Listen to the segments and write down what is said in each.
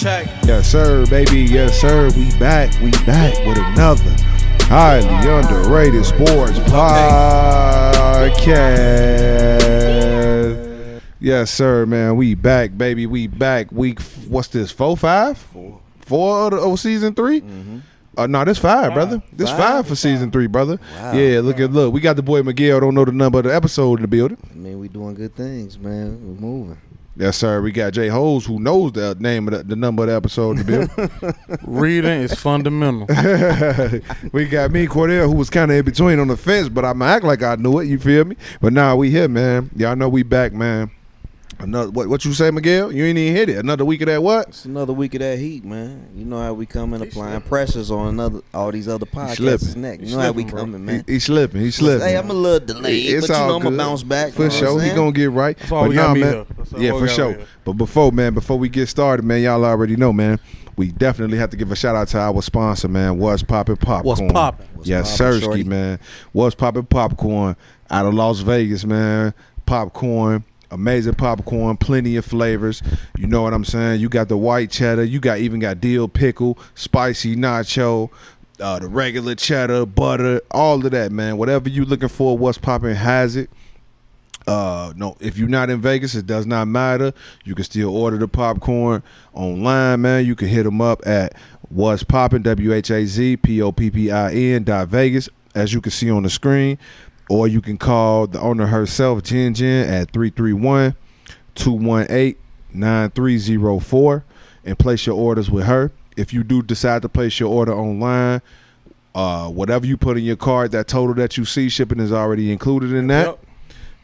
Check. Yes, sir, baby. Yes, sir. We back with another highly underrated sports podcast. Yes, sir, man. We back, baby. We back. Week, what's this? 4, 5? 4 of season 3? Mm-hmm. No, this 5, brother. This 5 for season 3, brother. Wow. Yeah, look. We got the boy Miguel. Don't know the number of the episode in the building. I mean, we doing good things, man. We're moving. Yes, sir. We got Jay Hoes, who knows the name of the number of the episode in the building. Reading is fundamental. We got me, Cordell, who was kind of in between on the fence, but I'm act like I knew it. You feel me? But nah, we here, man. Y'all know we back, man. Another what you say, Miguel? You ain't even hit it. Another week of that what? It's another week of that heat, man. You know how we coming applying pressures on all these other podcasts next. You know how we coming, man. He slipping. Hey, I'm a little delayed, It's but you all know I'm good. gonna bounce back. For sure. He gonna get right. That's all But we got nah, me man. here. That's all Yeah, we for got sure. me here. But before we get started, man, y'all already know, man. We definitely have to give a shout out to our sponsor, man. What's Poppin' Popcorn. What's poppin'? Yes, poppin', Sirski, shorty? man. What's Poppin' Popcorn out of Las Vegas, man. Popcorn. Amazing popcorn, plenty of flavors. You know what I'm saying? You got the white cheddar. You even got dill pickle, spicy nacho, the regular cheddar, butter, all of that, man. Whatever you looking for, What's Poppin' has it. No, if you're not in Vegas, it does not matter. You can still order the popcorn online, man. You can hit them up at What's Poppin', WHAZPOPPIN.Vegas, as you can see on the screen. Or you can call the owner herself, Jen, at 331-218-9304 and place your orders with her. If you do decide to place your order online, whatever you put in your card, that total that you see, shipping is already included in that. Yep.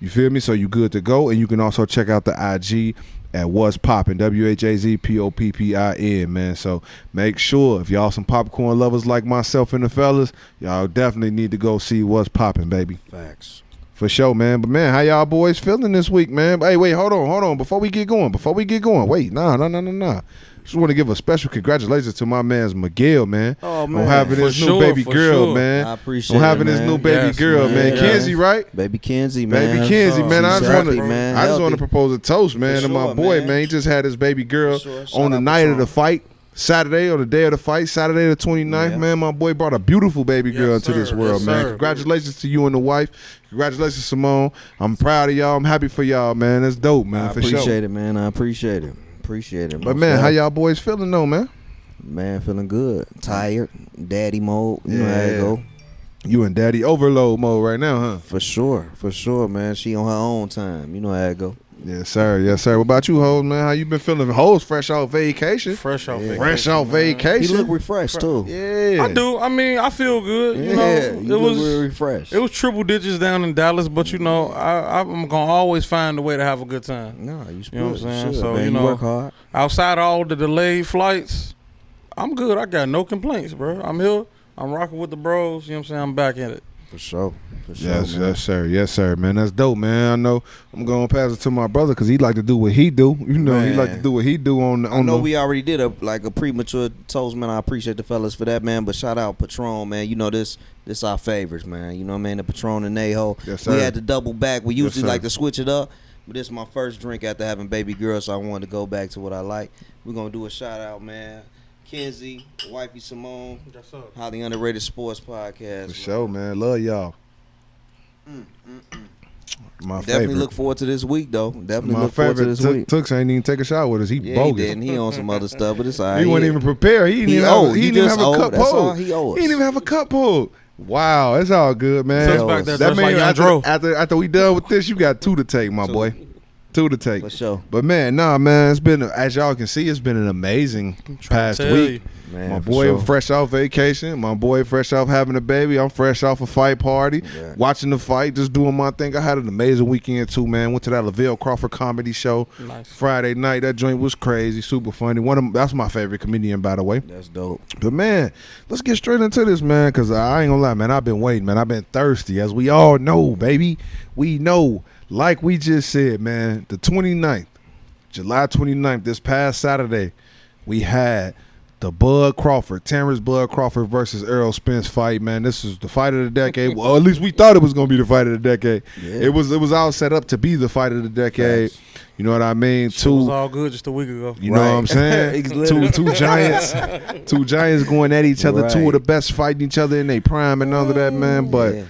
You feel me? So you good to go. And you can also check out the IG at What's Poppin', WHAZPOPPIN, man. So make sure, if y'all some popcorn lovers like myself and the fellas, y'all definitely need to go see What's Poppin', baby. Facts. For sure, man. But man, how y'all boys feeling this week, man? Hey, wait, hold on. Before we get going, wait, nah. Just want to give a special congratulations to my man's Miguel, man. Oh, man. On having his new baby girl, man. I appreciate On having it, his man. new baby Yes, girl, man. man. Kenzie, right? Baby Kenzie, man. Baby Kenzie, man. I She's just want healthy, to, man. I just want to Healthy. propose a toast, man, For to my sure, boy, man. man. He just had his baby girl For sure. Shout on the out night of Patron. the fight. Saturday, on the day of the fight, Saturday the 29th, Yeah. man, my boy brought a beautiful baby girl Yes, into this sir. world, Yes, man. sir. Congratulations to you and the wife. Congratulations, Simone. I'm proud of y'all. I'm happy for y'all, man. That's dope, man, I for sure. appreciate it, man. I appreciate it. But, Most man, how definitely. y'all boys feeling, though, man? Man, feeling good. Tired. Daddy mode. You know how it Yeah. go. You in daddy overload mode right now, huh? For sure, man. She on her own time. You know how it go. Yes, sir. What about you, Hoes, man? How you been feeling? Hoes fresh off vacation. Fresh off vacation. Fresh off man. vacation. He look refreshed too. Yeah. I do. I mean, I feel good. You know, you look real refreshed. it was triple digits down in Dallas, but you know, I'm gonna always find a way to have a good time. No, you You know what I'm saying? should, So, man. you You know, work hard. Outside of all the delayed flights, I'm good. I got no complaints, bro. I'm here. I'm rocking with the bros. You know what I'm saying? I'm back in it. For sure. Yes, man. yes, sir, man. That's dope, man. I know I'm gonna pass it to my brother because he like to do what he do. You know, he Man. like to do what he do on I know the. we already did a premature toast, man. I appreciate the fellas for that, man. But shout out Patron, man. You know this our favorites, man. You know what I mean? The Patron and Neho. Yes, sir. We had to double back. We usually sir. like to switch it up. But this is my first drink after having baby girl, so I wanted to go back to what I like. We're gonna do a shout out, man. Kenzie, wifey Simone, highly underrated sports podcast. For man. sure, man. Love y'all. My Definitely favorite. look forward to this week, though. Definitely My look forward to favorite. this week. Tooks ain't even take a shot with us. He Yeah, bogus. he didn't. He on some other stuff, but it's all right. He wasn't even prepared. He didn't He even old. have, he He didn't even just have a old. cup That's pulled. all he owes. He didn't even have a cup pulled. Wow, it's all good, man. Sits back there dressed like means Young Dro. after we done with this, you got 2 to take, my boy. 2 to take. For sure. But man, it's been, as y'all can see, it's been an amazing past tell week. you. Man, My for boy sure. fresh off vacation. My boy fresh off having a baby. I'm fresh off a fight party. Yeah. Watching the fight, just doing my thing. I had an amazing weekend too, man. Went to that Lavelle Crawford comedy show Nice. Friday night. That joint was crazy, super funny. That's my favorite comedian, by the way. That's dope. But man, let's get straight into this, man, because I ain't gonna lie, man. I've been waiting, man. I've been thirsty, as we all know, baby. We know, like we just said, man, the 29th, July 29th, this past Saturday, we had the Terrence Bud Crawford versus Errol Spence fight, man. This is the fight of the decade. Well, at least we thought it was going to be the fight of the decade. Yeah. It was all set up to be the fight of the decade. Yes. You know what I mean? It was all good just a week ago. You know what I'm saying? two giants going at each other. Right. Two of the best fighting each other in their prime and all of that, man. But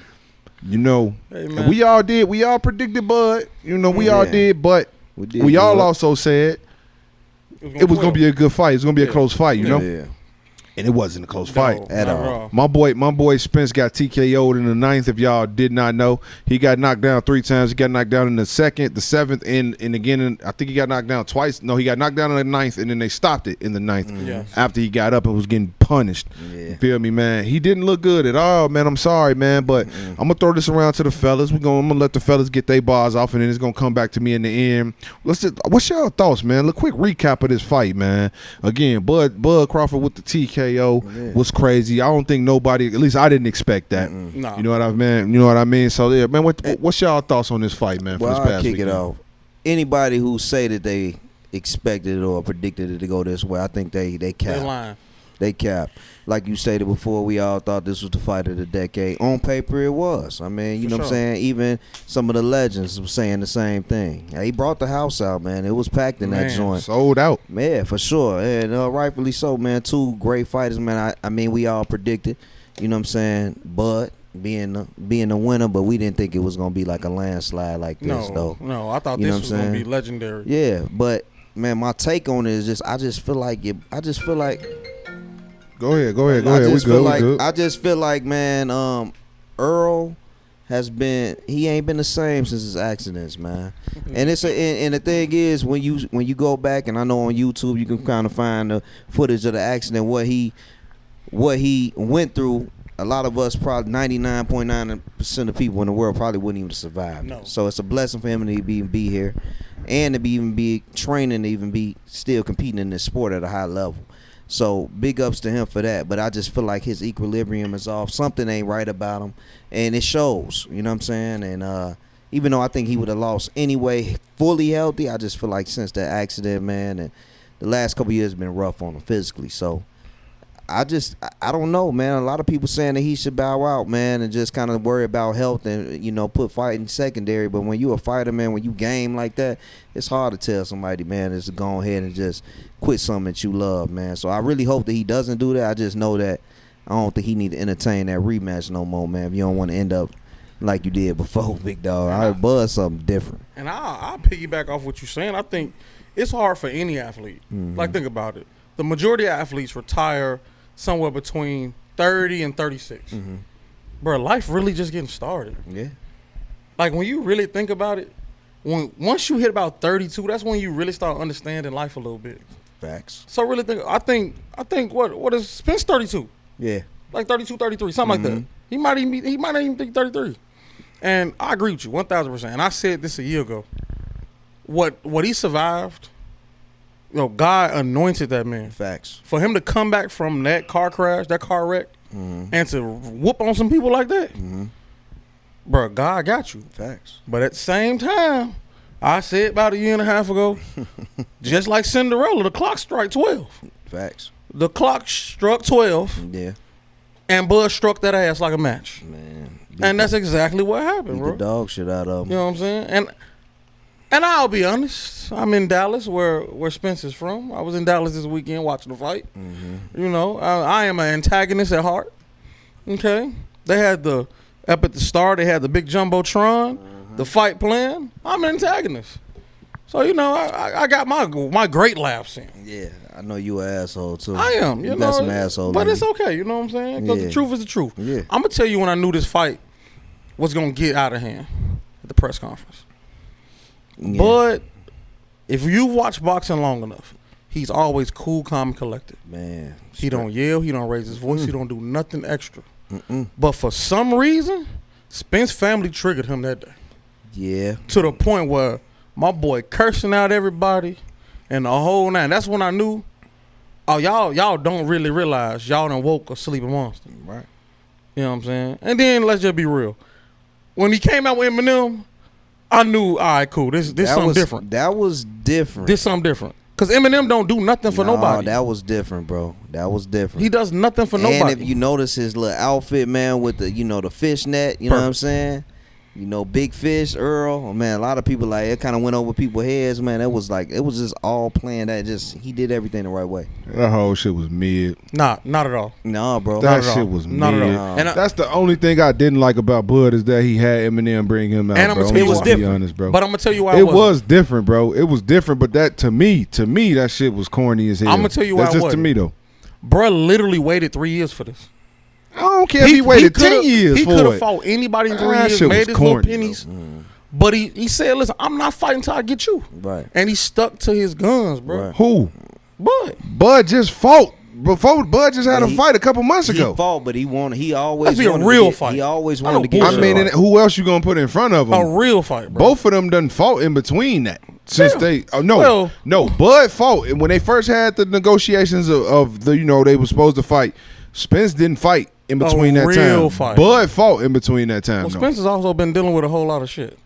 you know, hey, we all predicted Bud. You know, we all did, but we all also said it was going to be a good fight. It's going to be a close fight, you know? Yeah. And it wasn't a close fight at all. My boy Spence got TKO'd in the 9th, if y'all did not know. He got knocked down 3 times. He got knocked down in the 2nd, the 7th, and again, I think he got knocked down twice. No, he got knocked down in the 9th, and then they stopped it in the 9th after he got up and was getting punished. Yeah. You feel me, man? He didn't look good at all, man. I'm sorry, man, but I'm going to throw this around to the fellas. I'm going to let the fellas get their bars off, and then it's going to come back to me in the end. What's y'all thoughts, man? A quick recap of this fight, man. Again, Bud Crawford with the TKO. Was crazy. I don't think nobody, at least I didn't expect that. No. You know what I mean? You know what I mean? So yeah, man, what's y'all thoughts on this fight, man? Well, for this past I'll kick it off. Anybody who say that they expected it or predicted it to go this way, I think they cap. They lying. They cap. Like you stated before, we all thought this was the fight of the decade. On paper, it was. I mean, you know what I'm saying? Even some of the legends were saying the same thing. He brought the house out, man. It was packed in that joint. Sold out. Yeah, for sure. And rightfully so, man. 2 great fighters, man. I mean, we all predicted, you know what I'm saying, Bud being the winner, but we didn't think it was going to be like a landslide like this, though. No, I thought this was going to be legendary. Yeah, but, man, my take on it is I just feel like Go ahead. I just feel like, man, Earl he ain't been the same since his accidents, man. And and the thing is, when you go back, and I know on YouTube you can kind of find the footage of the accident, what he went through. A lot of us, probably 99.9% of people in the world, probably wouldn't even survive. No. So it's a blessing for him to be here, and to be training, to even be still competing in this sport at a high level. So big ups to him for that. But I just feel like his equilibrium is off. Something ain't right about him, and it shows. You know what I'm saying? And even though I think he would have lost anyway, fully healthy, I just feel like since that accident, man, and the last couple years have been rough on him physically. So I don't know, man. A lot of people saying that he should bow out, man, and just kind of worry about health and, you know, put fighting secondary. But when you a fighter, man, when you game like that, it's hard to tell somebody, man, just to go ahead and just quit something that you love, man. So I really hope that he doesn't do that. I just know that I don't think he need to entertain that rematch no more, man. If you don't want to end up like you did before, big dog, I buzz something different. And I'll piggyback off what you're saying. I think it's hard for any athlete. Like, think about it. The majority of athletes retire somewhere between 30 and 36. Bro, life really just getting started. Yeah. Like, when you really think about it, once you hit about 32, that's when you really start understanding life a little bit. Facts. So really I think what is Spence 32? Yeah. Like 32, 33, something like that. He might even be 33. And I agree with you 1,000%. And I said this a year ago. What he survived, God anointed that man. Facts. For him to come back from that car crash, that car wreck, and to whoop on some people like that, bro, God got you. Facts. But at the same time, I said about a year and a half ago, just like Cinderella, the clock struck 12. Facts. The clock struck 12. Yeah. And Bud struck that ass like a match. Man. And that's exactly what happened, bro. The dog shit out of him. You know what I'm saying? And I'll be honest, I'm in Dallas, where Spence is from. I was in Dallas this weekend watching the fight. You know, I am an antagonist at heart. Okay? They had up at the start, they had the big jumbotron, the fight plan. I'm an antagonist. So, you know, I got my great laughs in. Yeah, I know you an asshole, too. I am. You know, got some asshole. But it's okay, you know what I'm saying? Because the truth is the truth. Yeah. I'm going to tell you when I knew this fight was going to get out of hand at the press conference. Yeah. But if you watch boxing long enough, he's always cool, calm, and collected. Man. He don't yell. He don't raise his voice. He don't do nothing extra. But for some reason, Spence family triggered him that day. Yeah. To the point where my boy cursing out everybody and the whole nine. That's when I knew, y'all don't really realize y'all done woke a sleeping monster. Right. You know what I'm saying? And then let's just be real. When he came out with Eminem, I knew, all right, cool. This something different. That was different. This something different. Cause Eminem don't do nothing for nobody. That was different, bro. That was different. He does nothing for nobody. And if you notice his little outfit, man, with the the fishnet, you know what I'm saying? Big Fish, Earl. Oh, man, a lot of people it kind of went over people's heads, man. It was just all planned. He did everything the right way. That whole shit was mid. Nah, not at all. Nah, bro. That shit was mid. Not at all. And that's the only thing I didn't like about Bud is that he had Eminem bring him out. And I'm gonna tell you why. Be honest, bro. But I'm gonna tell you why it was different, bro. It was different, but that to me, that shit was corny as hell. I'm gonna tell you why. That's just to me though. Bruh literally waited 3 years for this. I don't care if he waited 10 years he for it. He could have fought anybody in 3 years, made his little pennies. But he said, listen, I'm not fighting until I get you. Right. And he stuck to his guns, bro. Right. Who? Bud. Bud just fought. Before Bud just had a fight a couple months ago. He fought, but he always wanted a real fight. He always wanted to get I mean, and who else you gonna put in front of him? A real fight, bro. Both of them done fought in between that. Since Bud fought. And when they first had the negotiations of the, they were supposed to fight, Spence didn't fight in between that time. Fight. Bud fought in between that time. Well, Spence has also been dealing with a whole lot of shit.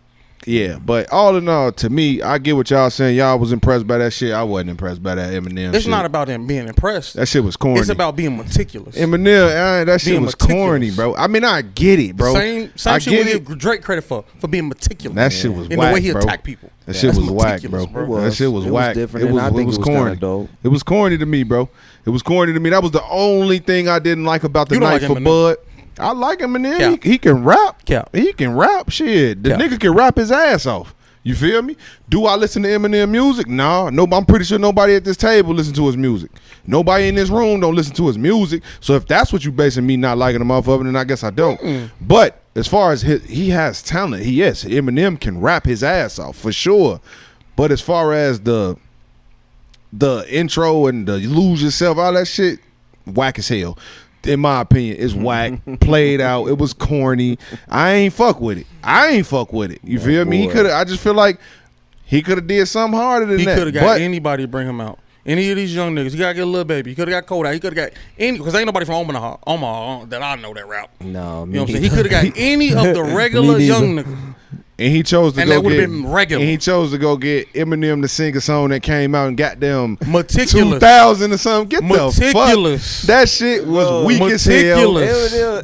Yeah, but all in all, to me, I get what y'all saying. Y'all was impressed by that shit. I wasn't impressed by that Eminem It's shit. not about him being impressed. That shit was corny. It's about being meticulous. Eminem, that shit was meticulous. corny, bro. I mean, I get it, bro. Same shit we give Drake credit for being meticulous. That shit was in whack, the way he bro. attacked people. That shit was whack, meticulous, bro. That shit was whack. Different, it was corny. Dope. It was corny to me, bro. It was corny to me. That was the only thing I didn't like about the night for Bud. I like Eminem. He can rap. He can rap. Shit, the nigga can rap his ass off. You feel me? Do I listen to Eminem music? Nah. No, I'm pretty sure nobody at this table listen to his music. Nobody in this room don't listen to his music. So if that's what you basing me not liking the motherfucker, then I guess I don't. But as far as he has talent, Eminem can rap his ass off for sure. But as far as the intro and the lose yourself, all that shit, whack as hell. In my opinion, it's whack, played out. It was corny. I ain't fuck with it. You feel me? I just feel like he could have did something harder than that. He could have got anybody to bring him out. Any of these young niggas. He got to get a little baby. He could have got Kodak. He could have got any, because ain't nobody from Omaha that I know that rap. No, you know what I'm saying? He could have got any of the regular young niggas. And he chose to that would have been regular. And he chose to go get Eminem to sing a song that came out and got them meticulous 2000 or something. Get meticulous. The fuck. That shit was weak as hell.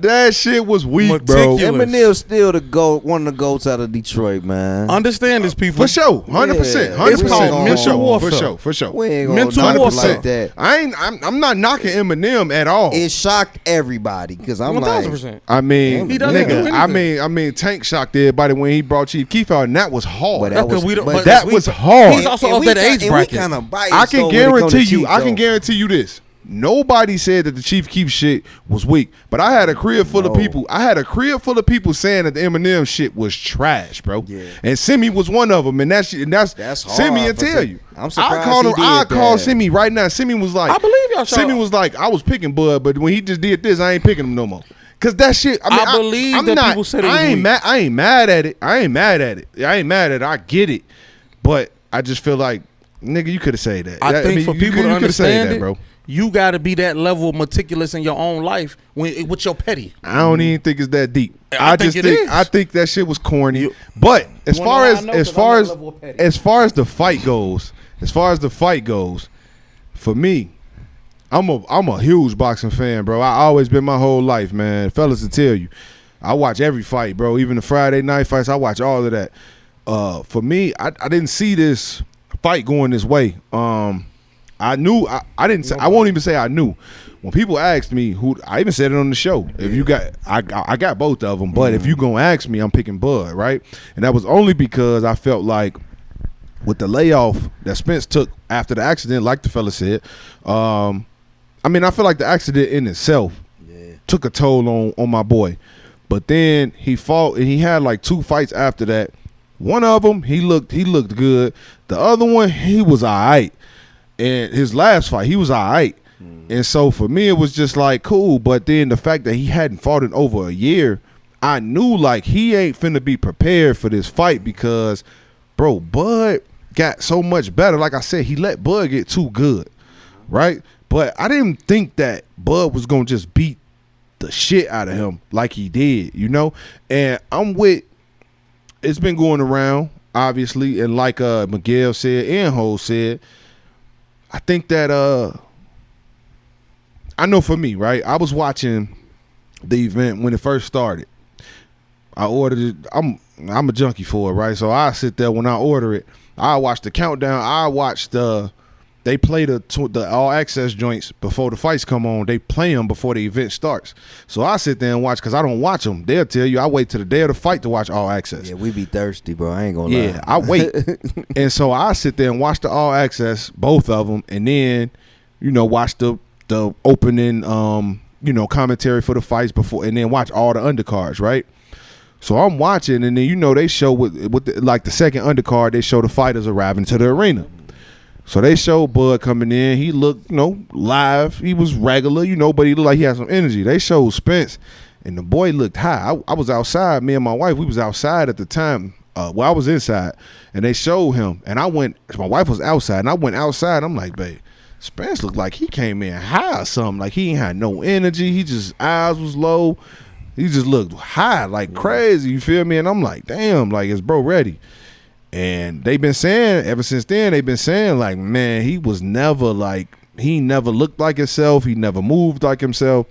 That shit was weak, bro. Eminem's still one of the GOATs out of Detroit, man. Understand this, people. For sure, 100%, 100%. It's called mental warfare. For sure. We ain't mental gonna warfare like that. I'm not knocking Eminem at all. It shocked everybody because I'm 1000%. like, I mean, he doesn't do anything. I mean, Tank shocked everybody when he brought Chief Keef out, and that was hard. That was hard. He's also of that age bracket. I can guarantee you this. Nobody said that the Chief Keef shit was weak, but I had a crib full of people. I had a crib full of people saying that the Eminem shit was trash, bro. Yeah. And Simi was one of them, and that's hard. Simi will tell you. I'm surprised I called Simi right now. Simi was like, I believe y'all. Simi was like, I was picking Bud, but when he just did this, I ain't picking him no more. Cause that shit, I believe people said it was weak. I ain't mad at it. I ain't mad at it. I get it, but I just feel like, nigga, you could have said that. I think for people to understand it, bro, you got to be that level of meticulous in your own life with your petty. I don't even think it's that deep. I think that shit was corny. But as far as the fight goes, for me, I'm a huge boxing fan, bro. I always been my whole life, man. Fellas to tell you, I watch every fight, bro. Even the Friday night fights, I watch all of that. For me, I didn't see this fight going this way. I knew I didn't say, I won't even say I knew. When people asked me who, I even said it on the show. If you got, I got both of them. But if you gonna ask me, I'm picking Bud, right? And that was only because I felt like with the layoff that Spence took after the accident, like the fella said. I feel like the accident in itself took a toll on my boy. But then he fought and he had like 2 fights after that. One of them, he looked good. The other one, he was all right. And his last fight, he was all right. And so for me, it was just like cool. But then the fact that he hadn't fought in over a year, I knew like he ain't finna be prepared for this fight because, bro, Bud got so much better. Like I said, he let Bud get too good, right? But I didn't think that Bud was going to just beat the shit out of him like he did, you know? And it's been going around, obviously, and like Miguel said and Ho said, I think that I know for me, right? I was watching the event when it first started. I ordered it. I'm a junkie for it, right? So I sit there when I order it. I watch the countdown. I watch they play the all access joints before the fights come on. They play them before the event starts. So I sit there and watch because I don't watch them. They'll tell you I wait till the day of the fight to watch all access. Yeah, we be thirsty, bro. I ain't gonna lie. Yeah, I wait. And so I sit there and watch the all access, both of them, and then watch the opening commentary for the fights before, and then watch all the undercards, right? So I'm watching, and then they show with the second undercard, they show the fighters arriving to the arena. So they show Bud coming in. He looked, live. He was regular, but he looked like he had some energy. They showed Spence, and the boy looked high. I was outside. Me and my wife, we was outside at the time. I was inside, and they showed him. And I went. My wife was outside, and I went outside. I'm like, babe, Spence looked like he came in high or something. Like he ain't had no energy. He just eyes was low. He just looked high, like crazy. You feel me? And I'm like, damn, like is bro ready? And they've been saying ever since then, they've been saying like, man, he never looked like himself. He never moved like himself.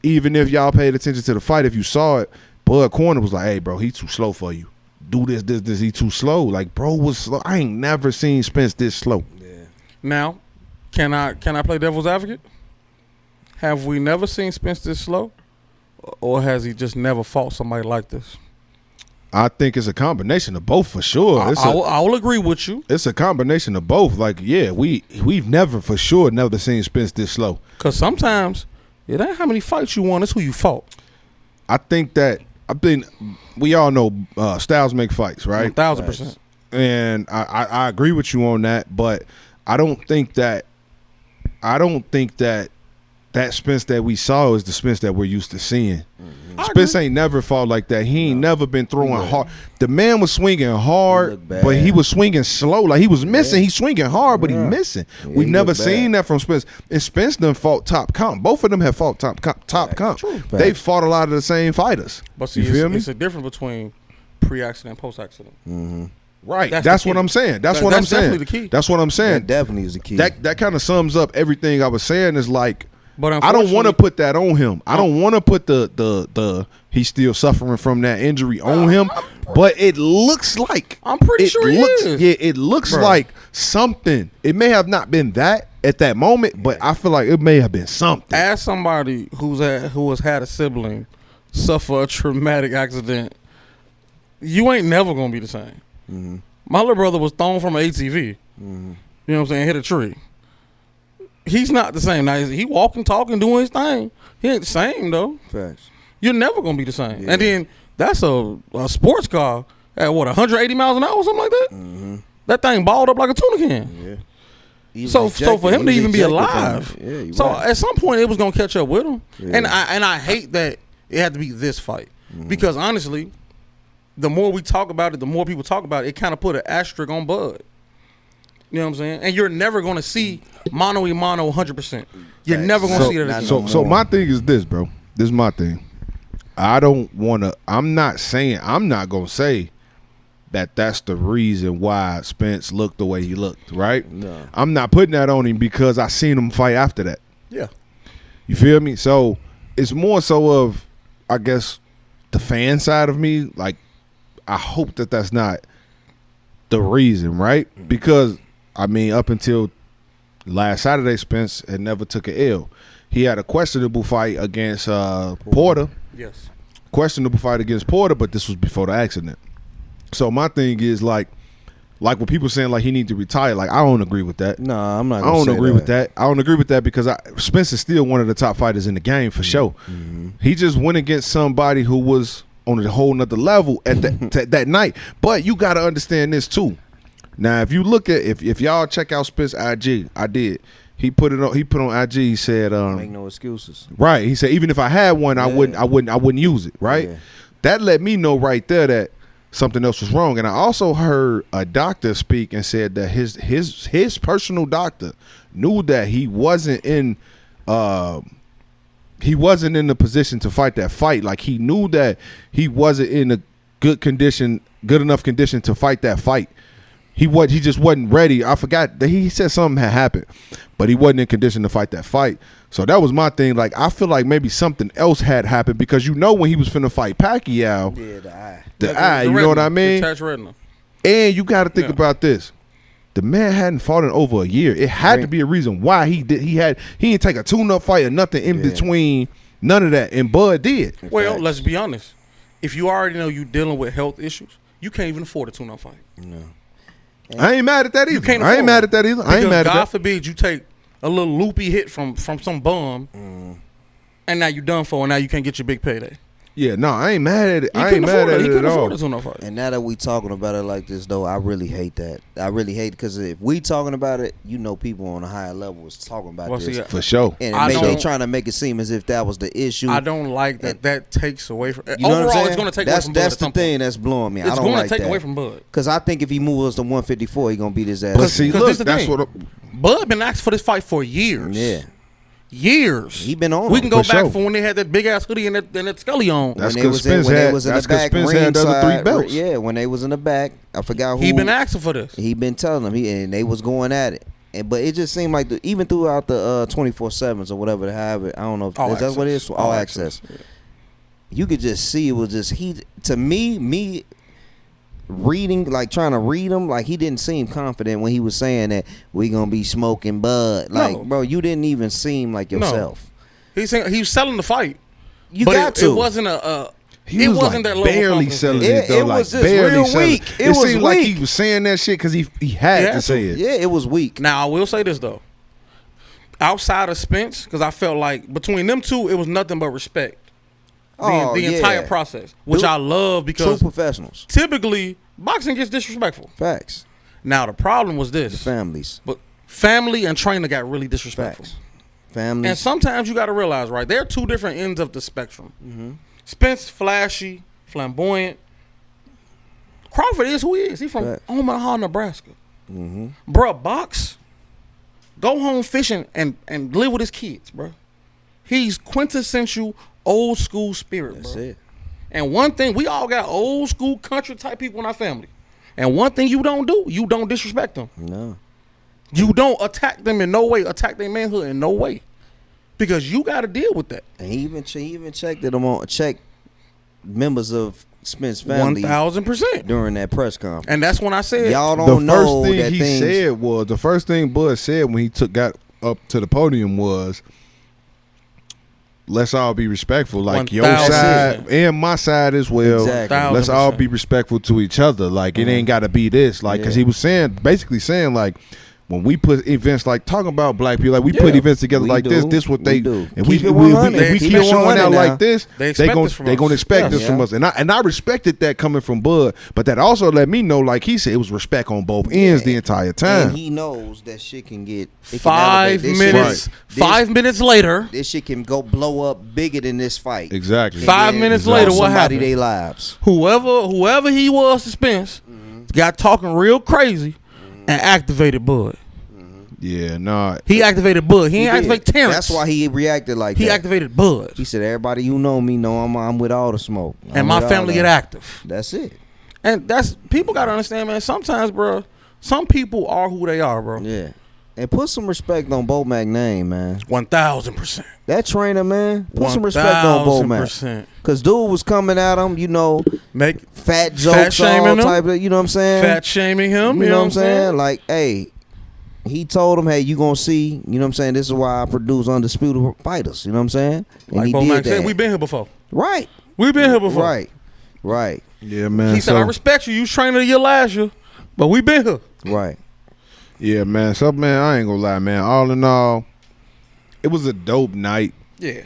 Even if y'all paid attention to the fight, if you saw it, Bud Corner was like, hey, bro, he too slow for you. Do this. He too slow. Like, bro was slow. I ain't never seen Spence this slow. Yeah. Now, can I play devil's advocate? Have we never seen Spence this slow? Or has he just never fought somebody like this? I think it's a combination of both for sure. I will agree with you. It's a combination of both. Like, yeah, we've never for sure never seen Spence this slow. Because sometimes it ain't how many fights you won, it's who you fought. I think we all know styles make fights, right? 1,000%. And I agree with you on that, but I don't think that Spence that we saw is the Spence that we're used to seeing. Spence ain't never fought like that. He ain't never been throwing hard. The man was swinging hard, but he was swinging slow. Like he was missing. He's swinging hard, but he's missing. We never seen that from Spence. And Spence done fought top comp. Both of them have fought top comp. They fought a lot of the same fighters. But see, you feel me? It's a difference between pre-accident and post-accident. Mm-hmm. Right. That's what I'm saying. That's what I'm saying. Definitely the key. That's what I'm saying. That definitely is the key. That kind of sums up everything I was saying. Is like, but I don't want to put that on him. I don't want to put the he's still suffering from that injury on him. But it looks like I'm pretty sure he is. Yeah, it looks like something. It may have not been that at that moment, but I feel like it may have been something. As somebody who has had a sibling suffer a traumatic accident, you ain't never gonna be the same. Mm-hmm. My little brother was thrown from an ATV. Mm-hmm. You know what I'm saying? Hit a tree. He's not the same. Now he walking, talking, doing his thing. He ain't the same though. Facts. You're never gonna be the same. Yeah. And then that's a sports car at 180 miles an hour or something like that. Mm-hmm. That thing balled up like a tuna can. Yeah. So for him to even be alive, right. At some point it was gonna catch up with him. Yeah. And I hate that it had to be this fight because honestly, the more we talk about it, the more people talk about it. It kind of put an asterisk on Bud. You know what I'm saying? And you're never gonna see mano a mano 100%. You're never gonna see that again. So my thing is this, bro. This is my thing. I'm not gonna say that that's the reason why Spence looked the way he looked, right? No. I'm not putting that on him because I seen him fight after that. Yeah. You feel me? So it's more so of, I guess, the fan side of me. Like, I hope that that's not the reason, right? Because, I mean, up until last Saturday, Spence had never took an L. He had a questionable fight against Porter. Yes. Questionable fight against Porter, but this was before the accident. So my thing is like what people saying like he need to retire. Like, I don't agree with that. No, I'm not. I don't agree with that. I don't agree with that because Spence is still one of the top fighters in the game for sure. Mm-hmm. He just went against somebody who was on a whole nother level at that night. But you got to understand this too. Now, if you look at if y'all check out Spence IG, I did. He put on IG. He said, "Make no excuses." Right. He said, even if I had one, I wouldn't use it. Right. Yeah. That let me know right there that something else was wrong. And I also heard a doctor speak and said that his personal doctor knew that he wasn't in the position to fight that fight. Like, he knew that he wasn't in a good enough condition to fight that fight. He just wasn't ready. I forgot that he said something had happened, but he wasn't in condition to fight that fight. So that was my thing. Like, I feel like maybe something else had happened because when he was finna fight Pacquiao, the eye, you know what I mean? Detached retina. And you got to think about this. The man hadn't fought in over a year. It had to be a reason why he didn't take a tune-up fight or nothing in between. None of that. And Bud did. Well, let's be honest. If you already know you're dealing with health issues, you can't even afford a tune-up fight. No. I ain't mad at that either. I ain't mad at that either. I ain't mad at that. God forbid you take a little loopy hit from some bum, and now you're done for, and now you can't get your big payday. Yeah, no, I ain't mad at it. I ain't mad at it at all. And now that we talking about it like this, though, I really hate that. I really hate it because if we talking about it, people on a higher level is talking about this. For sure. And they trying to make it seem as if that was the issue. I don't like that. That takes away from. You know overall, it's going to take away from Bud. That's the thing that's blowing me. It's I don't going like to take that. away from Bud. Because I think if he moves to 154, he going to beat his ass. But see, look, that's what. Bud been asking for this fight for years. Yeah. Years. He been on. We can go back sure. for when they had that big ass hoodie and that Scully on. That's because Spence had the other 3 belts. Yeah, when they was in the back, I forgot who. He been asking for this. He been telling them, and they was going at it. But it just seemed like even throughout the 24/7s or whatever they have it, I don't know if that's what it is. All access. Yeah. You could just see it was just to me reading, like trying to read him, like he didn't seem confident when he was saying that we gonna be smoking Bud. Like, bro, you didn't even seem like yourself. No. He was selling the fight. It wasn't He was wasn't like that barely selling it though. It was just barely real selling weak. It seemed like he was saying that shit because he had to say it. Yeah, it was weak. Now I will say this though. Outside of Spence, because I felt like between them two, it was nothing but respect. The entire process, which I love because true professionals. Typically, boxing gets disrespectful. Facts. Now the problem was this: the families, but family and trainer got really disrespectful. Facts. Families, and sometimes you got to realize, right? There are two different ends of the spectrum. Mm-hmm. Spence, flashy, flamboyant. Crawford is who he is. He's from Omaha, Nebraska. Mm-hmm. Bruh, box. Go home fishing and live with his kids, bruh. He's quintessential old school spirit, That's bro. it. And one thing, we all got old school country type people in our family. And one thing you don't do, you don't disrespect them. No. You don't attack them in no way, attack their manhood in no way. Because you got to deal with that. And he even checked it checked members of Spence family 1,000% during that press conference. And that's when I said, y'all don't know that things. He said was the first thing Bud said when he got up to the podium was, let's all be respectful. Like 1,000%. your side and my side as well. Exactly. Let's all be respectful to each other. Like it ain't got to be this. Like because he was basically saying like, when we put events like talking about black people, like we put events together like this what they do. And we keep showing out like this, they gonna expect this from us. And I respected that coming from Bud, but that also let me know, like he said, it was respect on both ends the entire time. And he knows that shit can get 5 minutes. 5 minutes later, this shit can go blow up bigger than this fight. Exactly. 5 minutes later, what happened? Their lives. Whoever he was to Spence got talking real crazy and activated Bud. Yeah, nah. He activated Bud. He ain't activated Terrence. That's why he reacted like that. He activated Bud. He said, everybody you know me know I'm with all the smoke. And my family get active. That's it. And people got to understand, man, sometimes, bro, some people are who they are, bro. Yeah. And put some respect on Bo Mac name, man. 1,000%. That trainer, man, put some respect on Bo Mac. Because dude was coming at him, make fat jokes, all type of, you know what I'm saying? Fat shaming him, you know what I'm saying? Like, hey, he told him, hey, you gonna see, you know what I'm saying? This is why I produce undisputed fighters, you know what I'm saying? And like he Bo did Mac that. said, we been here before. Right. We been here before. Right. Yeah, man. He said, I respect you. You was trainer of your last year, but we been here. Right. Yeah, man. So, man, I ain't gonna lie, man. All in all, it was a dope night. Yeah.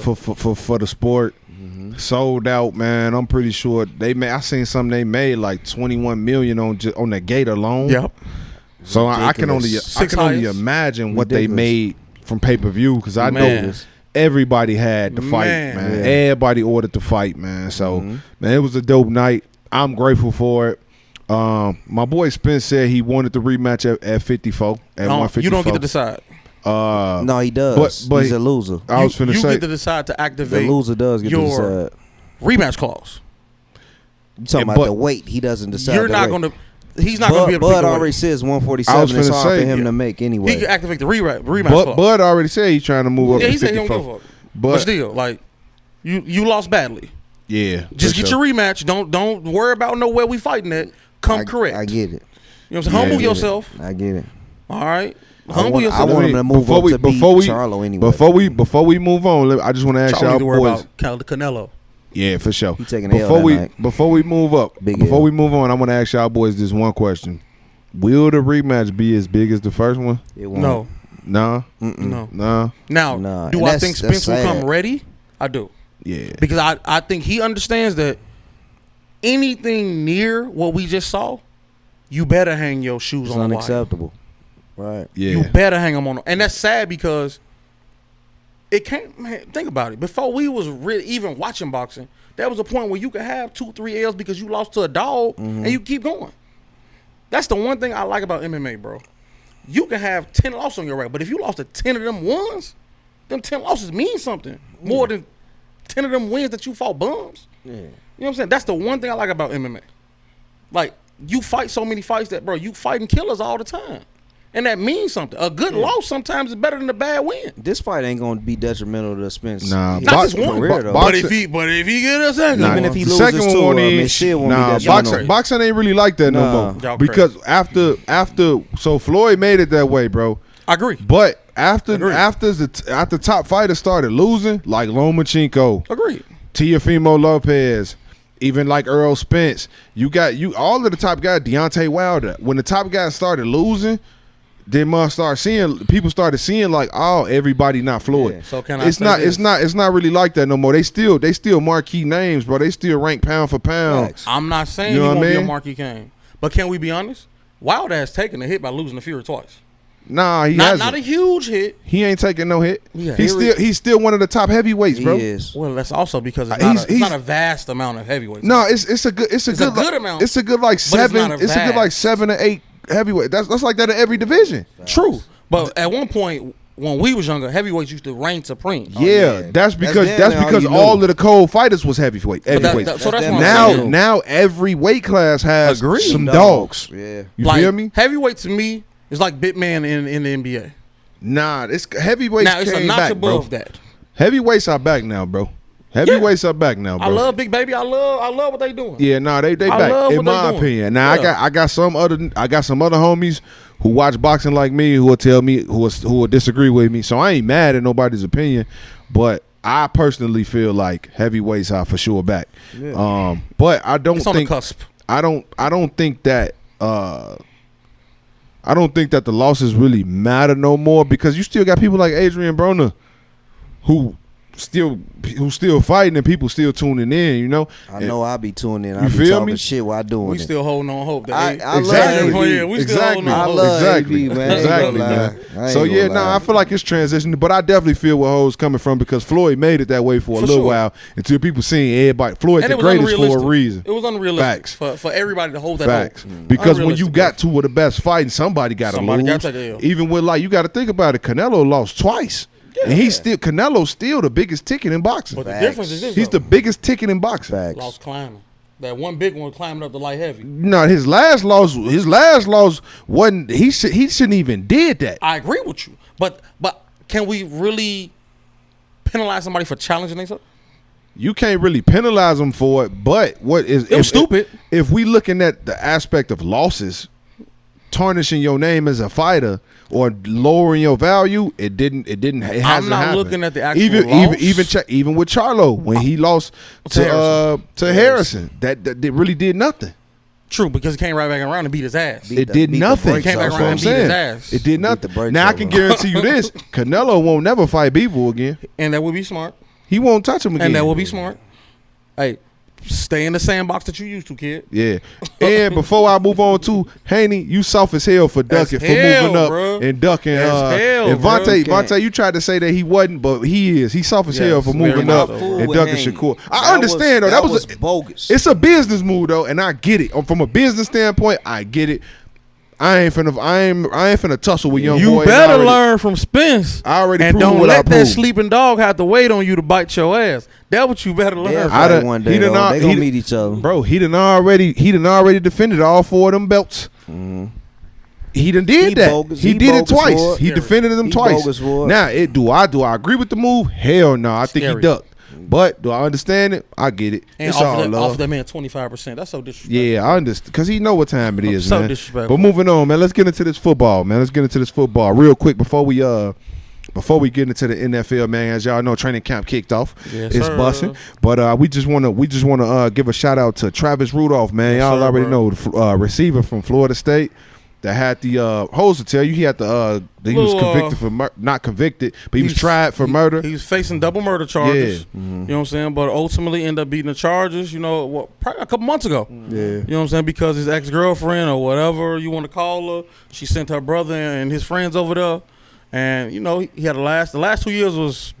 For the sport. Mm-hmm. Sold out, man. I'm pretty sure I seen something they made like 21 million on that gate alone. Yep. So I can only imagine what they made from pay-per-view because I know everybody had the fight, man. Yeah. Everybody ordered the fight, man. So man, it was a dope night. I'm grateful for it. My boy Spence said he wanted the rematch at 54 at 154. You don't get to decide. No, he does. But he's a loser. I was finna say you get to decide to activate. The loser does get to decide rematch clause. You talking about the weight? He doesn't decide. You're not going to. he's not going to be able to Bud take it away. already says I was 147 is finna hard say, for him yeah. to make anyway. He can activate the rematch clause. Bud already said he's trying to move up Yeah, to he said he don't 54. give a fuck. But still, like, you lost badly. Yeah. Just for get sure. your rematch. Don't worry about where we fighting at. Come correct. I get it. You know what I'm saying? Humble Yeah. yourself. I get it. All right. I Humble want yourself. him to move up to beat Charlo anyway. Before we move on, I just want to ask Charlo y'all need to worry boys. about Canelo. Yeah, for sure. He taking the L that night. Before we move up, Big before L. we move on, I want to ask y'all boys this one question: will the rematch be as big as the first one? It won't. No. Nah, No. nah. Now, Nah. do And I that's- think that's Spence will come sad. ready? I do. Yeah, Because I think he understands that anything near what we just saw, you better hang your shoes It's on the wire. unacceptable. Right. yeah. You better hang them on. And that's sad because it can't, man, think about it. Before we was really even watching boxing, there was a point where you could have 2-3 L's because you lost to a dog and you keep going. That's the one thing I like about MMA, bro. You can have 10 losses on your record, but if you lost to 10 of them ones, them 10 losses mean something more than 10 of them wins that you fought bums. Yeah. You know what I'm saying? That's the one thing I like about MMA. Like, you fight so many fights that, bro, you fighting killers all the time. And that means something. A good loss sometimes is better than a bad win. This fight ain't gonna be detrimental to Spence. Nah, His Not just one, career, though. boxing- But if he get a second, Even one, if he the loses second to one him, it ain't- still won't be nah, detrimental. boxing ain't really like that no Nah. more. Y'all Because after so Floyd made it that way, bro. I agree. But after Agreed. after top fighters started losing, like Lomachenko, Agreed. Teofimo Lopez, even like Earl Spence, you all of the top guys, Deontay Wilder. When the top guys started losing, then people started seeing like, oh, everybody not Floyd. Yeah. So can I It's say not this? it's not really like that no more. They still marquee names, bro. They still rank pound for pound. Facts. I'm not saying You know he what I won't be a mean? Marquis King. But can we be honest? Wilder has taken a hit by losing to Fury twice. Nah, he Not hasn't. a huge hit. He ain't taking no hit. Yeah. He's still one of the top heavyweights, bro. He is. Well, that's also because it's He's- it's not a vast amount of heavyweights. No, it's a good good amount. It's a good like But it's not a it's a good like vast. 7 or 8 heavyweight. That's like that in every division. True. But at one point, when we was younger, heavyweights used to reign supreme. Yeah, yeah. that's because damn that's near all because you all know. of the cold fighters was heavyweights. So that's That's what damn I'm Now saying. now every weight class has Agreed. some dogs. Yeah. You Like, feel me? heavyweight to me is like Bitman in the NBA. Nah, it's heavyweights Now it's a came notch back, above bro. that. Heavyweights are back now, bro. Heavyweights are back now, bro. I love Big Baby. I love what they doing. Yeah, nah, they I back love in what they my doing. opinion. Now Yeah. I got some other homies who watch boxing like me who will tell me who will disagree with me. So I ain't mad at nobody's opinion, but I personally feel like heavyweights are for sure back. Yeah. But I don't It's on the think cusp. I don't think that I don't think that the losses really matter no more because you still got people like Adrian Broner who still fighting and people still tuning in, you know. I know I be tuning in. I You be feel talking me? shit while doing We it. still holding on hope. That I Exactly. love Yeah, we still holding on I hope. love Exactly. AB, man. Exactly, I ain't man. gonna lie. I ain't So gonna yeah, lie. I feel like it's transitioning, but I definitely feel where Ho's coming from because Floyd made it that way for a For little sure. while until people seeing everybody. Floyd's And the it was greatest for a unrealistic. reason. It was unrealistic Facts. for everybody to hold that Facts. hope. Because when you Unrealistic, got two of the best fighting, somebody got to Somebody lose. gotta take a L. Even with like you got to think about it. Canelo lost twice, and Canelo's still the biggest ticket in boxing. But the Facts. difference is this: He's the biggest ticket in boxing. Facts. lost climbing. That one big one climbing up the light heavy. No, his last loss wasn't. He shouldn't even did that. I agree with you, but can we really penalize somebody for challenging themselves? You can't really penalize them for it, but what is It was stupid. If we looking at the aspect of losses, tarnishing your name as a fighter or lowering your value, it hasn't I'm not happened. looking at the actual even with Charlo when he lost to Harrison, that really did nothing. True, because he came right back around and beat his ass. Beat It the- did beat the nothing. brakes Came back off That's what around I'm and beat his saying. ass. It did Beat the nothing. brakes Now I off can him. guarantee you this: Canelo won't never fight Bivol again. And that would be smart. He won't touch him again. And that would be smart. Hey, stay in the sandbox that you used to, kid. Yeah. And before I move on to Haney, you soft as hell for ducking, for hell, moving up bruh. and ducking. As hell, and Vontae, bruh. Vontae, you tried to say that he wasn't, but he is. He's soft as hell for Yes, moving very up much Fool and with ducking Haney. Shakur. I understand though. That was bogus. it's a business move though, and I get it. From a business standpoint, I get it. I ain't finna tussle with young boy. You better learn from Spence. I already and proved don't what I let that proved. sleeping dog have to wait on you to bite your ass. That's what you better learn. One day, they gonna meet each other, bro. He done already defended all 4 of them belts. Mm-hmm. He done did that. He did it twice. He defended them twice. Now, do I agree with the move? Hell no. I think he ducked. But do I understand it? I get it. And it's all love. Off that man 25%. That's so disrespectful. Yeah, I understand because he know what time it is, so man. Disrespectful. But moving on, man. Let's get into this football, man. Let's get into this football real quick before we get into the NFL, man. As y'all know, training camp kicked off. Yes, it's busting. But we just wanna give a shout out to Travis Rudolph, man. Yes, y'all already know the receiver from Florida State. That had the hoes to tell you he had the he was convicted for not convicted, but he was tried for murder. He was facing double murder charges. Yeah. You know what I'm saying? But ultimately ended up beating the charges. You know, probably a couple months ago. Yeah. You know what I'm saying? Because his ex-girlfriend or whatever you want to call her, she sent her brother and his friends over there, and you know he had the last 2 years was,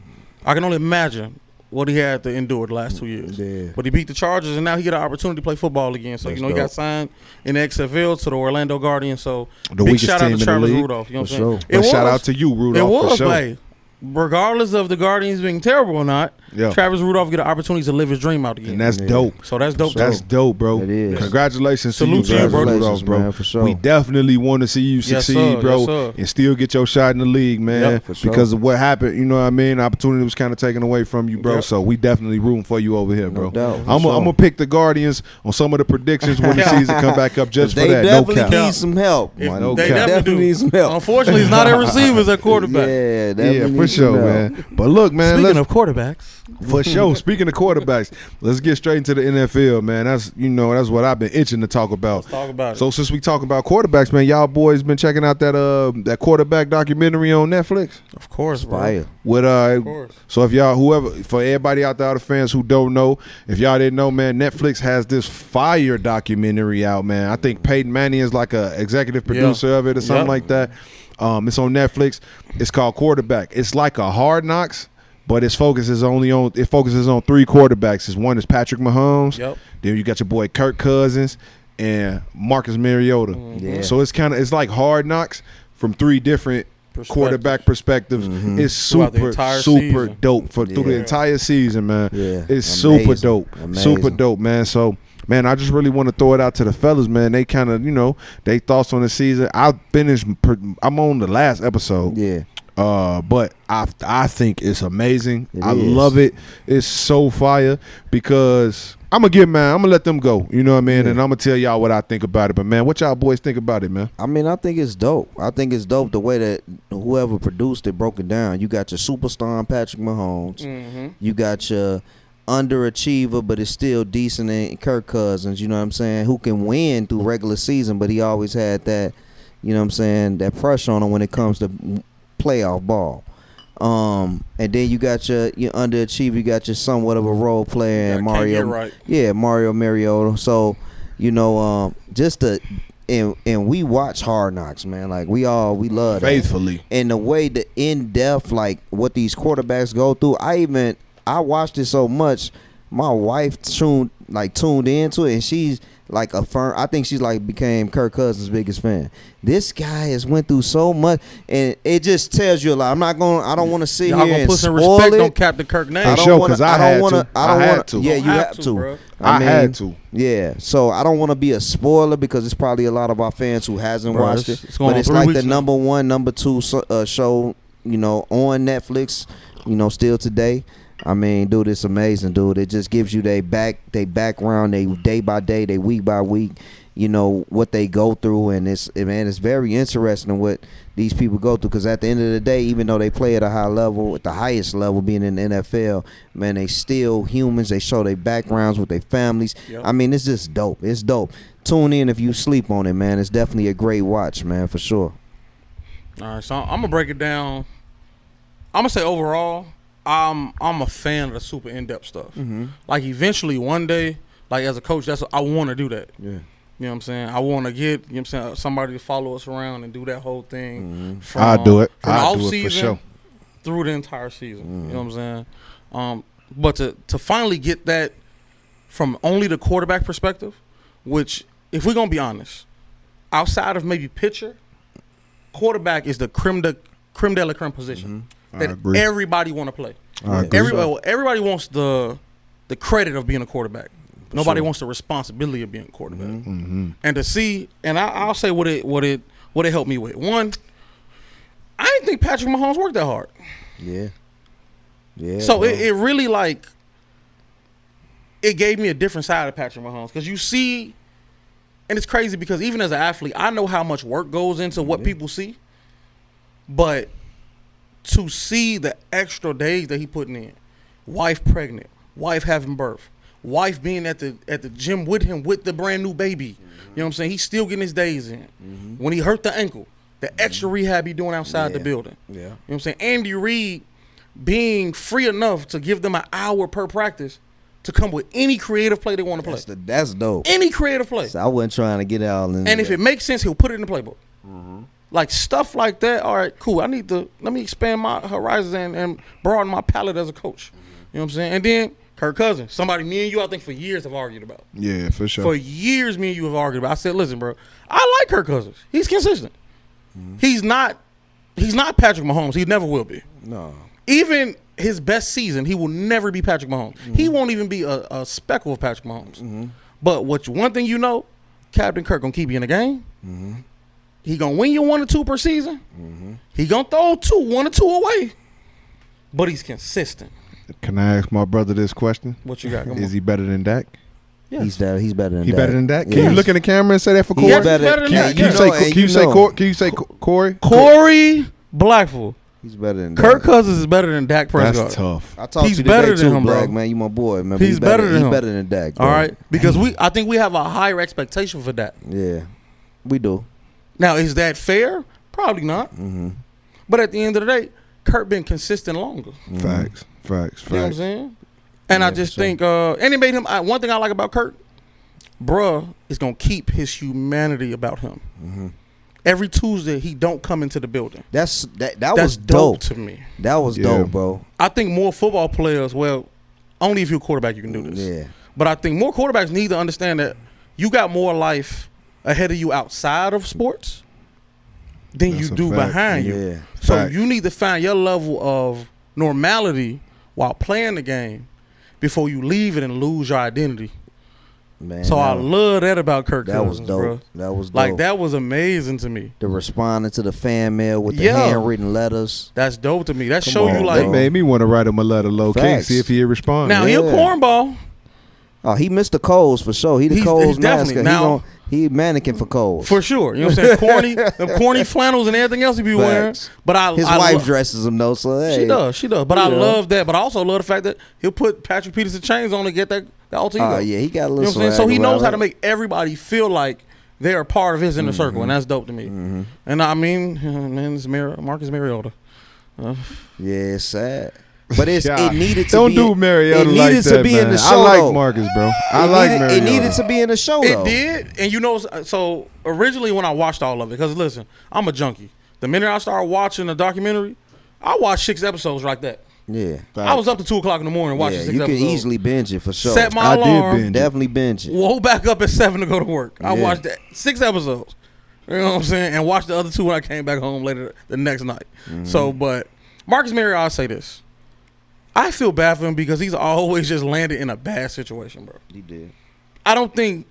I can only imagine what he had to endure the last 2 years. Yeah. But he beat the Chargers, and now he get an opportunity to play football again. So, he got signed in the XFL to the Orlando Guardians. So, the big weakest shout out team to in Travis the league. Rudolph. You know what I'm Sure. saying? Shout out to you, Rudolph. It was, for sure. hey, regardless of the Guardians being terrible or not, Yeah. Travis Rudolph get an opportunity to live his dream out again. And that's dope. So that's dope. That's dope, bro. It is. Congratulations to Salute you, to you, bro. Rudolph, bro. Man, for sure. We definitely want to see you Yes, succeed, sir. bro, Yes, sir. and still get your shot in the league, man. Yep, for sure. Because of what happened, you know what I mean? Opportunity was kind of taken away from you, bro. Yep. So we definitely rooting for you over here, bro. No doubt, for I'm sure. gonna pick the Guardians on some of the predictions when the season come back up just for They that. No definitely cap. need some help. If No they cap. definitely Need some help. Unfortunately, it's not at receivers at quarterback. Yeah, Yeah, definitely for need some sure, help. man. But look, man, Speaking let's of quarterbacks, for sure. Speaking of quarterbacks, let's get straight into the NFL, man. That's what I've been itching to talk about. let's talk about it. So since we talk about quarterbacks, man, y'all boys been checking out that quarterback documentary on Netflix Of course, bro. Fire. with Of course. So if y'all for everybody out there, the fans who don't know, if y'all didn't know, man, Netflix has this fire documentary out, man. I think Peyton Manning is like a executive producer of it or something like that. It's on Netflix. It's called Quarterback. It's like a Hard Knocks, but it focuses on 3 quarterbacks. One is Patrick Mahomes. Yep. Then you got your boy Kirk Cousins and Marcus Mariota. Yeah. So it's like Hard Knocks from 3 different quarterback perspectives. It's Throughout the super entire season. Dope through the Yeah. entire season, man. Yeah. It's super Amazing. dope. Amazing. Super dope, man. So, man, I just really want to throw it out to the fellas, man. They kind of, they thoughts on the season. I'm on the last episode. Yeah. But I think it's amazing. It I is. love it. It's so fire because I'm gonna let them go. You know what I mean? Yeah. And I'm gonna tell y'all what I think about it. But man, what y'all boys think about it, man? I mean, I think it's dope. I think it's dope the way that whoever produced it broke it down. You got your superstar Patrick Mahomes. Mm-hmm. You got your underachiever, but it's still decent in Kirk Cousins. You know what I'm saying? Who can win through regular season, but he always had that, you know what I'm saying, that pressure on him when it comes to playoff ball. And then you got your underachiever. You got your somewhat of a role player in Mario. Right. Yeah, Mario Mariota. So, and we watch Hard Knocks, man. Like we love that. Faithfully. And the way the in depth, like what these quarterbacks go through. I watched it so much. My wife tuned into it, and she's like I think she's like became Kirk Cousins' biggest fan. This guy has went through so much, and it just tells you a lot. I don't want to sit Y'all here gonna and put some spoil respect it. on Captain Kirk name. For sure, 'cause I had to. Yeah, you have to. bro. I had to. Yeah, so I don't want to be a spoiler because it's probably a lot of our fans who hasn't Bro, watched it's it. going But on it's 3 like weeks the now. number 1, number 2 show, on Netflix. Still today. I mean, dude, it's amazing, dude. It just gives you they background, they day by day, they week by week. What they go through, and it's very interesting what these people go through. Because at the end of the day, even though they play at a high level, at the highest level, being in the NFL, man, they still humans. They show their backgrounds with their families. Yep. I mean, it's just dope. It's dope. Tune in if you sleep on it, man. It's definitely a great watch, man, for sure. All right, so I'm gonna break it down. I'm gonna say overall, I'm a fan of the super in-depth stuff. Mm-hmm. Like eventually one day, like as a coach, that's what I want to do that. Yeah. You know what I'm saying? I want to get, somebody to follow us around and do that whole thing. From, I'll do it. From I'll off do it season for sure. through the entire season. You know what I'm saying? But to finally get that from only the quarterback perspective, which if we're gonna be honest, outside of maybe pitcher, quarterback is the creme de la creme position that everybody want to play. Everybody wants the credit of being a quarterback. Nobody wants the responsibility of being a quarterback. And to see, and I'll say what it helped me with. One, I didn't think Patrick Mahomes worked that hard. Yeah. So it really like it gave me a different side of Patrick Mahomes because you see, and it's crazy because even as an athlete, I know how much work goes into what people see, but to see the extra days that he putting in, wife pregnant, wife having birth, wife being at the gym with him with the brand new baby, you know what I'm saying? He's still getting his days in. When he hurt the ankle, the extra rehab he doing outside the building. You know what I'm saying? Andy Reid being free enough to give them an hour per practice to come with any creative play they want to play. That's dope. Any creative play. So I wasn't trying to get out. And if it makes sense, he'll put it in the playbook. Like stuff like that. All right, cool. Let me expand my horizons and broaden my palette as a coach. You know what I'm saying? And then Kirk Cousins, somebody me and you I think for years have argued about. Yeah, for sure. For years me and you have argued about. I said, listen, bro, I like Kirk Cousins. He's consistent. He's not Patrick Mahomes. He never will be. No. Even his best season, he will never be Patrick Mahomes. He won't even be a speckle of Patrick Mahomes. But one thing you know, Captain Kirk gonna keep you in the game. He gonna win you 1 or 2 per season. He gonna throw 1 or 2 away. But he's consistent. Can I ask my brother this question? What you got? Is he better than Dak? Yes. He's better than Dak. He better than Dak? Can Yes. you look in the camera and say that for Corey? He's better than Dak. Can you say Corey? Corey Blackful. He's better than Dak. Kirk Cousins is better than Dak Prescott. That's tough. I talked He's to you better today than too, him, Black bro. man. You my boy. Remember, He's better than him. He's better than Dak. Bro. All right, because I think we have a higher expectation for Dak. Yeah, we do. Now, is that fair? Probably not. But at the end of the day, Kirk been consistent longer. Facts. You know what I'm saying? And I just think, and it made him. One thing I like about Kirk, bruh, is gonna keep his humanity about him. Every Tuesday, he don't come into the building. That's was dope to me. That was dope, bro. I think more football players, well, only if you're a quarterback you can do this. Yeah. But I think more quarterbacks need to understand that you got more life ahead of you outside of sports than That's you a do fact. behind you. Yeah. So Facts. you need to find your level of normality while playing the game before you leave it and lose your identity. Man, So I love that about Kirk that was Cousins, dope. bro. That was dope. Like, that was amazing to me. The responding to the fan mail with the Yeah. handwritten letters. That's dope to me. That Come show on, you, bro. like, That made me want to write him a letter low key, Facts. see if he'd respond. now he a Yeah. cornball. Oh, he missed the Coles for sure. He the He's Coles definitely- mascot. now- He mannequin for Coles. For sure. You know what I'm saying? Them corny flannels and everything else he be wearing. Facts. But His I wife love- dresses him though, so hey. She does. But I know. love that. But I also love the fact that he'll put Patrick Peterson chains on to get that alter ego. Oh yeah, he got a You know little. what I'm saying? So swag he knows around how to it. make everybody feel like they're a part of his inner circle, and that's dope to me. And I mean, man, it's Marcus Mariota. Yeah, it's sad. But it needed to Don't be. do Mariota it like needed that, to be man. in the show. I like though. Marcus, bro. I like Mariota. It needed to be in the show. though. It did, and you know, so originally when I watched all of it, because listen, I'm a junkie. The minute I started watching the documentary, I watched 6 episodes like that. Yeah, I was up to 2:00 in the morning watching 6 you episodes. can easily binge it for sure. Set my I did alarm. binge. Definitely binge it. Woke back up at 7 to go to work. I Yeah. watched 6 episodes. You know what I'm saying? And watched the other 2 when I came back home later the next night. So, but Marcus Mariota, I'll say this. I feel bad for him because he's always just landed in a bad situation, bro. He did. I don't think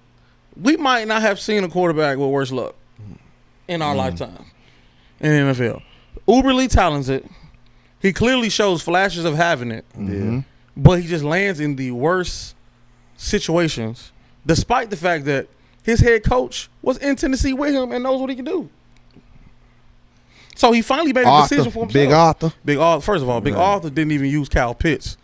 we might not have seen a quarterback with worse luck in our lifetime in the NFL. Uberly talented. He clearly shows flashes of having it, but he just lands in the worst situations, despite the fact that his head coach was in Tennessee with him and knows what he can do. So he finally made a decision for himself. Big Arthur. First of all, Big Arthur didn't even use Kyle Pitts,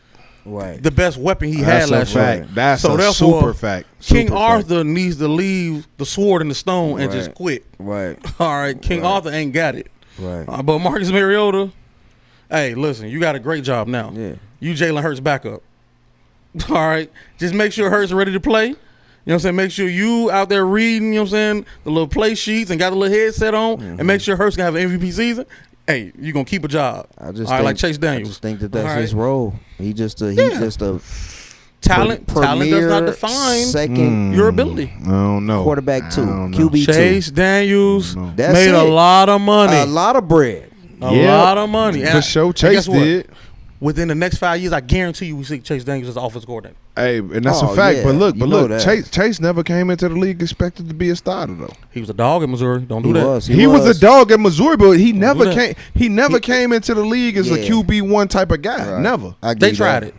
Right. the best weapon he That's had a last year. fact. That's So a therefore, super fact. King Super Arthur needs to leave the sword and the stone and just Right. quit. Right. All right, King Right. Arthur ain't got it. Right. But Marcus Mariota, hey, listen, you got a great job now. Yeah. You Jalen Hurts backup. All right, just make sure Hurts ready to play. You know what I'm saying? Make sure you out there reading, you know what I'm saying, the little play sheets and got the little headset on, and make sure Hurts can have an MVP season. Hey, you gonna keep a job. I just all right, think, like Chase I Daniels. just think that that's All right. his role. He just a Take talent does not define second your ability. I don't know. Quarterback 2, don't know. QB 2. Chase Daniels That's made a it. lot of money. A lot of bread. A lot of money. For sure, Chase did. Within the next 5 years, I guarantee you we see Chase Daniels as offensive coordinator. Hey, and that's Oh, a fact. yeah. But look, You know that. Chase never came into the league expected to be a starter though. He was a dog in Missouri. Don't do He that. was. He was a dog at Missouri, but he never do came. He never came into the league as a Yeah. QB1 type of guy. Right. Never. I give They you tried that. it.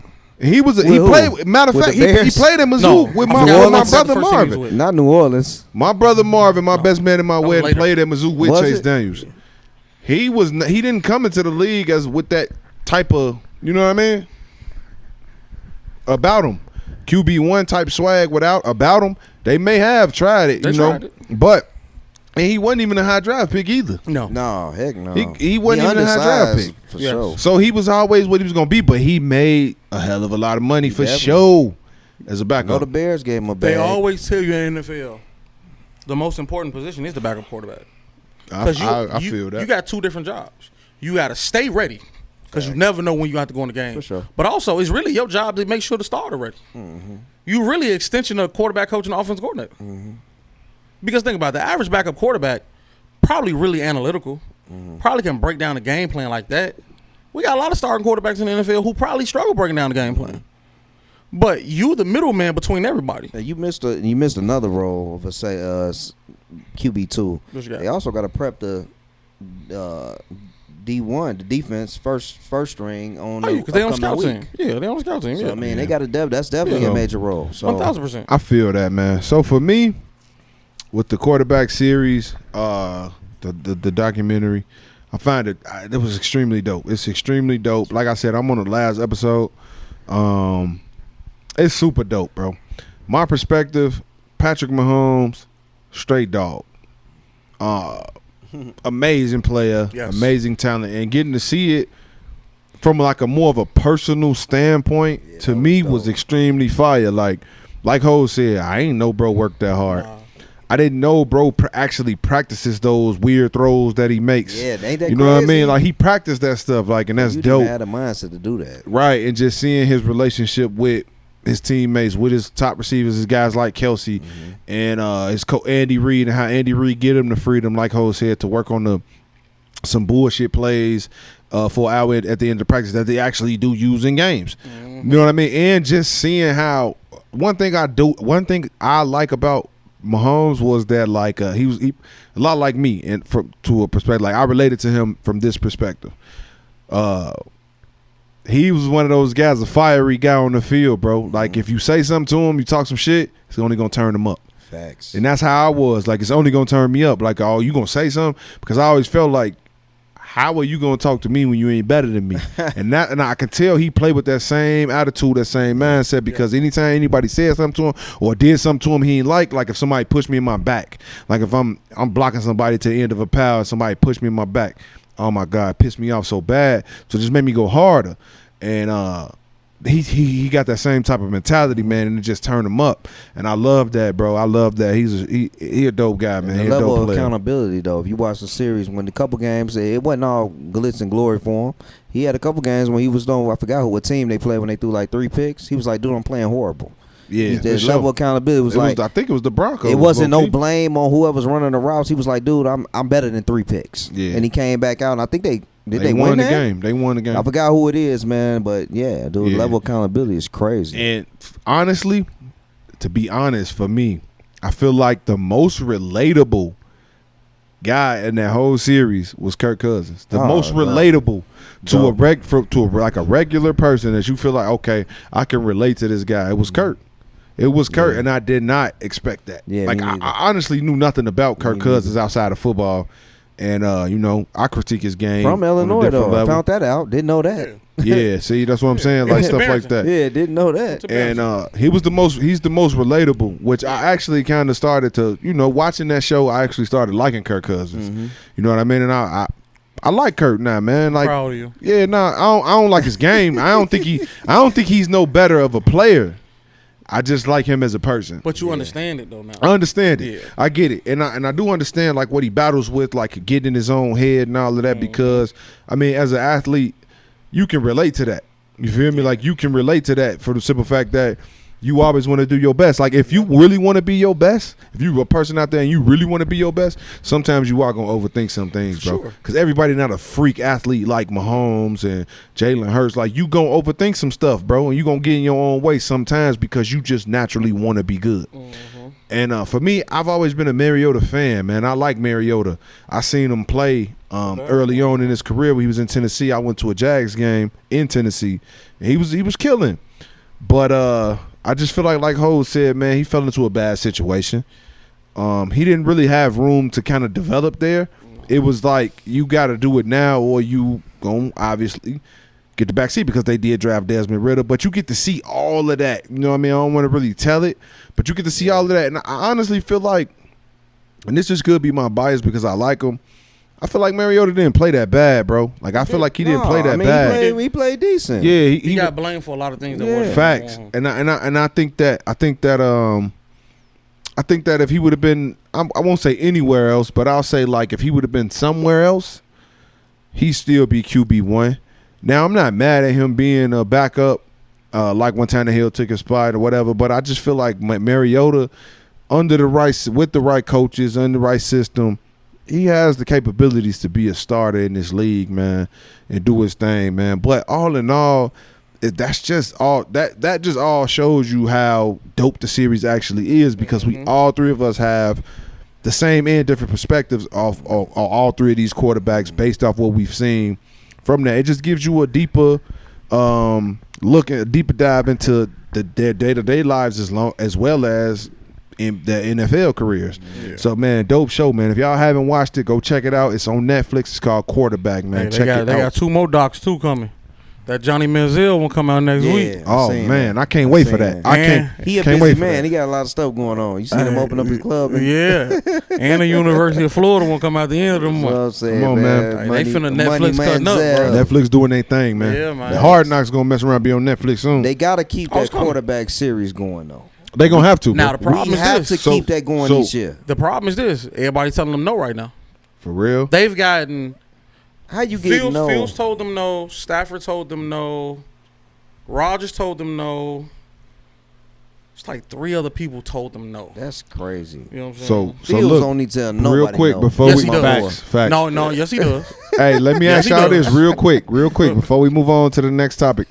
He was. He With played. who? Matter of With fact, the he Bears? played in Mizzou No, with I my forgot brother what the first team he was Marvin. with. Not New Orleans. My brother Marvin, my best man in my was wedding, later. played at Mizzou with Was Chase it? Daniels. He was. He didn't come into the league as with that type of. You know what I mean? About him, QB1 type swag. About him, they may have tried it. They you know, tried it. but and he wasn't even a high draft pick either. No. No, heck no. He wasn't even a high draft undersized pick. for Yes. sure. So he was always what he was gonna be, but he made a hell of a lot of money for Definitely. sure as a No, backup. the Bears gave him a They bag. always tell you in the NFL, the most important position is the backup quarterback. I you, feel that. You got two different jobs. You got to stay ready because you never know when you have to go in the game. For sure. But also, it's really your job to make sure the starter ready. You really an extension of quarterback coach and offensive coordinator. Because think about it, the average backup quarterback probably really analytical, probably can break down a game plan like that. We got a lot of starting quarterbacks in the NFL who probably struggle breaking down the game plan. But you the middleman between everybody. You missed another role of a QB2. What you got? They also got to prep the D1, the defense first string on the Because they on upcoming scout week. team. Yeah, they on the scout team. So Yeah, I mean, they got that's definitely Yeah. a major role. So 1,000%. I feel that, man. So for me, with the quarterback series, the documentary, I find it was extremely dope. It's extremely dope. Like I said, I'm on the last episode. It's super dope, bro. My perspective, Patrick Mahomes, straight dog. Amazing player, Yes. amazing talent, and getting to see it from like a more of a personal standpoint to me was extremely fire. Like Ho said, I ain't know bro worked that hard. I didn't know bro actually practices those weird throws that he makes. Yeah, ain't that you know what I crazy? mean? Like he practiced that stuff, like, and that's you dope. didn't have the mindset to do that. Right, and just seeing his relationship with his teammates, with his top receivers, his guys like Kelsey, and his coach Andy Reid, and how Andy Reid get him the freedom, like Ho said, to work on some bullshit plays for an hour at the end of practice that they actually do use in games. You know what I mean? And just seeing how one thing I like about Mahomes was that like he was a lot like me, and to a perspective, like I related to him from this perspective. He was one of those guys, a fiery guy on the field, bro. Like if you say something to him, you talk some shit, it's only gonna turn him up. Facts. And that's how I was. Like it's only gonna turn me up. Like, oh, you gonna say something? Because I always felt like, how are you gonna talk to me when you ain't better than me? and I can tell he played with that same attitude, that same mindset. Because anytime anybody said something to him or did something to him he ain't like if somebody pushed me in my back, like if I'm blocking somebody to the end of a pal and somebody pushed me in my back, oh my God, it pissed me off so bad. So it just made me go harder. And he got that same type of mentality, man, and it just turned him up. And I love that, bro. I love that. He a dope guy, man. The He a level dope of player. accountability, though, if you watch the series, when the couple games, it wasn't all glitz and glory for him. He had a couple games when he was doing, I forgot what team they played when they threw like 3 picks. He was like, dude, I'm playing horrible. Yeah, The for level sure. of accountability was like, I think it was the Broncos. it wasn't no low-key. blame on whoever's running the routes. He was like, dude, I'm better than 3 picks. Yeah. And he came back out, and I think they They win won the that? game. They won the game. I forgot who it is, man, but yeah, dude, Yeah. level of accountability is crazy. And honestly, to be honest, for me, I feel like the most relatable guy in that whole series was Kirk Cousins. The Oh, most no. relatable to No. like a regular person that you feel like, okay, I can relate to this guy. It was Kirk. It was Kirk, and I did not expect that. Yeah, like me I neither. honestly knew nothing about Kirk Me Cousins outside of football. And I critique his game From on a Illinois, different though. I level. found that out. Didn't know that. Yeah, see, that's what I'm saying, like stuff like that. Yeah, didn't know that. And he's the most relatable, which I actually kind of started to, watching that show, I actually started liking Kirk Cousins. You know what I mean? And I like Kirk now, man. Like, Proud of you. yeah, I don't like his game. I don't think he's no better of a player. I just like him as a person. But you understand it though now. I understand it. Yeah. I get it. And I do understand like what he battles with, like getting in his own head and all of that, because I mean, as an athlete, you can relate to that. You feel me? Like you can relate to that for the simple fact that you always want to do your best. Like if you really want to be your best, if you a person out there and you really want to be your best, sometimes you are gonna overthink some things, bro. Because everybody not a freak athlete like Mahomes and Jalen Hurts. Like you gonna overthink some stuff, bro, and you gonna get in your own way sometimes because you just naturally want to be good. And for me, I've always been a Mariota fan, man. I like Mariota. I seen him play early on in his career when he was in Tennessee. I went to a Jags game in Tennessee, and he was killing. But I just feel like Ho said, man, he fell into a bad situation. He didn't really have room to kind of develop there. It was like you got to do it now, or you gon' obviously get the back seat because they did draft Desmond Ridder. But you get to see all of that. You know what I mean? I don't want to really tell it, but you get to see all of that. And I honestly feel like, and this just could be my bias because I like him, I feel like Mariota didn't play that bad, bro. Like I feel like he didn't play that bad. He played decent. Yeah, he got blamed for a lot of things. That facts, and I think that if he would have been, I won't say anywhere else, but I'll say like if he would have been somewhere else, he'd still be QB1. Now I'm not mad at him being a backup, like when Tannehill took his spot or whatever. But I just feel like Mariota, with the right coaches, under the right system, he has the capabilities to be a starter in this league, man, and do his thing, man. But all in all, that's just all that just all shows you how dope the series actually is because we all three of us have the same and different perspectives of all three of these quarterbacks based off what we've seen from that. It just gives you a deeper look, a deeper dive into their day-to-day lives as well as in their NFL careers. Yeah. So, man, dope show, man. If y'all haven't watched it, go check it out. It's on Netflix. It's called Quarterback, man. They got 2 more docs, too, coming. That Johnny Manziel will come out next week. Oh, man. I can't wait for that. He a busy man. He got a lot of stuff going on. You seen him open up his club? Yeah. And the University of Florida will come out the end of the month. Come on, man. They finna Netflix cutting up, bro. Netflix doing their thing, man. Yeah, man. The Hard Knocks going to mess around and be on Netflix soon. They got to keep that quarterback series going, though. They gonna have to. Now the problem is this. We have to keep that going this year. The problem is this. Everybody telling them no right now. For real? They've gotten. How you get no? Fields told them no. Stafford told them no. Rodgers told them no. It's like 3 other people told them no. That's crazy. You know what I'm saying? So Fields look, don't need to tell nobody. Real quick no. before yes, we facts. No, yes he does. Hey, let me ask y'all this real quick before we move on to the next topic.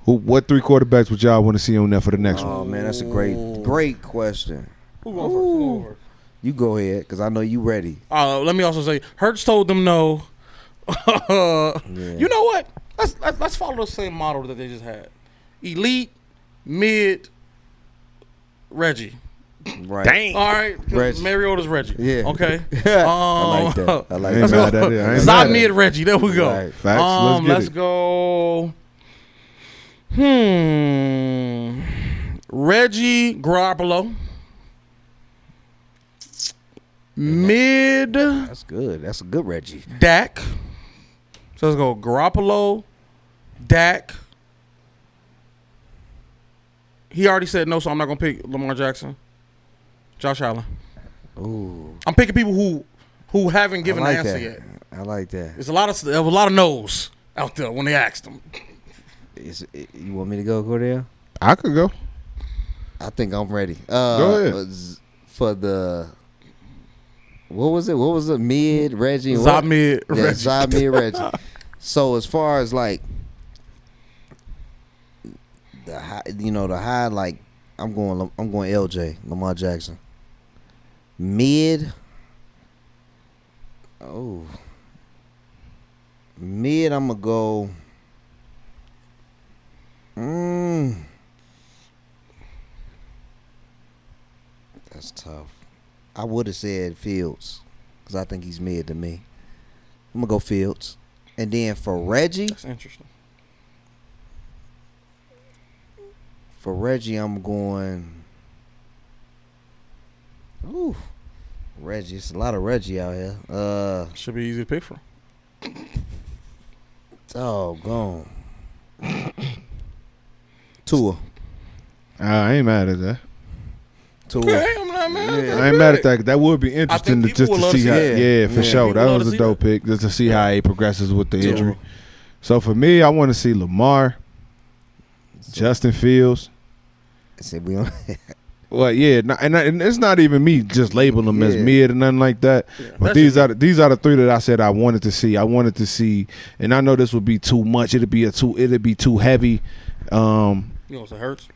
What 3 quarterbacks would y'all want to see on there for the next one? Oh man, that's a great question. Who going first? You go ahead, cause I know you ready. Let me also say, Hurts told them no. You know what? Let's follow the same model that they just had. Elite, mid, Reggie. Right. Dang. All right. Mariota's Reggie. Yeah. Okay. I like that. I like Let's that. go. Zod mid Reggie. There we go. Right. Facts. Let's go. Reggie Garoppolo. Mid. That's good. That's a good Reggie. Dak. So let's go Garoppolo, Dak. He already said no, so I'm not gonna pick Lamar Jackson. Josh Allen. Ooh. I'm picking people who haven't given an answer yet. I like that. There's a lot of no's out there when they asked them. You want me to go there? I could go. I think I'm ready. Go ahead. For the what was it? Mid Reggie. Zod mid Reggie. Zod mid Reggie. So as far as like the high, like I'm going LJ Lamar Jackson. Mid. Oh. Mid. I'm gonna go. That's tough. I would have said Fields because I think he's mid to me. I'm gonna go Fields, and then for Reggie. That's interesting. For Reggie, I'm going. Ooh, Reggie. It's a lot of Reggie out here. Should be easy to pick from. Doggone. Tua. I ain't mad at that. Tua. Okay, I'm not mad at that. I ain't mad at that. That would be interesting just to see how. Yeah, for sure. That was a dope pick just to see how he progresses with the injury. So for me, I want to see Lamar, Justin Fields. See, we on. Well, yeah, and it's not even me just labeling them as mid or nothing like that. Yeah, but these are the three that I said I wanted to see. I wanted to see, and I know this would be too much. It'd be too heavy. You know what hurts?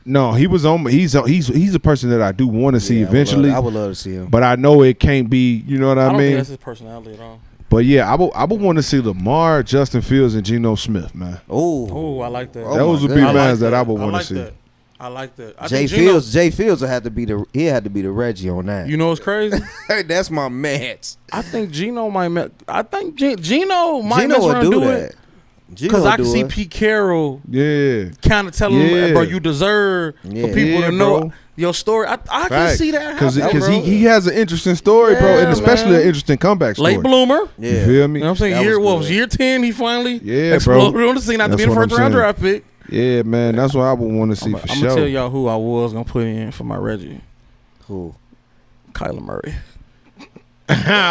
No, he's a person that I do want to see eventually. I would love to see him, but I know it can't be. You know what I don't mean? think that's his personality at all. But yeah, I would want to see Lamar, Justin Fields, and Geno Smith, man. Oh, I like that. Those would be bands that I would want to see. I like that. Jay Fields would have to be the Reggie on that. You know what's crazy? That's my man. I think Geno might mess around and do that. Because I can see Pete Carroll kind of telling him, bro, you deserve for people to know your story. I can see that happening, because he has an interesting story, bro, and especially an interesting comeback story. Late bloomer. You feel me? You know what I'm saying? Year 10, he finally exploded on the scene after being a first-round draft pick. Yeah, man, that's what I would want to see for sure. I'm going to tell y'all who I was going to put in for my Reggie. Who? Kyler Murray.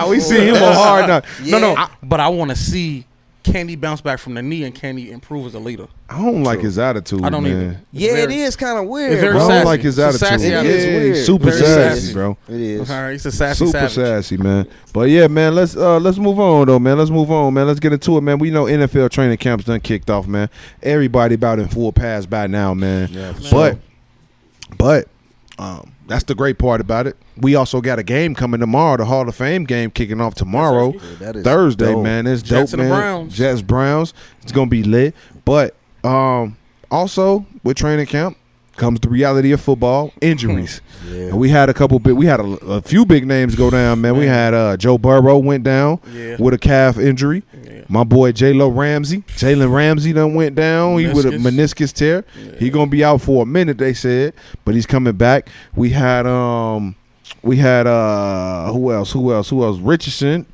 We see him on hard now. No, but I want to see, can he bounce back from the knee and can he improve as a leader? I don't like his attitude, I don't man. either. It is kind of weird. Very I don't sassy. like his attitude. It is weird. Super Very sassy, bro. It is. All right, he's a sassy Super savage. sassy, man. But yeah, man, let's move on though, man. Let's move on, man. Let's get into it, man. We know NFL training camp's done kicked off, man. Everybody about in full pass by now, man. Yeah, for But that's the great part about it. We also got a game coming tomorrow, the Hall of Fame game kicking off tomorrow, Thursday, dope. man. It's Jets dope, and the man. Browns. Jets Browns. It's gonna be lit. But also with training camp comes the reality of football, injuries. And we had a few big names go down, man. We had Joe Burrow went down with a calf injury. My boy Jalen Ramsey done went down. He with a meniscus tear. He gonna be out for a minute, they said, but he's coming back. We had who else? Richardson.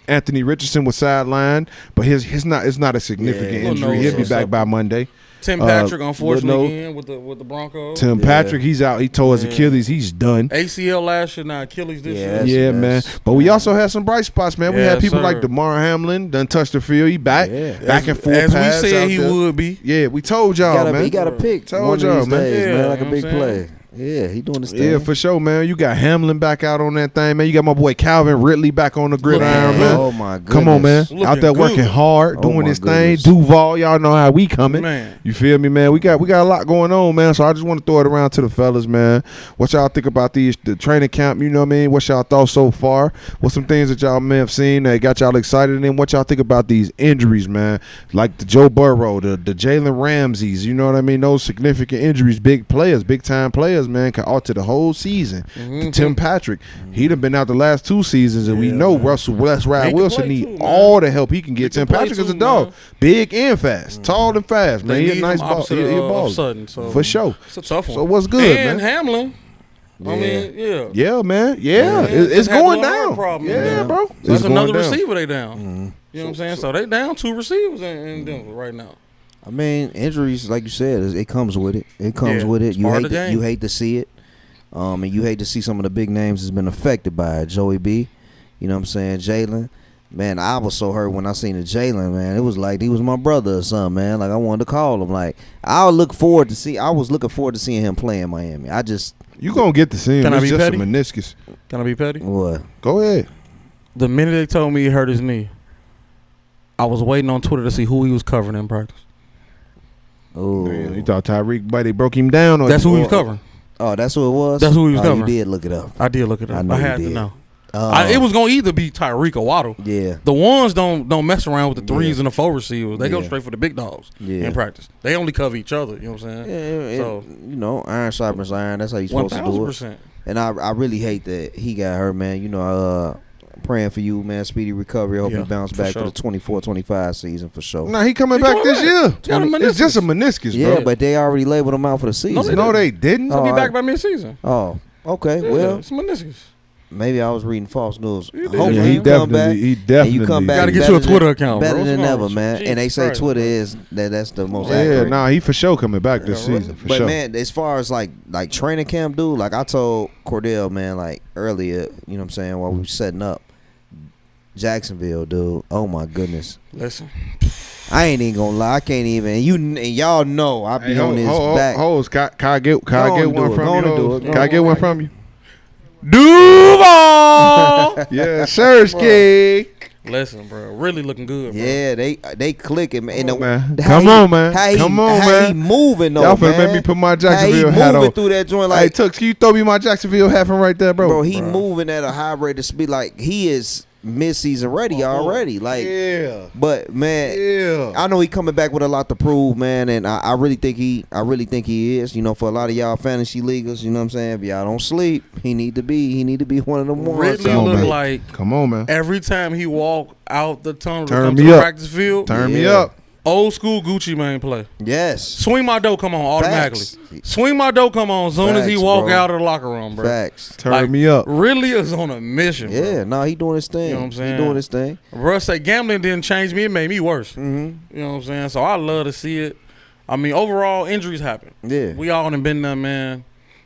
Anthony Richardson was sidelined, but it's not a significant injury. He'll be back by Monday. Tim Patrick, unfortunately, again with the Broncos. Tim Patrick, he's out. He tore his Achilles. He's done. ACL last year, now Achilles this year. Yeah, man. But we also had some bright spots, man. We had people like DeMar Hamlin done touched the field. He back and forth. As pass we said out he there. would be. Yeah, we told y'all, man. He got a pick. Told y'all, man. Like a big play. Yeah, he doing his thing. Yeah, for sure, man. You got Hamlin back out on that thing, man. You got my boy Calvin Ridley back on the gridiron, man. Oh my goodness. Come on, man. Out there good. working hard, doing his thing. goodness. Duval, y'all know how we coming. Man. You feel me, man? We got a lot going on, man. So I just want to throw it around to the fellas, man. What y'all think about the training camp? You know what I mean? What y'all thought so far? What some things that y'all may have seen that got y'all excited? And then what y'all think about these injuries, man? Like the Joe Burrow, the Jalen Ramseys. You know what I mean? Those significant injuries, big time players, man, can alter the whole season. Tim Patrick, he done been out the last 2 seasons, and we know Wes Wilson need all the help he can get. Tim Patrick is a dog, big and fast, tall and fast, man. He's a nice ball. He a baller. For sure. It's a tough one. So what's good, and man? Hamlin. I mean, yeah, man. Yeah, it's going down. Problem, bro. So that's another down. receiver they down. You know what I'm saying? So they down 2 receivers in Denver right now. I mean, injuries, like you said, it comes with it. It comes with it. You hate to see it. And you hate to see some of the big names has been affected by it. Joey B, you know what I'm saying? Jalen. Man, I was so hurt when I seen the Jalen, man. It was like he was my brother or something, man. Like I wanted to call him. Like I was looking forward to seeing him play in Miami. You gonna get to see him. Can I It's be just petty? a meniscus. Can I be petty? What? Go ahead. The minute they told me he hurt his knee, I was waiting on Twitter to see who he was covering in practice. Oh, You thought Tyreek, but they broke him down? Or That's who he was covering. Oh, that's who it was? That's who he was covering. You did look it up. I did look it up. I had to know. Oh. It was gonna either be Tyreek or Waddle. Yeah. The ones don't mess around with the 3s and the 4 receivers. They go Yeah. straight for the big dogs Yeah. in practice. They only cover each other. You know what I'm saying? Yeah, So you know, iron sharpens iron. That's how you supposed to do it. 1,000%. And I really hate that he got hurt, man. You know, praying for you, man. Speedy recovery. I hope you bounce back for the 24-25 season for sure. Nah, he coming back this year. It's just a meniscus, Yeah, bro. but they already labeled him out for the season. No, they didn't. He'll be back by mid-season. Oh, okay. Yeah, Well, it's meniscus. maybe I was reading false news. did. Yeah, he definitely. And you come back. Gotta get you a Twitter account, better bro. than What's ever, wrong? man. Jesus And they say Christ, Twitter bro. is that's the most Yeah, accurate. nah, he for sure coming back this season. For But sure. man, as far as like training camp, dude, like I told Cordell, man, like earlier, you know what I'm saying, while we were setting up, Jacksonville, dude. Oh my goodness. Listen, I ain't even gonna lie. I can't even. And y'all know I be on his back. Hoes, can I get one from you? Can I get one from you? Duval. Yeah, Sirski. Listen, bro, really looking good, bro. Yeah, they clicking, man. Come on, man. Come on, man. How he moving though, Y'all finna man. make me put my Jacksonville how he hat moving on. through that joint Hey, like. Tux, can you throw me my Jacksonville hat from right there, bro? Bro, he moving at a high rate of speed. Like he is mid-season ready already. Like, yeah. But man, Yeah. I know he coming back with a lot to prove, man, and I really think he is. You know, for a lot of y'all fantasy leaguers, you know what I'm saying. If y'all don't sleep, he need to be one of them ones. Ridley look like come on, man. Every time he walk out the tunnel to Turn come me to the up. practice field, Turn me up. old school Gucci Mane play. Yes. Swing my dough, come on automatically. Facts. Swing my dough, come on as soon as he Facts, walk bro. out of the locker room, bro. Facts. Turn me up. Ridley is on a mission, bro. Yeah, no, he doing his thing. You know what I'm saying? He doing his thing. Bro, say gambling didn't change me; it made me worse. Mm-hmm. You know what I'm saying? So I love to see it. I mean, overall injuries happen. Yeah. We all done been there, man.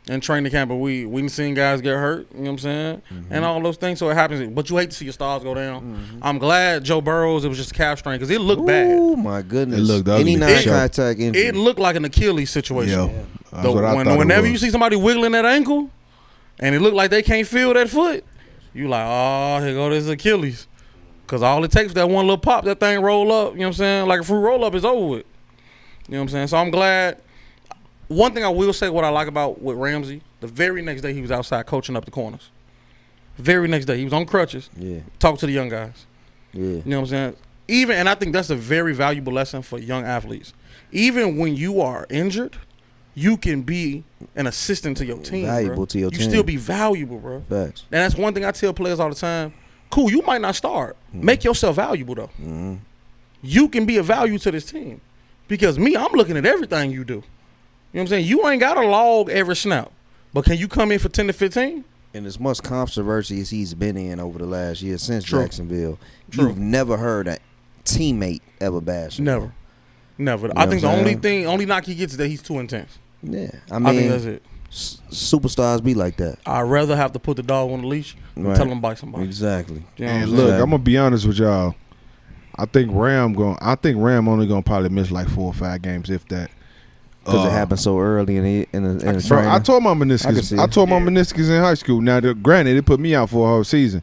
In training camp, but we done seen guys get hurt. You know what I'm saying? And all those things. So it happens. But you hate to see your stars go down. I'm glad Joe Burrows. It was just a calf strain because it looked bad. Oh my goodness! It looked ugly. Any for non-contact injury. It looked like an Achilles situation. Yeah. That's what I thought it Whenever was. you see somebody wiggling that ankle, and it look like they can't feel that foot, you like, oh, here go this Achilles. Because all it takes is that one little pop, that thing roll up. You know what I'm saying? Like a fruit roll up is over with. You know what I'm saying? So I'm glad. One thing I will say, what I like about with Ramsey, the very next day he was outside coaching up the corners. Very next day he was on crutches. Yeah. Talk to the young guys. Yeah. You know what I'm saying? And I think that's a very valuable lesson for young athletes. Even when you are injured, you can be an assistant to your team. Valuable bro. to your you team. still be valuable, bro. Facts. And that's one thing I tell players all the time. Cool, you might not start. Make yourself valuable though. You can be a value to this team. Because me, I'm looking at everything you do. You know what I'm saying? You ain't got to log every snap. But can you come in for 10 to 15? And as much controversy as he's been in over the last year since True. Jacksonville, True. you've never heard a teammate ever bash him. Never. Never. know I think the what I'm only knock he gets is that he's too intense. Yeah. I think that's it. Superstars be like that. I'd rather have to put the dog on the leash than Right. tell him to bite somebody. Exactly. You know what And I'm look, saying? I'm gonna be honest with y'all. I think Ram only gonna probably miss like 4 or 5 games, if that. Because it happened so early in the Bro, training. I tore my I can see meniscus. I it. tore my meniscus in high school. Now, granted, it put me out for a whole season,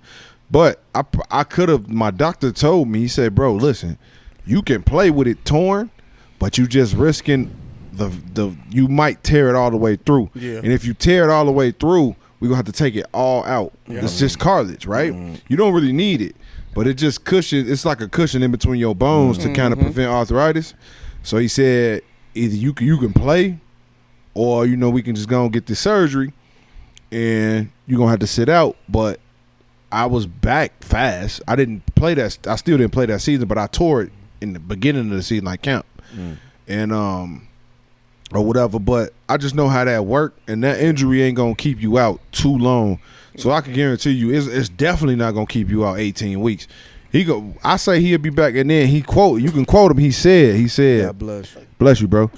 but I could have. My doctor told me, he said, "Bro, listen, you can play with it torn, but you just risking the you might tear it all the way through. Yeah. And if you tear it all the way through, we're gonna have to take it all out. Yeah. It's just cartilage, right? You don't really need it, but it just cushion. It's like a cushion in between your bones to kind of prevent arthritis. So he said, either you can play, or we can just go and get the surgery, and you're gonna have to sit out. But I was back fast. I didn't play that. I still didn't play that season, but I tore it in the beginning of the season, like camp, and or whatever. But I just know how that worked, and that injury ain't gonna keep you out too long. So I can guarantee you, it's definitely not gonna keep you out 18 weeks. I say he'll be back, and then you can quote him. He said, God bless. bless you, bro.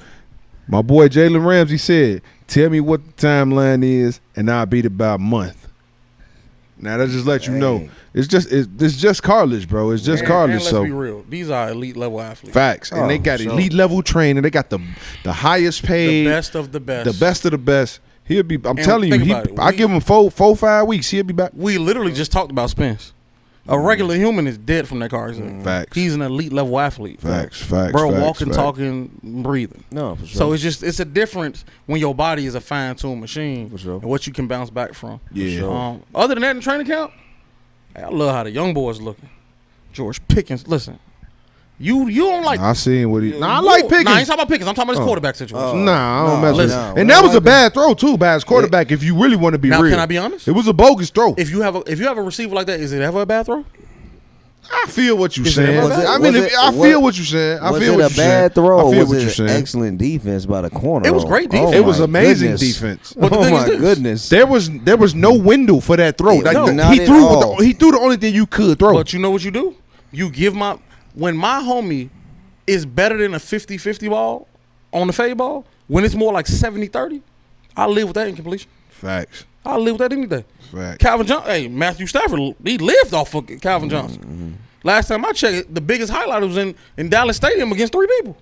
My boy Jalen Ramsey said, "Tell me what the timeline is, and I'll beat it by a month." Now that just let you know, it's just cartilage, bro. It's just cartilage. Let's So be real. These are elite level athletes. facts, and they got elite level training. They got the highest paid, The best of the best. the best of the best. He'll be. I'm And telling you, think about it. I give him 4-5 weeks. He'll be back. We literally just talked about Spence. A regular human is dead from that car accident. Facts. He's an elite level athlete. Facts. Bro, facts, walking, facts. talking, breathing. No, for sure. So it's a difference when your body is a fine-tuned machine For sure. and what you can bounce back from. Yeah. sure. Other than that, in training camp, I love how the young boys looking. George Pickens, listen, you don't like. I seen what he. you- I like Pickens. Nah, I ain't talking about Pickens. I'm talking about his quarterback situation. Nah, I don't mess with listen. it. And that was a bad throw too, by his quarterback. If you really want to be Now, real, can I be honest? It was a bogus throw. If you have a receiver like that, is it ever a bad throw? I feel what you're Is it saying. ever bad? I mean, Was it- I feel what you're saying. I was feel it what a you're saying. bad throw? I Or feel was what it you're saying. excellent defense by the corner? It was though? great defense. It was my amazing goodness. defense. But the Oh thing is my this. goodness. There was no window for that throw. Like, No, he not at threw all. he threw the only thing you could throw. But you know what you do? You give when my homie is better than a 50-50 ball on the fade ball, when it's more like 70-30, I live with that incompletion. Facts. I'll live with that any day. Fact. Calvin Johnson, hey, Matthew Stafford, he lived off of Calvin Johnson. Mm-hmm. Last time I checked, the biggest highlight was in Dallas Stadium against 3 people.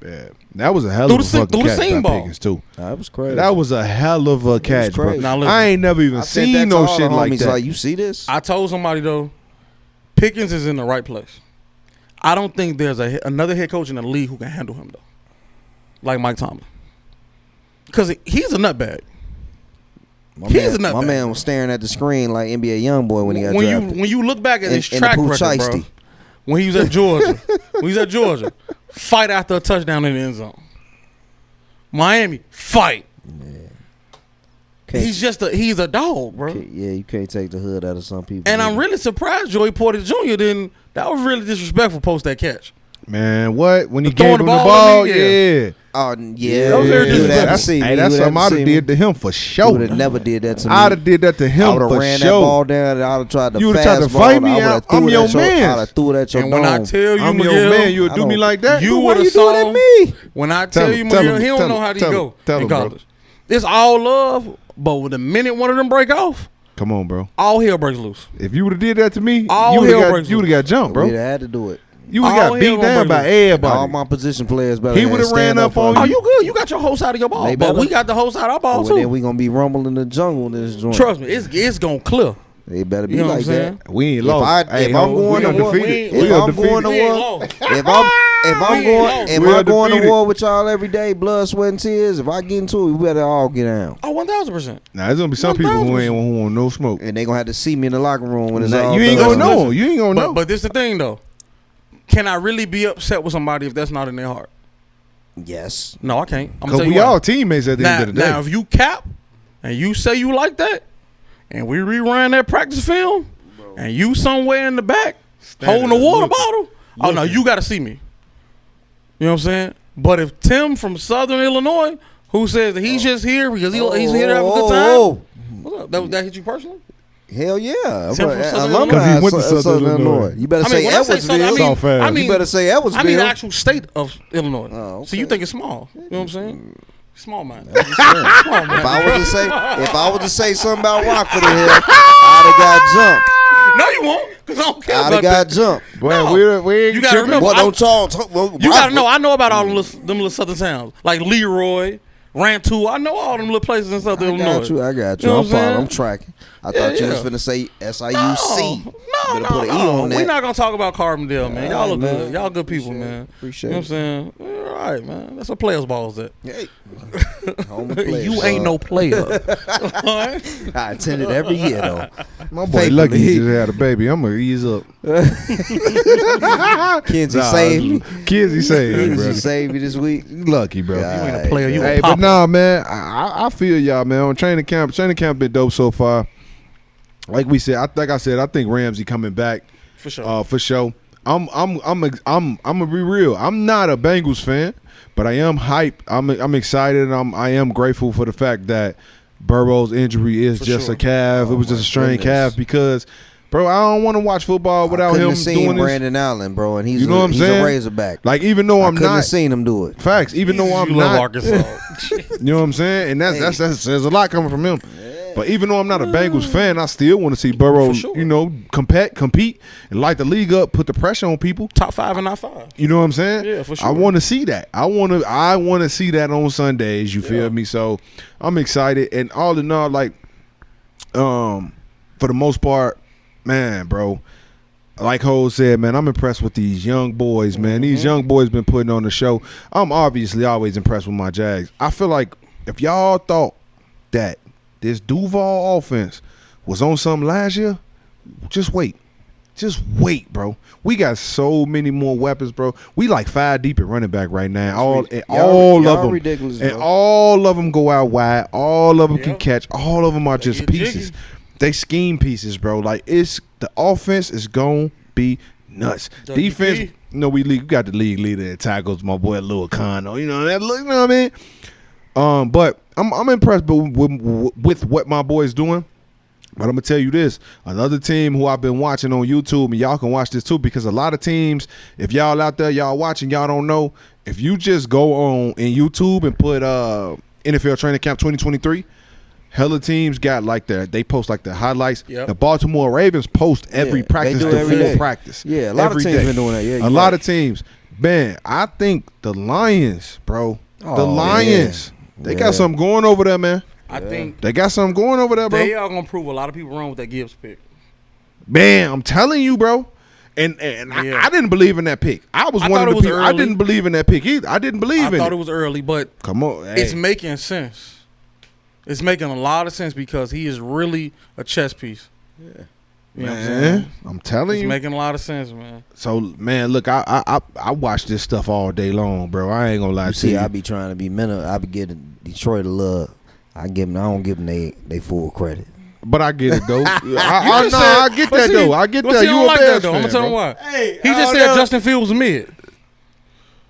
Yeah. That was a hell of a fucking catch seam by ball. Pickens, too. That was crazy. That was a hell of a catch, bro. crazy. Now, listen, I ain't never even sent that seen to no all shit the like homies, that. Like, you see this? I told somebody, though, Pickens is in the right place. I don't think there's another head coach in the league who can handle him, though, like Mike Tomlin. Because he's a nutbag. My nutbag. man was staring at the screen like NBA YoungBoy when he got drafted. When you look back at his In track the record, bro, Shiesty. when he was at Georgia, fight after a touchdown in the end zone. Miami, fight. Yeah. He's a dog, bro. Yeah, you can't take the hood out of some people. And I'm really surprised Joey Porter Jr. didn't. That was really disrespectful post that catch. Man, what? When he Throwing gave him the the ball ball, to me, yeah. Oh, yeah. That was very You would have to That's, see me. hey, that's You would something have I'd to have see did to him for You sure. would have never did that to me. I'd have did that to I him would have for ran that sure. ball down. I'd have tried to You would've tried to fastball. fight me I would've out. threw I'm it your at man. I'd have threw it at your And when I dome. tell you, I'm your Miguel, man. You would do me like that? You Why would you have doing saw at me? When I Tell tell him, you, tell Miguel, him, he don't tell know him, how to tell go him, tell in him, bro. college. It's all love, but with the minute one of them break off, Come on, bro. all hell breaks loose. If you would have did that to me, All you would hell have breaks got jumped, We'd bro. have had to do it. You would all have got beat hell down by breaks everybody. All my position players better. He would've ran up on Oh, you. you good? You got your whole side of your ball, They but better. we got the whole side of our ball Well, then too. we gonna be rumbling in the jungle in this joint. Trust me, it's gonna clear. They better be You know what I'm like saying? that. We ain't If lost. I- if I'm going to war- undefeated. if We I'm undefeated. going to We ain't war, lost. If I'm We going, ain't if lost. I'm going to We're war with y'all every day, blood, sweat, and tears. If I get into it, we better all get down. Oh, 1,000%. Now there's gonna be some people who want no smoke. And they gonna have to see me in the locker room when it's Nah, all you ain't done. gonna know. You ain't gonna know. But this the thing though. Can I really be upset with somebody if that's not in their heart? Yes. No, I can't. I'm Because tell we you all why. teammates at the end of the day. Now, if you cap and you say you like that, and we rerun that practice film, and you somewhere in the back holding a water bottle, oh no, you got to see me. You know what I'm saying? But if Tim from Southern Illinois, who says that he's just here because he's here to have a good time, what's up? That hit you personally? Hell yeah. Tim from Southern Alumni Illinois. 'Cause he went to of Southern Illinois. You better I say mean, when I say Southern, Edwardsville. South End. I mean, You better say I mean the Edwardsville. actual state of Illinois. Oh, okay. So you think it's small? You know what I'm saying? Small man. If Small man. I was to say something about Rockford in here, I'd have got jumped. No, you won't, because I don't care I'd about have got that. jumped. Boy, No. we ain't You gotta tripping. remember, What don't y'all talk? You gotta know. I know about all them little southern towns, like Leroy, Rantoul. I know all them little places in Southern Illinois. I got you. You know I'm what I'm following. saying? I'm tracking. I thought you was yeah. finna say SIUC. No, Better put an E on that. We're not gonna talk about Carbondale, man. Y'all look man. good. Y'all good people, man. Appreciate You know what I'm saying? All right, man. That's what players' balls at. Hey. Home of players, You son. ain't no player. All right? I attended every year though. My boy lucky he just had a baby. I'm gonna ease up. Kinsey saved me. Kids, he saved me, Kinsey bro. saved me this week. You lucky, bro. You ain't a player. You Hey, a but pop. nah, man, I feel y'all, man. On training camp been dope so far. Like we said, I think Ramsey coming back For sure. for sure. I'm gonna be real. I'm not a Bengals fan, but I am hyped. I'm excited. And I am grateful for the fact that Burrow's injury is For just sure. a calf. It was just a strained calf because, bro, I don't want to watch football without couldn't him have seen doing this. Brandon Allen, bro, and he's You know what I'm he's saying? a Razorback. Like even though I I'm couldn't not have seen him do it. facts, even though I'm you love not, Arkansas. you know what I'm saying, and that's there's a lot coming from him. But even though I'm not a Bengals fan, I still want to see Burrow, For sure. you know, compete and light the league up, put the pressure on people. Top 5 and not 5. You know what I'm saying? Yeah, for sure. I want to see that. I want to see that on Sundays. You feel me? So I'm excited, and all in all, like, for the most part, man, bro. Like Ho said, man, I'm impressed with these young boys, man. These young boys been putting on the show. I'm obviously always impressed with my Jags. I feel like if y'all thought that this Duval offense was on something last year, just wait. Just wait, bro. We got so many more weapons, bro. We like 5 deep at running back right now. All Y'all of them. ridiculous, And bro. all of them go out wide. All of them can Yep. catch. All of them are They just get pieces. jiggy. They scheme pieces, bro. Like the offense is gonna be nuts. WP. Defense, you know, we got the league leader in tackles, my boy Lil Kano. You know that look. You know what I mean? But I'm impressed with what my boy's doing. But I'm gonna tell you this: another team who I've been watching on YouTube, and y'all can watch this too, because a lot of teams, if y'all out there, y'all watching, y'all don't know. If you just go on in YouTube and put NFL Training Camp 2023. Hella teams got like they post like the highlights. Yep. The Baltimore Ravens post every practice they do to every full day. practice. Yeah, a lot every of teams day. been doing that. Yeah, a lot of teams. Man, I think the Lions, bro. The Lions. They got something going over there, man. I think They got something going over there, bro. they are gonna prove a lot of people wrong with that Gibbs pick. Man, I'm telling you, bro. And I didn't believe in that pick. I was one of the people. I didn't believe in that pick either. I didn't believe in it. I thought it was early, but come on, it's making sense. It's making a lot of sense because he is really a chess piece. Yeah, you know what I'm saying? I'm telling you, it's making a lot of sense, man. So, man, look, I watch this stuff all day long, bro. I ain't gonna lie to you. I be trying to be mental. I be getting Detroit a love. I don't give them they full credit. But I get it though. I get that though. I get that. You a like Bears that, fan, I'm gonna tell him bro. why. Hey, he just said Justin Fields mid.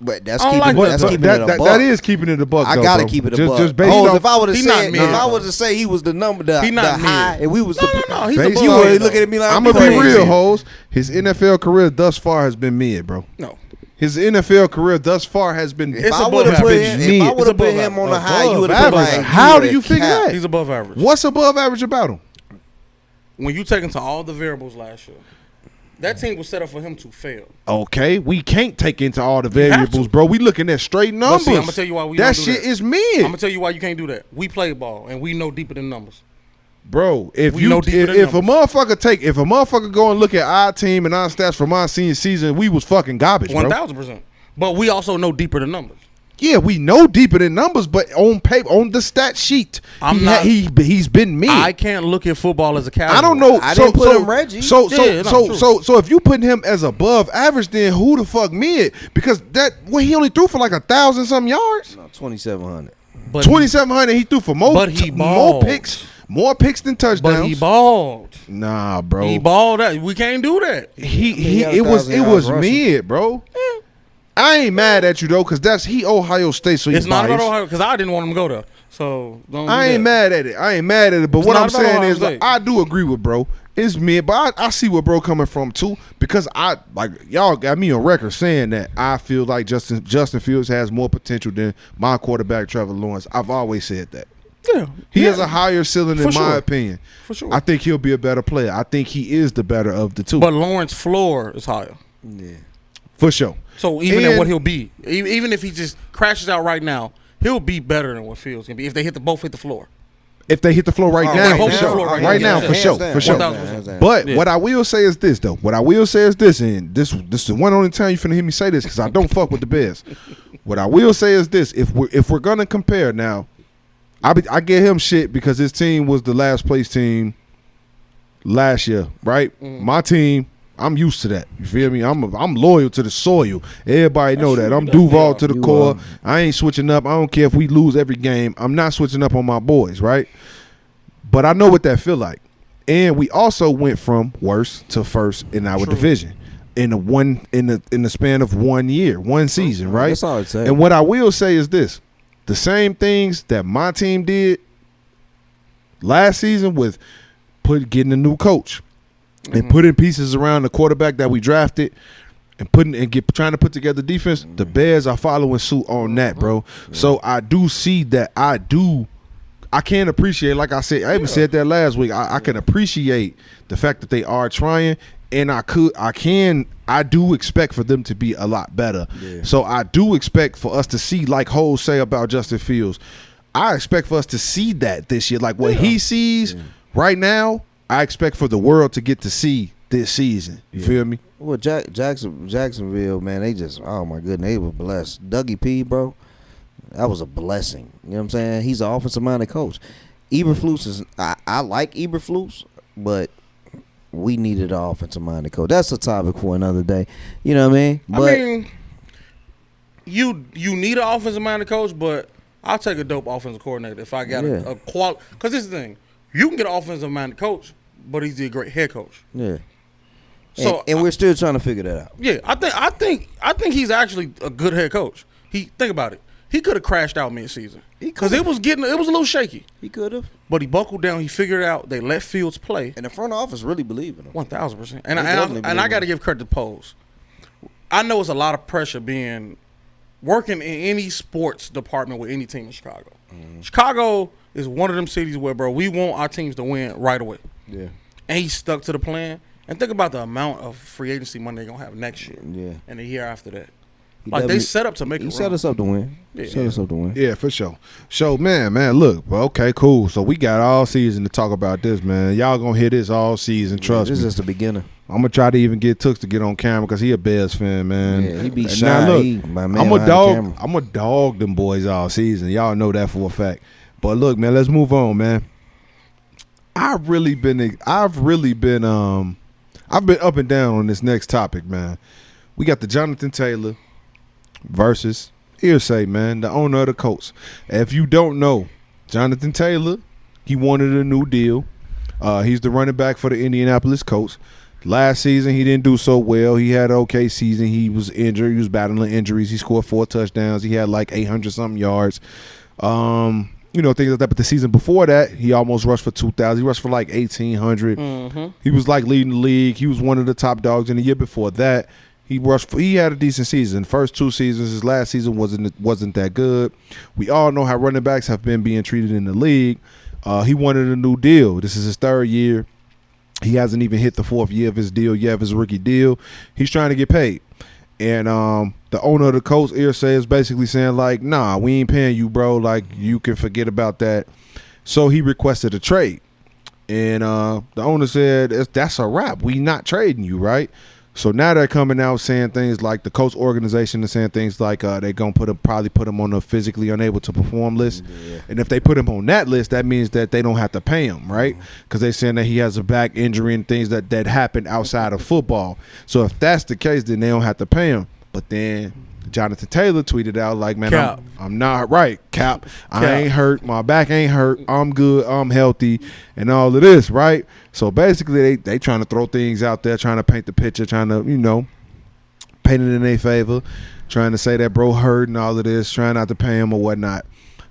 But that's I don't keeping, like that's that. keeping it a buck. That is keeping it a buck. I though, gotta bro. keep it a just, buck. Just based off, if I would have He said, not mid. if I would have say he was the number, the not high, mid. and we was No, he's Based- above you were mid, looking though. at me like I'm gonna crazy. be real, hoes. His NFL career thus far has been mid, bro. No, His NFL career thus far has been. It's If I above would have put average. him, Mid. if I would It's have put above him on average. the high, you would have put Average. like How do you you would've figure capped. that? he's above average. What's above average about him? When you take into all the variables last year, that team was set up for him to fail. Okay, we can't take into all the have variables, to. bro. We looking at straight numbers. see, I'ma tell you why we that don't do shit that. is mid, I'm gonna tell you why you can't do that. We play ball and we know deeper than numbers. bro. If We know deeper than if a motherfucker go and look at our team and our stats from our senior season, we was fucking garbage, bro. 1,000%. But we also know deeper than numbers. Yeah, we know deeper than numbers, but on paper, on the stat sheet, he's been mid. I can't look at football as a casual. I don't know. I didn't put him Reggie. So Yeah, no, true. so if you putting him as above average, then who the fuck mid? Because he only threw for like 1,000 something yards. No, 2,700. But 2,700. He threw for more. But he more balled. picks than touchdowns. But he balled. Nah, bro. He balled out. We can't do that. He had It was 1,000 yards rushing. mid, bro. I ain't mad at you though, cause he Ohio State, so It's you not biased. about Ohio because I didn't want him to go there. So don't. I do ain't that. mad at it. But It's what not I'm about saying Ohio is, like, State. I do agree with bro. It's mid, but I see where bro coming from too. Because y'all got me on record saying that I feel like Justin Fields has more potential than my quarterback Trevor Lawrence. I've always said that. Yeah, He has a higher ceiling in For my sure. opinion. for sure. I think he'll be a better player. I think he is the better of the two. But Lawrence floor is higher. Yeah. For sure. So even And- at what he'll be, even if he just crashes out right now, he'll be better than what Fields can be if they both hit the floor. If they hit the floor right Oh, now, right for now, sure. right Right now, now, hands for sure. down, For sure. 1,000%. But Yeah. what I will say is this, though. And this is the one only time you finna hear me say this because I don't fuck with the Bears. What I will say is this: if we're gonna compare now, I get him shit because his team was the last place team last year, right? My team, I'm used to that. You feel me? I'm loyal to the soil. Everybody know that. I'm Duval to the core. I ain't switching up. I don't care if we lose every game. I'm not switching up on my boys, right? But I know what that feel like. And we also went from worst to first in our division in the span of 1 year, one season, right? That's all I'd say. And what I will say is this: the same things that my team did last season with getting a new coach and putting pieces around the quarterback that we drafted and trying to put together defense, the Bears are following suit on that, bro. So I do see that. I can appreciate, like I said, I even said that last week. I can appreciate the fact that they are trying, and I do expect for them to be a lot better. Yeah. So I do expect for us to see, like Ho say about Justin Fields, I expect for us to see that this year. Like what he sees right now, I expect for the world to get to see this season. You feel me? Well, Jacksonville, man, they just, oh my goodness, they were blessed. Dougie P, bro, that was a blessing. You know what I'm saying? He's an offensive-minded coach. Eberflus is, I like Eberflus, but we needed an offensive-minded coach. That's a topic for another day. You know what I mean? But you need an offensive-minded coach, but I'll take a dope offensive coordinator if I got a quality. Because this is the thing. You can get an offensive-minded coach, but he's a great head coach. Yeah. So and we're still trying to figure that out. Yeah, I think he's actually a good head coach. Think about it. He could have crashed out mid-season because it was a little shaky. He could have, but he buckled down. He figured it out. They let Fields play, and the front office really believe in him. 1,000%. And I got to give credit to Pose. I know it's a lot of pressure working in any sports department with any team in Chicago. Chicago is one of them cities where, bro, we want our teams to win right away. Yeah. And he stuck to the plan. And think about the amount of free agency money they're going to have next year. Yeah. And the year after that. Like they set up to make it. He set us up to win. Yeah. Set us up to win. Yeah, for sure. So, man, look, okay, cool. So we got all season to talk about this, man. Y'all gonna hear this all season. Trust me. This is just the beginner. I'm gonna try to even get Tooks to get on camera because he a Bears fan, man. Yeah, he be shy. Now, look, I'm a dog. I'm a dog them boys all season. Y'all know that for a fact. But look, man, let's move on, man. I've been up and down on this next topic, man. We got the Jonathan Taylor versus Irsay, man, the owner of the Colts. If you don't know, Jonathan Taylor, he wanted a new deal. He's the running back for the Indianapolis Colts. Last season, he didn't do so well. He had an okay season. He was injured. He was battling injuries. He scored 4 touchdowns. He had like 800-something yards. Things like that. But the season before that, he almost rushed for 2,000. He rushed for like 1,800. Mm-hmm. He was like leading the league. He was one of the top dogs. In the year before that, he had a decent season. First 2 seasons, his last season wasn't that good. We all know how running backs have been being treated in the league. He wanted a new deal. This is his 3rd year. He hasn't even hit the 4th year of his deal yet, of his rookie deal. He's trying to get paid. And the owner of the Colts, Irsay, is basically saying, like, nah, we ain't paying you, bro. Like, you can forget about that. So he requested a trade. And the owner said, that's a wrap. We not trading you, right? So now they're coming out saying things like the Colts organization is saying things like they're going to probably put him on a physically unable to perform list. Yeah. And if they put him on that list, that means that they don't have to pay him, right? Because they're saying that he has a back injury and things that happen outside of football. So if that's the case, then they don't have to pay him. But then Jonathan Taylor tweeted out like, man, I'm not right, Cap. I ain't hurt. My back ain't hurt. I'm good. I'm healthy and all of this, right? So basically they trying to throw things out there, trying to paint the picture, trying to, paint it in their favor, trying to say that bro hurt and all of this, trying not to pay him or whatnot.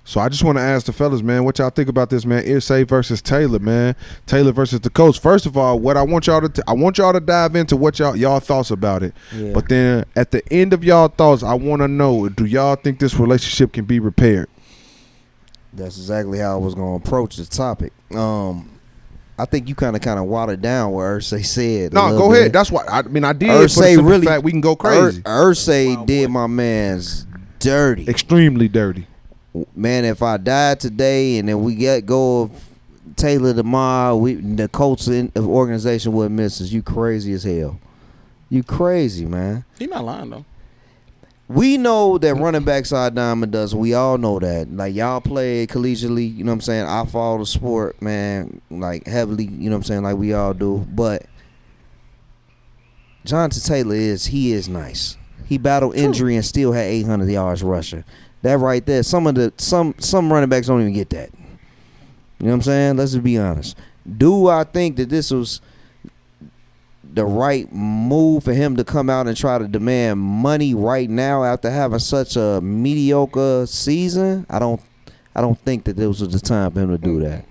So I just want to ask the fellas, man, what y'all think about this, man? Irsay versus Taylor, man. Taylor versus the Colts. First of all, what I want y'all to dive into what y'all thoughts about it. Yeah. But then at the end of y'all thoughts, I want to know, do y'all think this relationship can be repaired? That's exactly how I was going to approach the topic. I think you kind of watered down what Irsay said. No, go ahead. That's what I did. Irsay really, fact we can go crazy. Irsay did my man's dirty, extremely dirty. Man, if I died today and then we go of Taylor tomorrow, the Colts organization would miss us. You crazy as hell. You crazy, man. He not lying though. We know that running backs are a dime a dozen. We all know that. Like, y'all play collegiately, you know what I'm saying? I follow the sport, man, like heavily, you know what I'm saying, like we all do. But Jonathan Taylor is nice. He battled injury and still had 800 yards rushing. That right there, some running backs don't even get that. You know what I'm saying? Let's just be honest. Do I think that this was the right move for him to come out and try to demand money right now after having such a mediocre season? I don't think that this was the time for him to do that.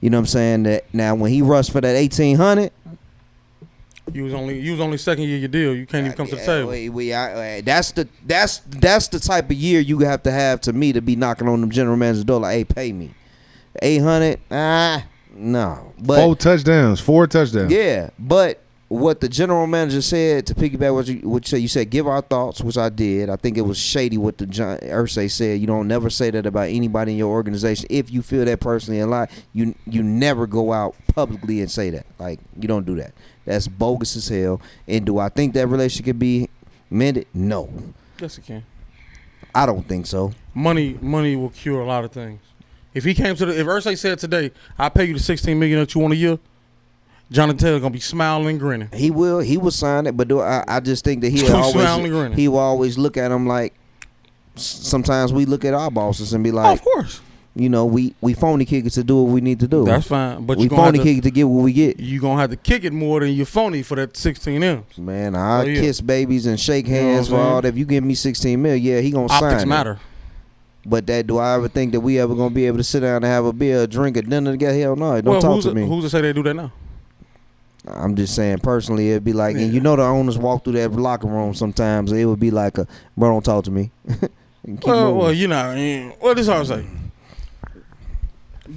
You know what I'm saying? That now when he rushed for that 1,800. You was only second year your deal. You can't even come to the table. That's the type of year you have to me to be knocking on them general manager's door like, hey, pay me 800. No. But 4 touchdowns. Yeah, but what the general manager said, to piggyback what you said, give our thoughts, which I did. I think it was shady what the Irsay said. You don't never say that about anybody in your organization. If you feel that personally in life, you never go out publicly and say that. Like, you don't do that. That's bogus as hell. And do I think that relationship can be mended? No. Yes, it can. I don't think so. Money will cure a lot of things. If Irsay said today, I pay you the $16 million that you want a year, Jonathan Taylor gonna be smiling and grinning. He will sign it, but I just think that he will always look at him like sometimes we look at our bosses and be like, of course. We phony kick it to do what we need to do. That's fine, but we phony kick it to get what we get. You gonna have to kick it more than you phony for that 16 M's. Man, I kiss babies and shake hands for all that. If you give me 16 mil, yeah, he gonna sign it. Optics matter. But do I ever think that we ever gonna be able to sit down and have a beer, drink, a dinner together? Hell no, don't talk to me. Who's to say they do that now? I'm just saying personally, it'd be like, and the owners walk through that locker room sometimes. It would be like, bro, don't talk to me. Well, this is what I'm saying.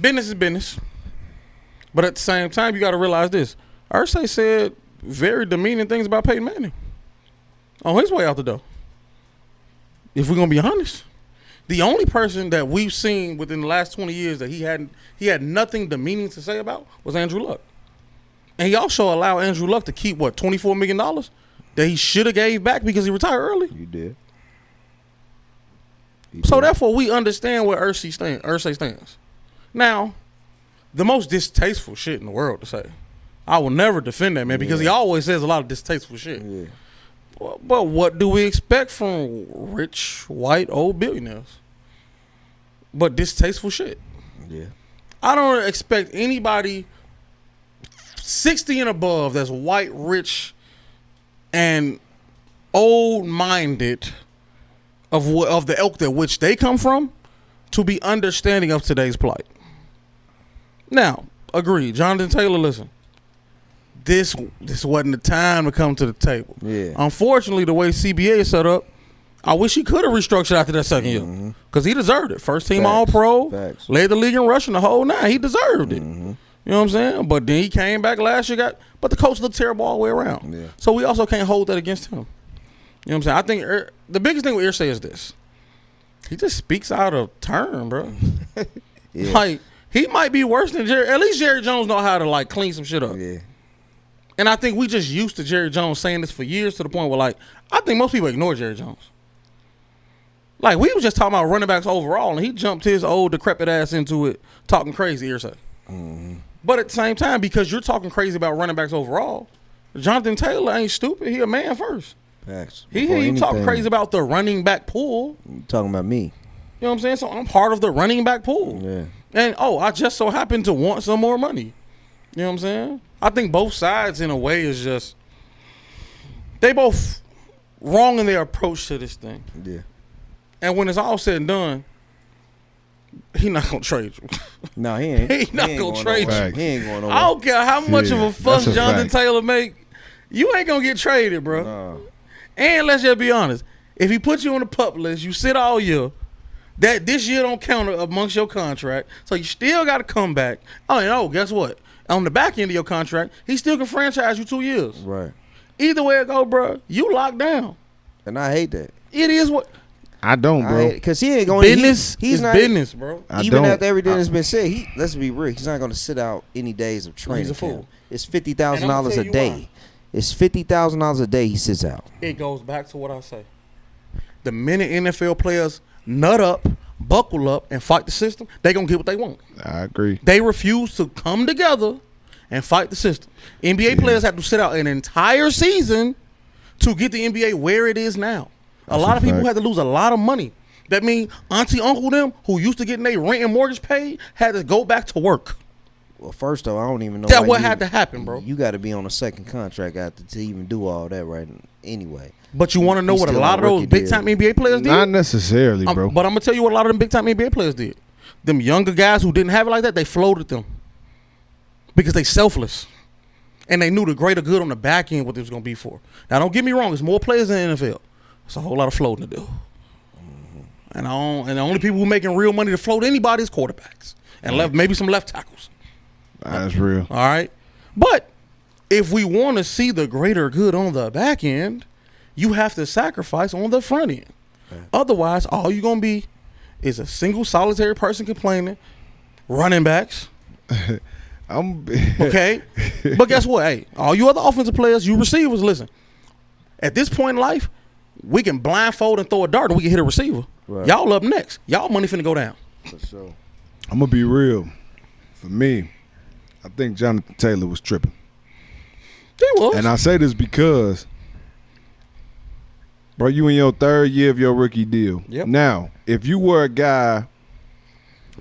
Business is business. But at the same time, you got to realize this. Irsay said very demeaning things about Peyton Manning on his way out the door. If we're going to be honest. The only person that we've seen within the last 20 years that he had nothing demeaning to say about was Andrew Luck. And he also allowed Andrew Luck to keep, what, $24 million that he should have gave back because he retired early? You did. So therefore, we understand where Irsay stands. Now, the most distasteful shit in the world to say. I will never defend that man because he always says a lot of distasteful shit. Yeah. But what do we expect from rich, white, old billionaires? But distasteful shit. Yeah. I don't expect anybody 60 and above that's white, rich, and old-minded of the ilk that which they come from to be understanding of today's plight. Now, agree. Jonathan Taylor, listen. This wasn't the time to come to the table. Yeah. Unfortunately, the way CBA is set up, I wish he could have restructured after that second year because he deserved it. First team All-Pro, led the league in rushing the whole nine. He deserved it. You know what I'm saying? But then he came back last year, but the coach looked terrible all the way around. Yeah. So we also can't hold that against him. You know what I'm saying? I think the biggest thing with Irsay is this. He just speaks out of turn, bro. Yeah. Like, he might be worse than Jerry. At least Jerry Jones know how to, like, clean some shit up. Yeah. And I think we just used to Jerry Jones saying this for years to the point where, like, I think most people ignore Jerry Jones. Like, we was just talking about running backs overall, and he jumped his old decrepit ass into it, talking crazy, Irsay. But at the same time, because you're talking crazy about running backs overall, Jonathan Taylor ain't stupid. He a man first. Facts. He talking crazy about the running back pool. You talking about me. You know what I'm saying? So I'm part of the running back pool. Yeah. And, I just so happen to want some more money. You know what I'm saying? I think both sides, in a way, is just they both wrong in their approach to this thing. Yeah. And when it's all said and done, he not gonna trade you. No, he ain't. He not gonna trade you. He ain't going nowhere. I don't care how much of a fuss Jonathan Taylor make. You ain't gonna get traded, bro. No. And let's just be honest. If he puts you on the PUP list, you sit all year. That this year don't count amongst your contract, so you still got to come back. Guess what? On the back end of your contract, he still can franchise you 2 years. Right. Either way it go, bro, you locked down. And I hate that. It is what I don't, bro. Because he ain't going business. He's not business, bro. Even after everything that's been said, let's be real. He's not going to sit out any days of training. He's a fool. It's $50,000 a day. Why. It's $50,000 a day he sits out. It goes back to what I say. The minute NFL players nut up, buckle up, and fight the system, they gonna get what they want. I agree. They refuse to come together and fight the system. NBA players have to sit out an entire season to get the NBA where it is now. That's a lot of people had to lose a lot of money. That means auntie, uncle them who used to get their rent and mortgage paid had to go back to work. Well, first though, I don't even know. That's what had to happen, bro. You got to be on a second contract after to even do all that, right? Anyway. But you want to know what a lot of those big-time NBA players did? Not necessarily, bro. But I'm going to tell you what a lot of them big-time NBA players did. Them younger guys who didn't have it like that, they floated them. Because they selfless. And they knew the greater good on the back end what it was going to be for. Now, don't get me wrong. There's more players in the NFL. It's a whole lot of floating to do. And the only people who making real money to float anybody is quarterbacks. And maybe some left tackles. That's real. All right. But if we want to see the greater good on the back end, you have to sacrifice on the front end. Okay. Otherwise, all you're going to be is a single solitary person complaining, running backs. Okay? But guess what? Hey, all you other offensive players, you receivers, listen. At this point in life, we can blindfold and throw a dart and we can hit a receiver. Right. Y'all up next. Y'all money finna go down. For sure. I'm going to be real. For me, I think Jonathan Taylor was tripping. He was. And I say this because, bro, you in your third year of your rookie deal. Yep. Now, if you were a guy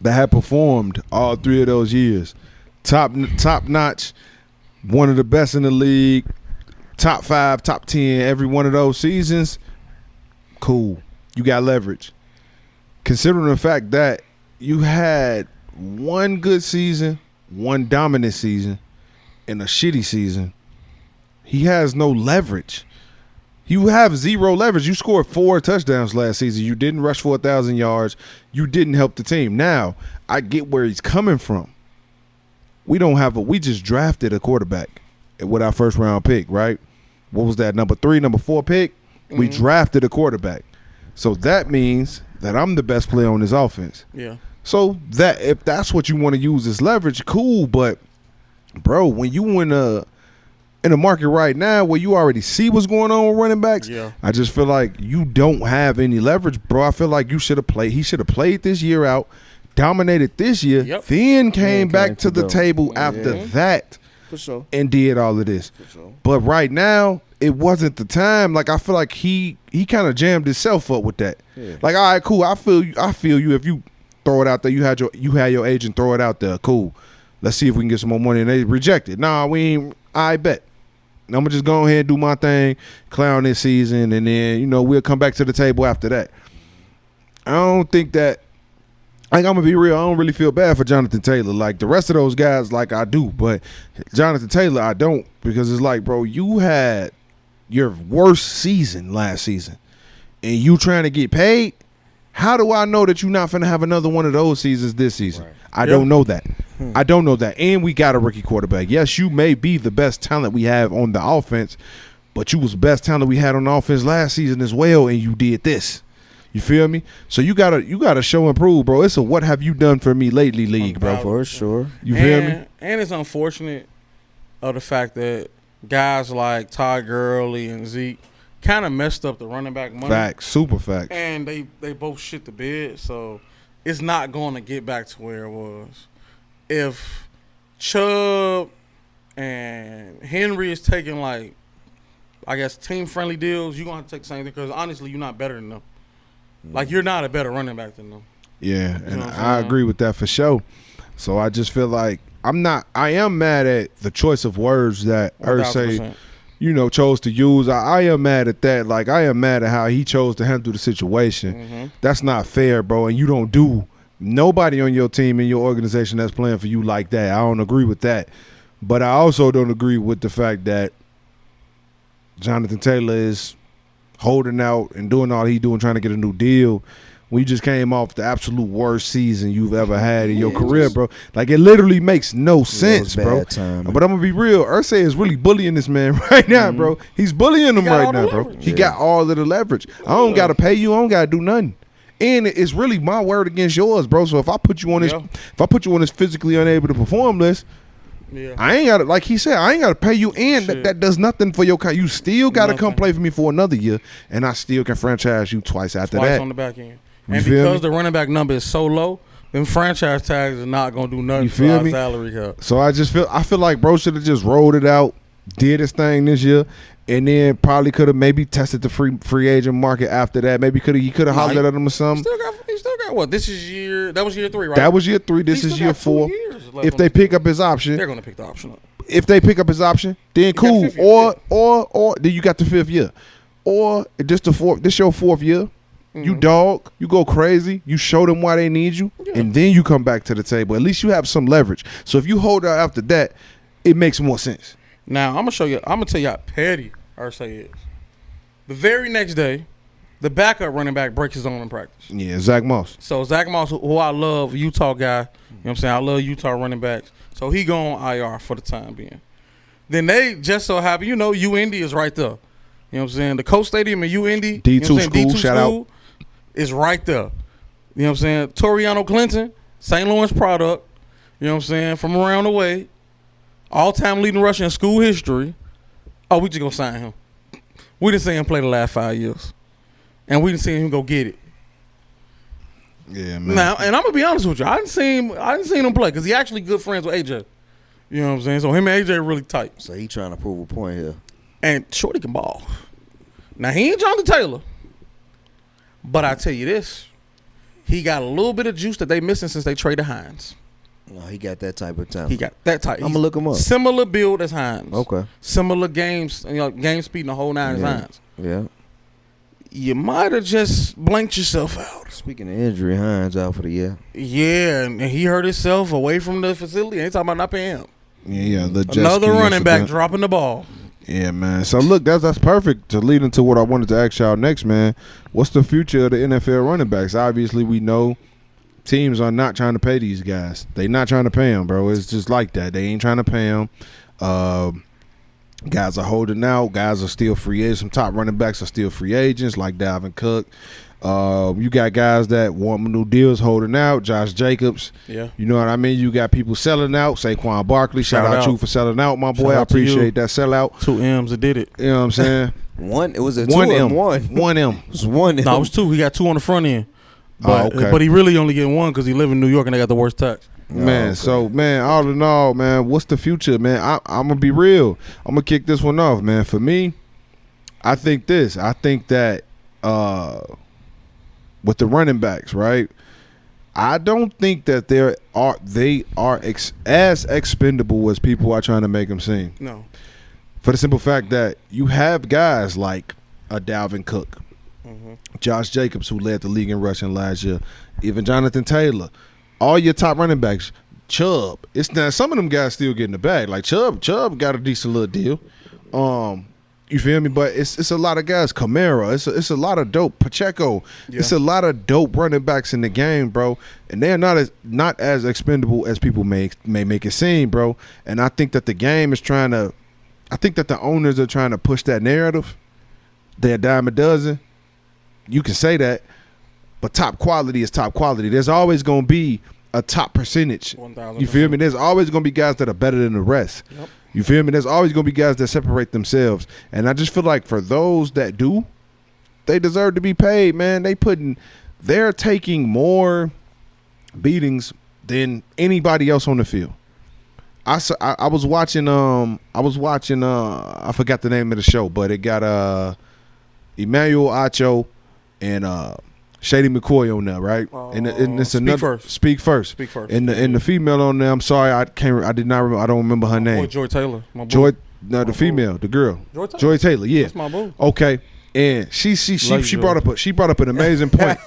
that had performed all 3 of those years, top notch, one of the best in the league, top 5, top 10, every one of those seasons, cool. You got leverage. Considering the fact that you had one good season, one dominant season, and a shitty season, he has no leverage. You have zero leverage. You scored 4 touchdowns last season. You didn't rush for 1,000 yards. You didn't help the team. Now, I get where he's coming from. We just drafted a quarterback with our first round pick, right? What was that, number 3, number 4 pick? Mm-hmm. We drafted a quarterback. So that means that I'm the best player on this offense. Yeah. So that if that's what you want to use as leverage, cool. But, bro, when you in a market right now where you already see what's going on with running backs, I just feel like you don't have any leverage, bro. I feel like you should have played. He should have played this year out, dominated this year, then came back to the table after that. For sure. And did all of this. For sure. But right now, it wasn't the time. Like, I feel like he kind of jammed himself up with that. Yeah. Like, all right, cool. I feel you. If you throw it out there, you had your agent throw it out there. Cool. Let's see if we can get some more money. And they rejected. Nah, we ain't. I bet. I'm gonna just go ahead and do my thing, clown this season, and then we'll come back to the table after that. I don't think that. Like, I'm gonna be real. I don't really feel bad for Jonathan Taylor. Like the rest of those guys, like I do, but Jonathan Taylor, I don't, because it's like, bro, you had your worst season last season, and you trying to get paid. How do I know that you're not finna have another one of those seasons this season? Right. I don't know that. I don't know that. And we got a rookie quarterback. Yes, you may be the best talent we have on the offense, but you was the best talent we had on the offense last season as well, and you did this. You feel me? So you gotta show and prove, bro. It's a what have you done for me lately league, bro. For sure. You feel me? And it's unfortunate of the fact that guys like Todd Gurley and Zeke kind of messed up the running back money. Facts, super facts. And they both shit the bed, so it's not going to get back to where it was. If Chubb and Henry is taking, like, I guess, team-friendly deals, you're going to have to take the same thing because, honestly, you're not better than them. Like, you're not a better running back than them. Yeah, and I agree with that for sure. So I just feel like I am mad at the choice of words that Irsay, chose to use. I am mad at that. Like, I am mad at how he chose to handle the situation. Mm-hmm. That's not fair, bro. And you don't do nobody on your team in your organization that's playing for you like that. I don't agree with that. But I also don't agree with the fact that Jonathan Taylor is holding out and doing all he doing, trying to get a new deal. When you just came off the absolute worst season you've ever had in your career, bro. Like, it literally makes no sense, bro. But I'm going to be real. Irsay is really bullying this man right now, bro. He's bullying him right now, bro. He got all of the leverage. I don't got to pay you. I don't got to do nothing. And it's really my word against yours, bro. So if I put you on this physically unable to perform list, I ain't got to, like he said, I ain't got to pay you, and that does nothing for your you still got to come play for me for another year, and I still can franchise you twice after that. On the back end. And because the running back number is so low, then franchise tags are not going to do nothing for our salary cap. So I feel like bro should have just rolled it out, did his thing this year, and then probably could have maybe tested the free agent market after that. Maybe he could have hollered at him or something. He still got what? That was year 3, right? That was year 3. This is year 4. If they pick up his option, they're going to pick the option up. If they pick up his option, then cool. Or then you got the 5th year, or just the 4th. This your 4th year. Mm-hmm. You dog, you go crazy, you show them why they need you, and then you come back to the table. At least you have some leverage. So if you hold out after that, it makes more sense. Now I'm gonna tell you how petty Irsay is. The very next day, the backup running back breaks his own in practice. Yeah, Zach Moss. So Zach Moss, who I love, Utah guy, you know what I'm saying? I love Utah running backs. So he go on IR for the time being. Then they just so happen, UIndy is right there. You know what I'm saying? The Coach Stadium in UIndy, D2 school, shout out. Is right there. You know what I'm saying? Toriano Clinton, St. Louis product, you know what I'm saying, from around the way. All-time leading rusher in school history. Oh, we just going to sign him. We didn't see him play the last 5 years. And we didn't see him go get it. Yeah, man. Now, and I'm going to be honest with you. I didn't see him play because he actually good friends with AJ. You know what I'm saying? So him and AJ are really tight. So he trying to prove a point here. And Shorty can ball. Now, he ain't Jonathan Taylor. But I tell you this, he got a little bit of juice that they missing since they traded Hines. No, he got that type of talent. He got that type. I'm gonna look him up. Similar build as Hines. Okay. Similar games, game speed and the whole 9 as Hines. Yeah. You might have just blanked yourself out. Speaking of injury, Hines out for the year. Yeah, and he hurt himself away from the facility. Ain't talking about not paying him. Yeah. Another running back dropping the ball. Yeah, man. So look, that's perfect to lead into what I wanted to ask y'all next, man. What's the future of the NFL running backs? Obviously, we know teams are not trying to pay these guys. They not trying to pay them, bro. It's just like that. They ain't trying to pay them. Guys are holding out. Guys are still free agents. Some top running backs are still free agents, like Dalvin Cook. You got guys that want new deals holding out. Josh Jacobs. Yeah. You know what I mean? You got people selling out. Saquon Barkley. Shout out you for selling out, my boy. Shout I out to you. appreciate that sellout. 2 M's that did it. You know what I'm saying? One. It was a One 2 M. and 1. 1 M. It was 1 M. No, it was 2. He got 2 on the front end. But, okay. but he really only getting 1 because he live in New York and they got the worst tax. Man, okay. so, man, all in all, man, what's the future, man? I'm going to be real. I'm going to kick this one off, man. For me, I think this. I think that with the running backs, right, I don't think that they are as expendable as people are trying to make them seem. No. For the simple fact that you have guys like a Dalvin Cook, Josh Jacobs, who led the league in rushing last year, even Jonathan Taylor, all your top running backs, Chubb. It's now some of them guys still getting the bag. Like Chubb got a decent little deal. You feel me? But it's a lot of guys. Kamara. It's a lot of dope. Pacheco. Yeah. It's a lot of dope running backs in the game, bro. And they're not as expendable as people may make it seem, bro. And I think that the game is trying to. I think that the owners are trying to push that narrative. They're a dime a dozen. You can say that, but top quality is top quality. There's always going to be a top percentage. 1,000%. You feel me? There's always going to be guys that are better than the rest. Yep. You feel me? There's always going to be guys that separate themselves. And I just feel like for those that do, they deserve to be paid, man. They're taking more beatings than anybody else on the field. I was watching I forgot the name of the show, but it got Emmanuel Acho and Shady McCoy on there, right? And it's Speak First. And the female on there, I'm sorry, I don't remember her name. Joy Taylor. My boo. The female, the girl. Joy Taylor, yeah. That's my boo. Okay. And she brought up an amazing point.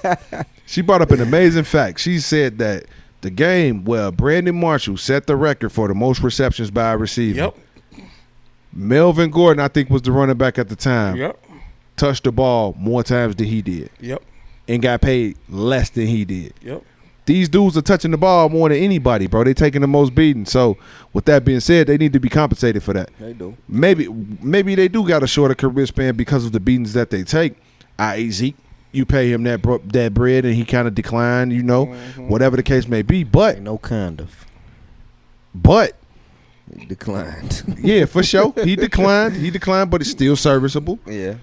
She brought up an amazing fact. She said that the game where Brandon Marshall set the record for the most receptions by a receiver. Yep. Melvin Gordon, I think, was the running back at the time. Yep. Touched the ball more times than he did. Yep. And got paid less than he did. Yep. These dudes are touching the ball more than anybody, bro. They taking the most beating. So, with that being said, they need to be compensated for that. They do. Maybe they do got a shorter career span because of the beatings that they take. I.e. Zeke, you pay him that bread and he kind of declined, whatever the case may be. But ain't no kind of. But he declined. Yeah, for sure. He declined, but it's still serviceable. Yeah.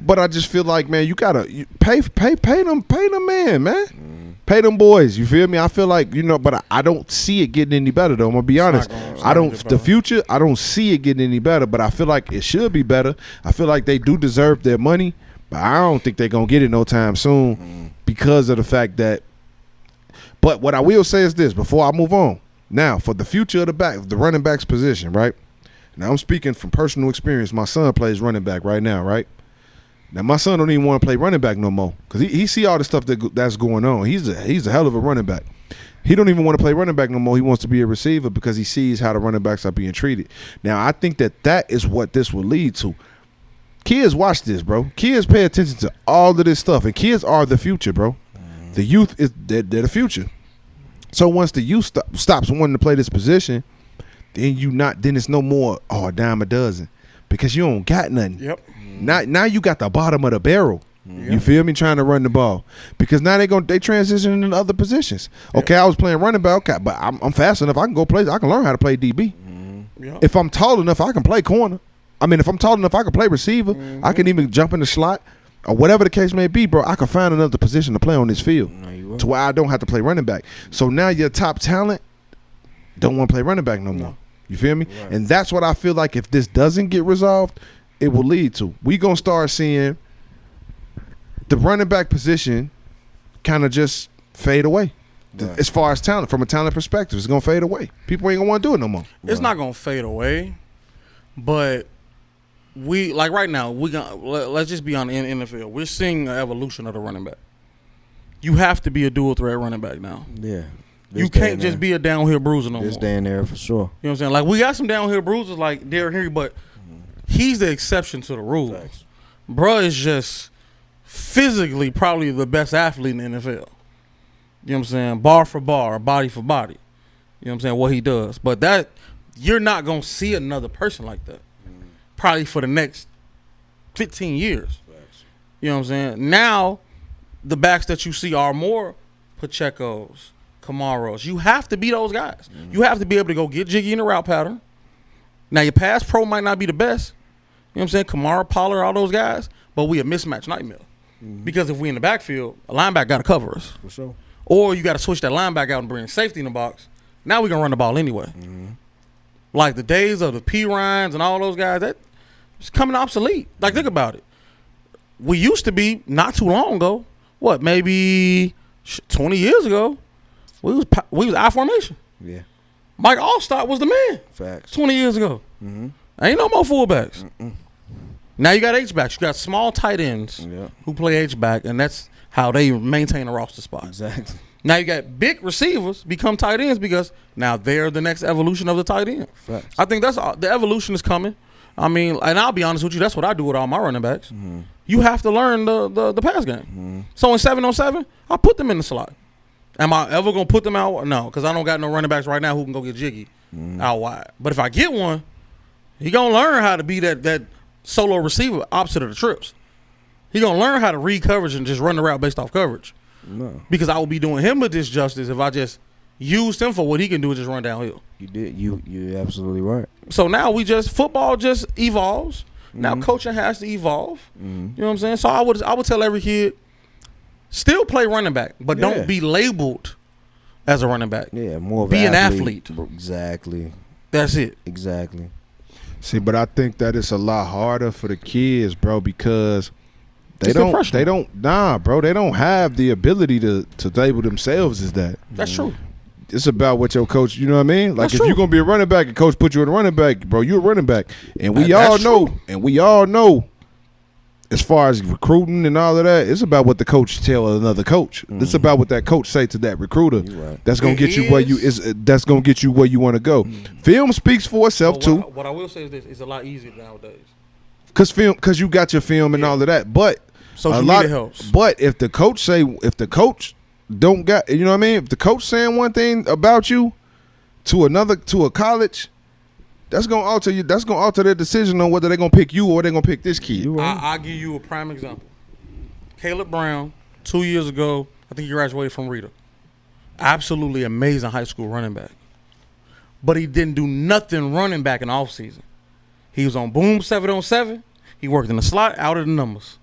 But I just feel like, man, you gotta pay them man. Pay them boys. You feel me? I feel like, but I don't see it getting any better though. I'm gonna be honest. The future, I don't see it getting any better, but I feel like it should be better. I feel like they do deserve their money, but I don't think they're gonna get it no time soon because of the fact that. But what I will say is this before I move on. Now, for the future of the running back's position, right? Now I'm speaking from personal experience. My son plays running back right now, right? Now my son don't even want to play running back no more because he see all the stuff that's going on. He's a hell of a running back. He don't even want to play running back no more. He wants to be a receiver because he sees how the running backs are being treated. Now I think that is what this will lead to. Kids, watch this, bro. Kids pay attention to all of this stuff, and kids are the future, bro. The youth they're the future. So once the youth stops wanting to play this position, then it's no more a dime a dozen because you don't got nothing. Yep. Now you got the bottom of the barrel. Yep. You feel me? Trying to run the ball because now they transition into other positions. Okay, I was playing running back, okay, but I'm fast enough. I can go play. I can learn how to play DB. Yep. If I'm tall enough, I can play corner. I mean, if I'm tall enough, I can play receiver. I can even jump in the slot or whatever the case may be, bro. I can find another position to play on this field to where I don't have to play running back. So now your top talent don't want to play running back no more. You feel me? Right. And that's what I feel like if this doesn't get resolved, it will lead to. We going to start seeing the running back position kind of just fade away. Right. As far as talent, from a talent perspective, it's going to fade away. People ain't going to want to do it no more. It's not going to fade away, but right now, let's just be on the NFL. We're seeing an evolution of the running back. You have to be a dual threat running back now. Yeah. You can't just be a downhill bruiser no more. This day and era for sure. You know what I'm saying? Like, we got some downhill bruisers like Derrick Henry, but he's the exception to the rule. Facts. Bruh is just physically probably the best athlete in the NFL. You know what I'm saying? Bar for bar, body for body. You know what I'm saying? What he does. But that, you're not going to see another person like that. Probably for the next 15 years. Facts. You know what I'm saying? Now, the backs that you see are more Pacheco's, Camaros. You have to be those guys. You have to be able to go get jiggy in the route pattern. Now, your pass pro might not be the best. You know what I'm saying? Kamara, Pollard, all those guys. But we a mismatch nightmare. Because if we in the backfield, a linebacker got to cover us. For sure. Or you got to switch that linebacker out and bring safety in the box. Now we going to run the ball anyway. Like the days of the P. Ryans and all those guys, that it's coming obsolete. Like, think about it. We used to be, not too long ago, what, maybe 20 years ago, we was I formation. Yeah. Mike Allstott was the man. Facts. 20 years ago. Ain't no more fullbacks. Now you got H-backs. You got small tight ends who play H-back, and that's how they maintain a roster spot. Exactly. Now you got big receivers become tight ends because now they're the next evolution of the tight end. Facts. I think that's all, the evolution is coming. I mean, and I'll be honest with you, that's what I do with all my running backs. You have to learn the pass game. So in 7-on-7, I put them in the slot. Am I ever going to put them out? No, because I don't got no running backs right now who can go get jiggy out wide. But if I get one, he going to learn how to be that solo receiver opposite of the trips. He going to learn how to read coverage and just run the route based off coverage. No. Because I will be doing him a disjustice if I just used him for what he can do is just run downhill. You did. You're absolutely right. So now football just evolves. Now coaching has to evolve. You know what I'm saying? So I would tell every kid, still play running back, but don't be labeled as a running back. Yeah, more of be an athlete. Exactly. That's it. Exactly. See, but I think that it's a lot harder for the kids, bro, because they It's don't have the ability to label themselves as that. That's true. It's about what your coach, you know what I mean? Like, That's if true. you're gonna be a running back and coach put you in a running back, bro, you're a running back. And we That's true. all know as far as recruiting and all of that, it's about what the coach tell another coach. It's about what that coach say to that recruiter. Right. That's gonna get you where you want to go. Film speaks for itself too. What I will say is this: it's a lot easier nowadays. Cause you got your film and all of that, but Social media helps. But if the coach don't got, you know what I mean? If the coach saying one thing about you to a college, that's gonna alter you. That's gonna alter their decision on whether they're gonna pick you or they're gonna pick this kid. I'll give you a prime example. Caleb Brown, 2 years ago, I think he graduated from Rita. Absolutely amazing high school running back. But he didn't do nothing running back in the offseason. He was on boom 7-on-7. He worked in the slot, out of the numbers.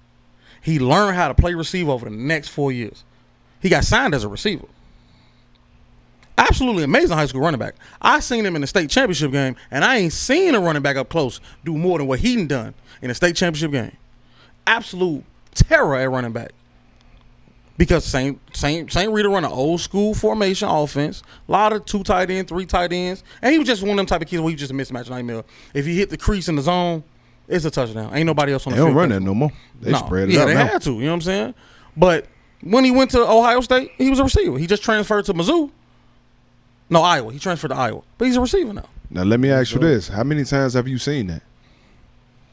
He learned how to play receiver over the next 4 years. He got signed as a receiver. Absolutely amazing high school running back. I seen him in the state championship game, and I ain't seen a running back up close do more than what he done in the state championship game. Absolute terror at running back. Because St. Rita run an old school formation offense, a lot of 2 tight ends, 3 tight ends, and he was just one of them type of kids where he just a mismatch nightmare. If he hit the crease in the zone, it's a touchdown. Ain't nobody else on the They field. don't run that no more. They spread it out they now. had to. You know what I'm saying? But when he went to Ohio State, he was a receiver. He just transferred to Mizzou. No, Iowa. He transferred to Iowa. But he's a receiver now. Now let me ask you this: how many times have you seen that?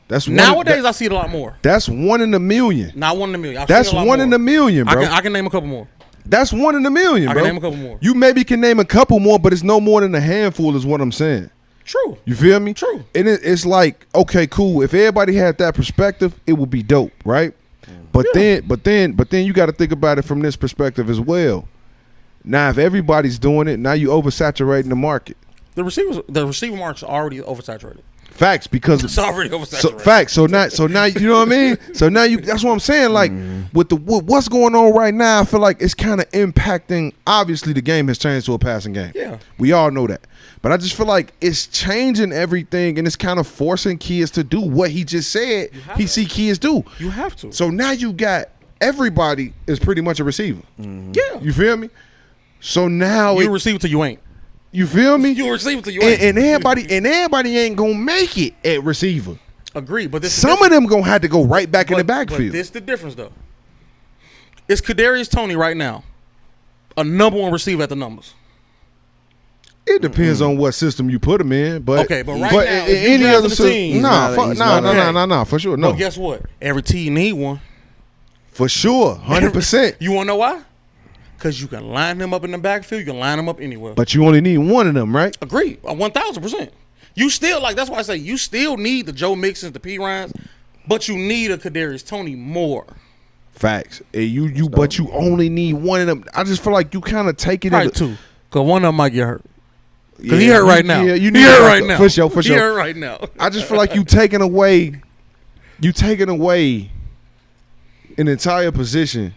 That's Nowadays, I see it a lot more. That's 1 in a million. Not 1 in a million. That's 1 in a million, bro. I can name a couple more. That's 1 in a million, I bro. can name a couple more. You maybe can name a couple more, but it's no more than a handful, is what I'm saying. True. You feel me? True. And it's like, okay, cool. If everybody had that perspective, it would be dope, right? But then you got to think about it from this perspective as well. Now, if everybody's doing it, now you oversaturating the market. The receiver market's already oversaturated. Facts, because It's already oversaturated. So, facts. So now you know what I mean. So now that's what I'm saying. Like with what's going on right now, I feel like it's kind of impacting. Obviously, the game has changed to a passing game. Yeah, we all know that. But I just feel like it's changing everything, and it's kind of forcing kids to do what he just said. He see kids do. You have to. So now you got everybody is pretty much a receiver. Yeah. You feel me? So now You receive it till you ain't. You feel me? You receive it till you ain't. And everybody ain't gonna make it at receiver. Agree, but this Some of them gonna have to go right back in the backfield. But this the difference though. It's Kadarius Toney right now, a number 1 receiver at the numbers. It depends on what system you put him in, but okay, but right now, if you any other team, nah, for sure, no. But guess what? Every team need one. For sure, 100%. You want to know why? Because you can line them up in the backfield. You can line them up anywhere. But you only need one of them, right? Agreed, 1,000%. You still that's why I say you still need the Joe Mixons, the P Ryans, but you need a Kadarius Toney more. Facts. But you only need one of them. I just feel like you kind of take it. Probably two, because one of them might get hurt. Because he hurt right now. Yeah, you need hurt right now. For sure. He hurt right now. I just feel like you taking away an entire position.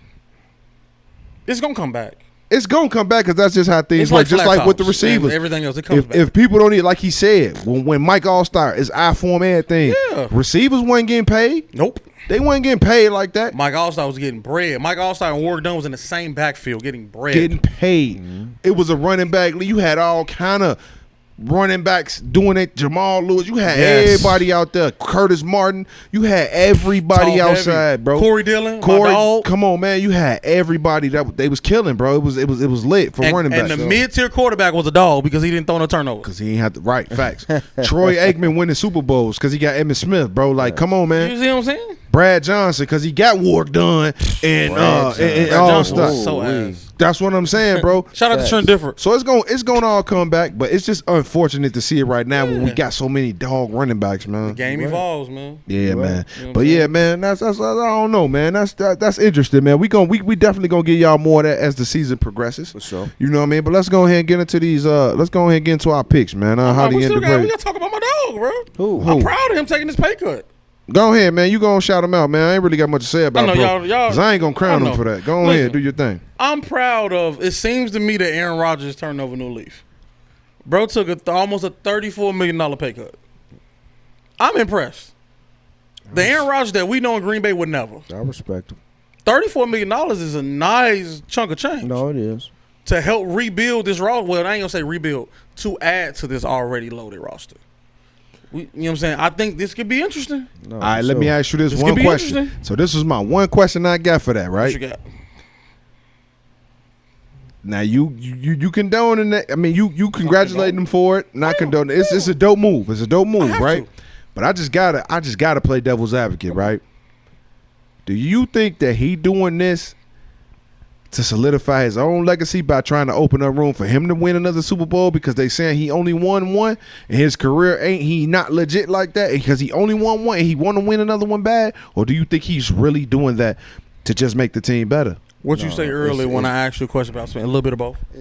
It's gonna come back. It's gonna come back because that's just how things work. Just like with the receivers, everything else, it comes back. If people don't need, like he said, when Mike Allstar is I-form everything, receivers wasn't getting paid. Nope. They wasn't getting paid like that. Mike Allstar was getting bread. Mike Allstar and Warwick Dunn was in the same backfield getting bread. Getting paid. Mm-hmm. It was a running back. You had all kind of running backs doing it. Jamal Lewis. You had everybody out there. Curtis Martin. You had everybody outside, bro. Corey Dillon. My dog. Come on, man. You had everybody that they was killing, bro. It was lit for running backs. And the mid-tier quarterback was a dog because he didn't throw no turnovers. Because he ain't have to. Right, facts. Troy Aikman winning Super Bowls because he got Emmitt Smith, bro. Like, come on, man. You see what I'm saying? Brad Johnson because he got work done and all stuff. So ass. That's what I'm saying, bro. Shout out to Trent Difford. So it's gonna all come back, but it's just unfortunate to see it right now when we got so many dog running backs, man. The game evolves, man. Yeah, man. You know but yeah, man, that's I don't know, man. That's interesting, man. We definitely gonna give y'all more of that as the season progresses. For sure. You know what I mean? But let's go ahead and get into these. Let's go ahead and get into our picks, man. How do you end the break? We gotta talk about my dog, bro. Who? I'm proud of him taking this pay cut. Go ahead, man. You gonna shout him out, man. I ain't really got much to say about it, because I ain't gonna crown him for that. Go ahead, do your thing. I'm proud of. It seems to me that Aaron Rodgers turned over a new leaf. Bro took almost a $34 million pay cut. I'm impressed. The Aaron Rodgers that we know in Green Bay would never. I respect him. $34 million is a nice chunk of change. No, it is. To help rebuild this roster. Well, I ain't gonna say rebuild. To add to this already loaded roster. You know what I'm saying? I think this could be interesting. No, all right, let me ask you this one question. So this was my one question I got for that, right? What you got? Now you condoning that? I mean, you congratulating them for it. Not condoning. It's a dope move. It's a dope move, right? But I just gotta play devil's advocate, right? Do you think that he doing this to solidify his own legacy by trying to open up room for him to win another Super Bowl because they saying he only won one and his career he not legit like that because he only won one and he want to win another one bad? Or do you think he's really doing that to just make the team better? What you say earlier when I asked you a question about Spence? A little bit of both. A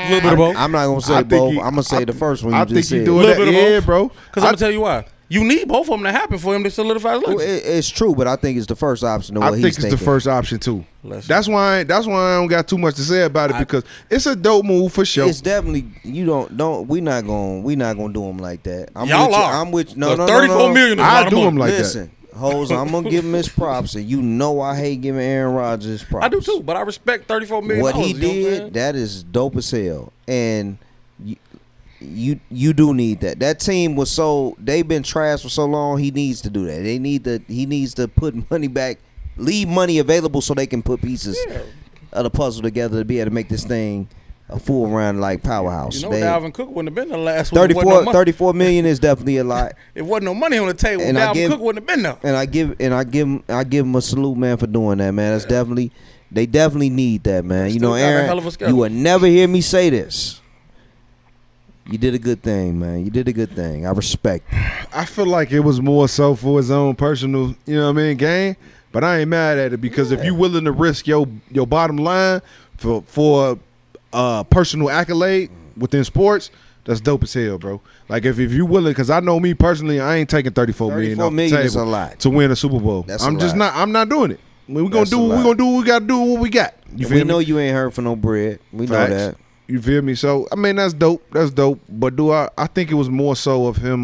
little bit of both. I'm not gonna say both. I'm gonna say the first one. I think he doing that. Yeah, bro. Because I'm gonna tell you why. You need both of them to happen for him to solidify his legacy. It's true, but I think it's the first option. I think it's the first option too. That's why I don't got too much to say about it because it's a dope move for sure. It's definitely we not gonna do him like that. I'm with no. 34 million. I do him like that. Listen, Hose, I'm gonna give him his props, and you know I hate giving Aaron Rodgers props. I do too, but I respect $34 million. What he did, that is dope as hell, and you do need that. That team was they've been trash for so long. He needs to do that. He needs to put money back, leave money available so they can put pieces of the puzzle together to be able to make this thing a full round like powerhouse. You know, Dalvin Cook wouldn't have been the last 34 million is definitely a lot. It wasn't no money on the table. And Dalvin Cook wouldn't have been there. And I give him a salute, man, for doing that, man. That's definitely they definitely need that, man. You know, Aaron, you would never hear me say this. You did a good thing, man. You did a good thing. I respect it. I feel like it was more so for his own personal, you know what I mean, gain. But I ain't mad at it because if you willing to risk your bottom line for personal accolade within sports, that's dope as hell, bro. Like if you willing, because I know me personally, I ain't taking $34 million off the table is a lot. to win a Super Bowl. I'm not doing it. We're gonna do what we gotta do what we got. We know you ain't hurt for no bread. We know that. You feel me? So I mean that's dope. That's dope. But I think it was more so of him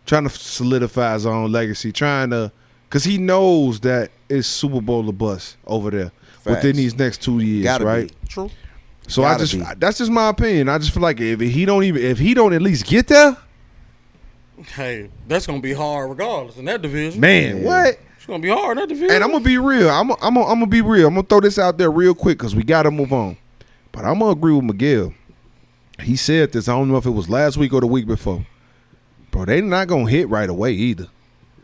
trying to solidify his own legacy, because he knows that it's Super Bowl or bust over there within these next 2 years, right? Be. True. So that's just my opinion. I just feel like if he don't at least get there, hey, that's gonna be hard regardless in that division. Man, what? It's gonna be hard in that division. And I'm gonna be real. I'm gonna be real. I'm gonna throw this out there real quick because we gotta move on. But I'm gonna agree with Miguel. He said this. I don't know if it was last week or the week before. Bro, they not gonna hit right away either.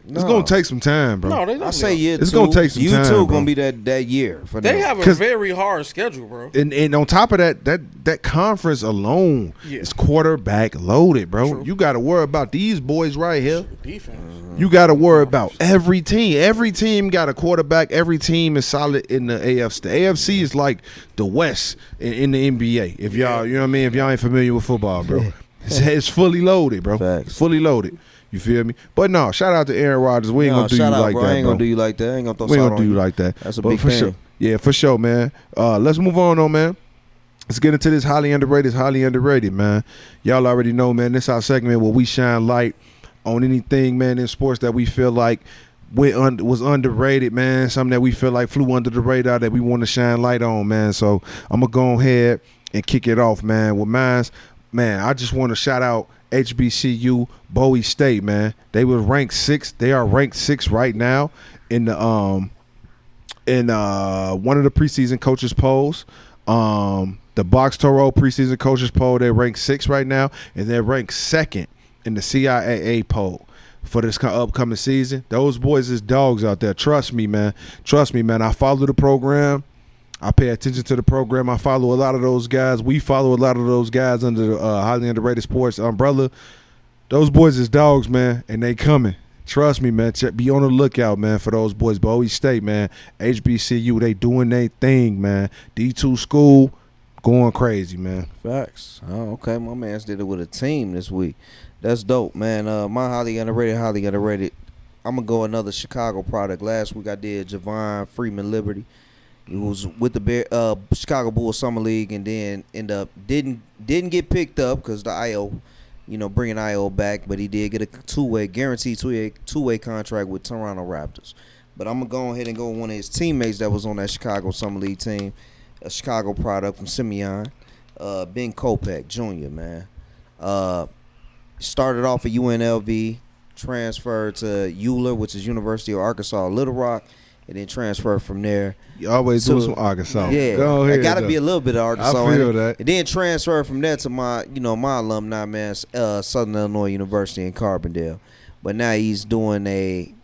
It's gonna take some time, bro. No, I say year it's two. gonna take some year time. Year two bro. gonna be that year for them. They have a very hard schedule, bro. And on top of that conference alone is quarterback loaded, bro. True. You got to worry about these boys right here. Defense. You got to worry about every team. Every team got a quarterback. Every team is solid in the AFC. The AFC is like the West in the NBA. If y'all, you know what I mean. If y'all ain't familiar with football, bro, it's fully loaded, bro. Facts. It's fully loaded. You feel me? But no, shout out to Aaron Rodgers. We ain't gonna do you like that, bro. I ain't gonna do you like that. I ain't gonna throw we ain't salt gonna do on you like that. That's a But big for thing. sure. Yeah, for sure, man. Let's move on, though, man. Let's get into this highly underrated, man. Y'all already know, man. This our segment where we shine light on anything, man, in sports that we feel like was underrated, man. Something that we feel like flew under the radar that we want to shine light on, man. So I'm gonna go ahead and kick it off, man. With mine's, man, I just want to shout out HBCU Bowie State, man. They were ranked 6th. They are ranked 6th right now in the one of the preseason coaches polls. The Box Toro preseason coaches poll, they're ranked 6th right now, and they're ranked 2nd in the CIAA poll for this upcoming season. Those boys is dogs out there. Trust me, man. I follow the program. I pay attention to the program. I follow a lot of those guys. We follow a lot of those guys under the highly underrated sports umbrella. Those boys is dogs, man, and they coming. Trust me, man. Be on the lookout, man, for those boys. Bowie State, man. HBCU, they doing their thing, man. D2 school, going crazy, man. Facts. Oh, okay. My man's did it with a team this week. That's dope, man. My highly underrated. I'm going to go another Chicago product. Last week I did Javon Freeman Liberty. He was with the Chicago Bulls Summer League and then didn't get picked up because the IO, bringing IO back, but he did get a guaranteed two-way contract with Toronto Raptors. But I'm going to go ahead and go with one of his teammates that was on that Chicago Summer League team, a Chicago product from Simeon, Ben Kopech Jr., man. Started off at UNLV, transferred to Euler, which is University of Arkansas Little Rock, and then transferred from there. You always do some Arkansas. Yeah, go ahead, I got to be a little bit of Arkansas. I feel that. And then transferred from there to my alumni, man, Southern Illinois University in Carbondale. But now he's doing he's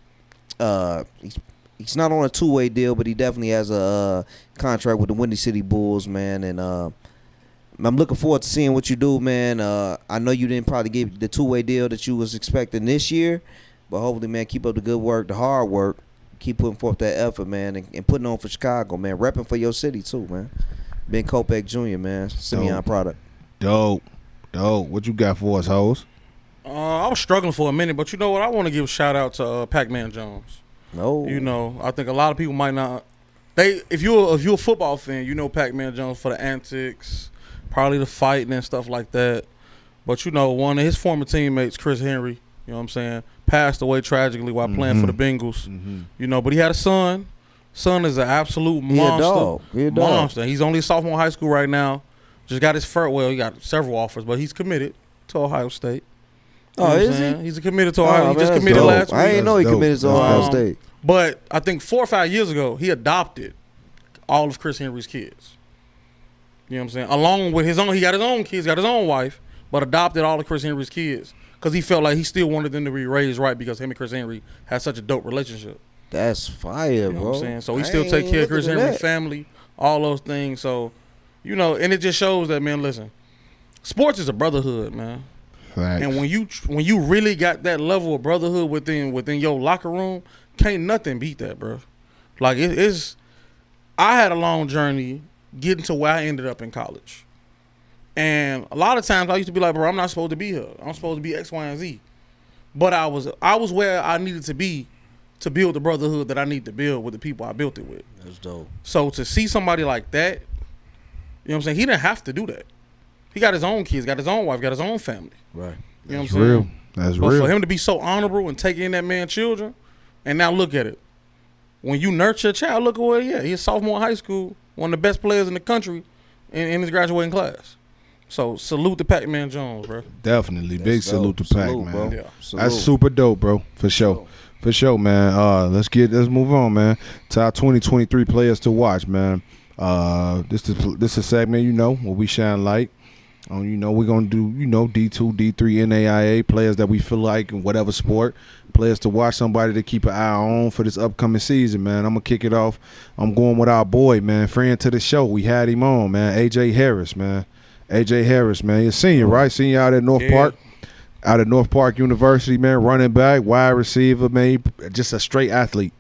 not on a two-way deal, but he definitely has a contract with the Windy City Bulls, man. And I'm looking forward to seeing what you do, man. I know you didn't probably get the two-way deal that you was expecting this year, but hopefully, man, keep up the good work, the hard work. Keep putting forth that effort, man, and putting on for Chicago, man. Repping for your city, too, man. Ben Kopech Jr., man. Simeon product. Dope. What you got for us, hoes? I was struggling for a minute, but you know what? I want to give a shout-out to Pac-Man Jones. No. I think a lot of people might not. If you're a football fan, you know Pac-Man Jones for the antics, probably the fighting and stuff like that. But, one of his former teammates, Chris Henry, you know what I'm saying, passed away tragically while playing for the Bengals. But he had a son. Son is an absolute monster. He a dog. Monster. He's only a sophomore in high school right now. Just got his first. Well, he got several offers, but he's committed to Ohio State. You know is he? He's committed to Oh, Ohio. He just committed dope. last week. I didn't know he committed to Ohio State. But I think 4 or 5 years ago, he adopted all of Chris Henry's kids. You know what I'm saying? Along with his own, he got his own kids, got his own wife, but adopted all of Chris Henry's kids. Because he felt like he still wanted them to be raised right because him and Chris Henry had such a dope relationship. That's fire, you know bro. What I'm saying? So he still take care of Chris Henry's family, all those things. So, and it just shows that, man, listen, sports is a brotherhood, man. Facts. And when you really got that level of brotherhood within your locker room, can't nothing beat that, bro. Like it's I had a long journey getting to where I ended up in college. And a lot of times I used to be like, bro, I'm not supposed to be here. I'm supposed to be X, Y, and Z. But I was where I needed to be to build the brotherhood that I need to build with the people I built it with. That's dope. So to see somebody like that, you know what I'm saying? He didn't have to do that. He got his own kids, got his own wife, got his own family. Right. You know what I'm That's saying? real. That's but real. for him to be so honorable and take in that man's children, and now look at it. When you nurture a child, look at where he's a sophomore in high school, one of the best players in the country in his graduating class. So salute to Pac-Man Jones, bro. Definitely. That's big dope. salute to Pac, Salute, man. bro. Yeah. Salute. That's super dope, bro. For sure. For sure, man. Let's move on, man, to our 2023 players to watch, man. This is a segment, where we shine light on, we're gonna do, D2, D3, NAIA players that we feel like in whatever sport, players to watch, somebody to keep an eye on for this upcoming season, man. I'm gonna kick it off. I'm going with our boy, man, friend to the show. We had him on, man. AJ Harris, man. AJ Harris, man. He's a senior, right? Senior out at North Park. Out of North Park University, man. Running back, wide receiver, man. Just a straight athlete.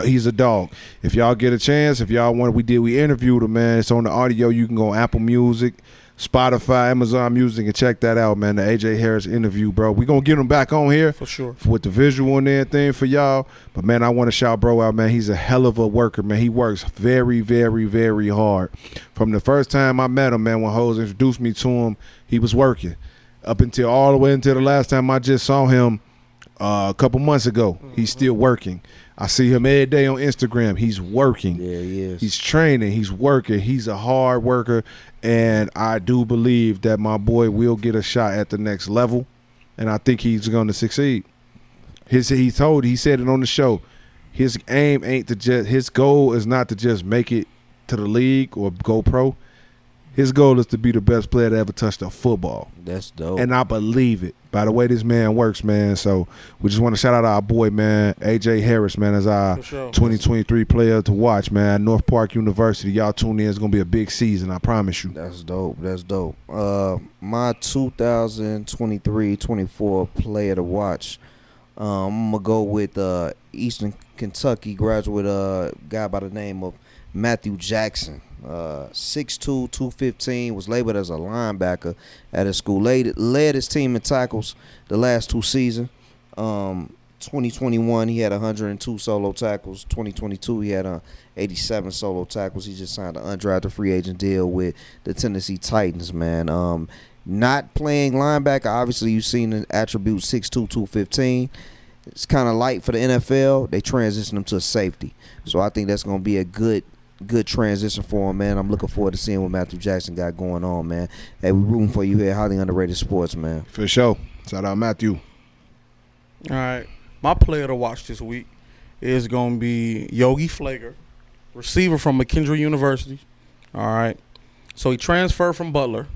He's a dog. If y'all get a chance, if y'all want, we interviewed him, man. It's on the audio. You can go on Apple Music, Spotify, Amazon Music, and check that out, man. The AJ Harris interview, bro. We're going to get him back on here. For sure. With the visual and everything for y'all. But, man, I want to shout bro out, man. He's a hell of a worker, man. He works very, very, very hard. From the first time I met him, man, when Hose introduced me to him, he was working. Up until all the way until the last time I just saw him a couple months ago. He's still working. I see him every day on Instagram. He's working. Yeah, he is. He's training. He's working. He's a hard worker. And I do believe that my boy will get a shot at the next level. And I think he's going to succeed. He said it on the show. His aim his goal is not to just make it to the league or go pro. His goal is to be the best player to ever touch the football. That's dope. And I believe it by the way this man works, man. So we just want to shout out our boy, man, AJ Harris, man, as our 2023 player to watch, man. North Park University. Y'all tune in. It's going to be a big season, I promise you. That's dope. That's dope. My 2023-24 player to watch, I'm going to go with Eastern Kentucky graduate guy by the name of Matthew Jackson. 6'2", 215, was labeled as a linebacker at his school. Led his team in tackles the last two seasons. 2021, he had 102 solo tackles. 2022, he had 87 solo tackles. He just signed an undrafted free agent deal with the Tennessee Titans, man. Not playing linebacker, obviously you've seen the attribute 6'2", 215. It's kind of light for the NFL. They transitioned him to a safety. So I think that's going to be a good transition for him, man. I'm looking forward to seeing what Matthew Jackson got going on, man. Hey, we're rooting for you here. Highly underrated sports, man. For sure. Shout out Matthew. All right. My player to watch this week is going to be Yogi Flager, receiver from McKendree University. All right. So he transferred from Butler,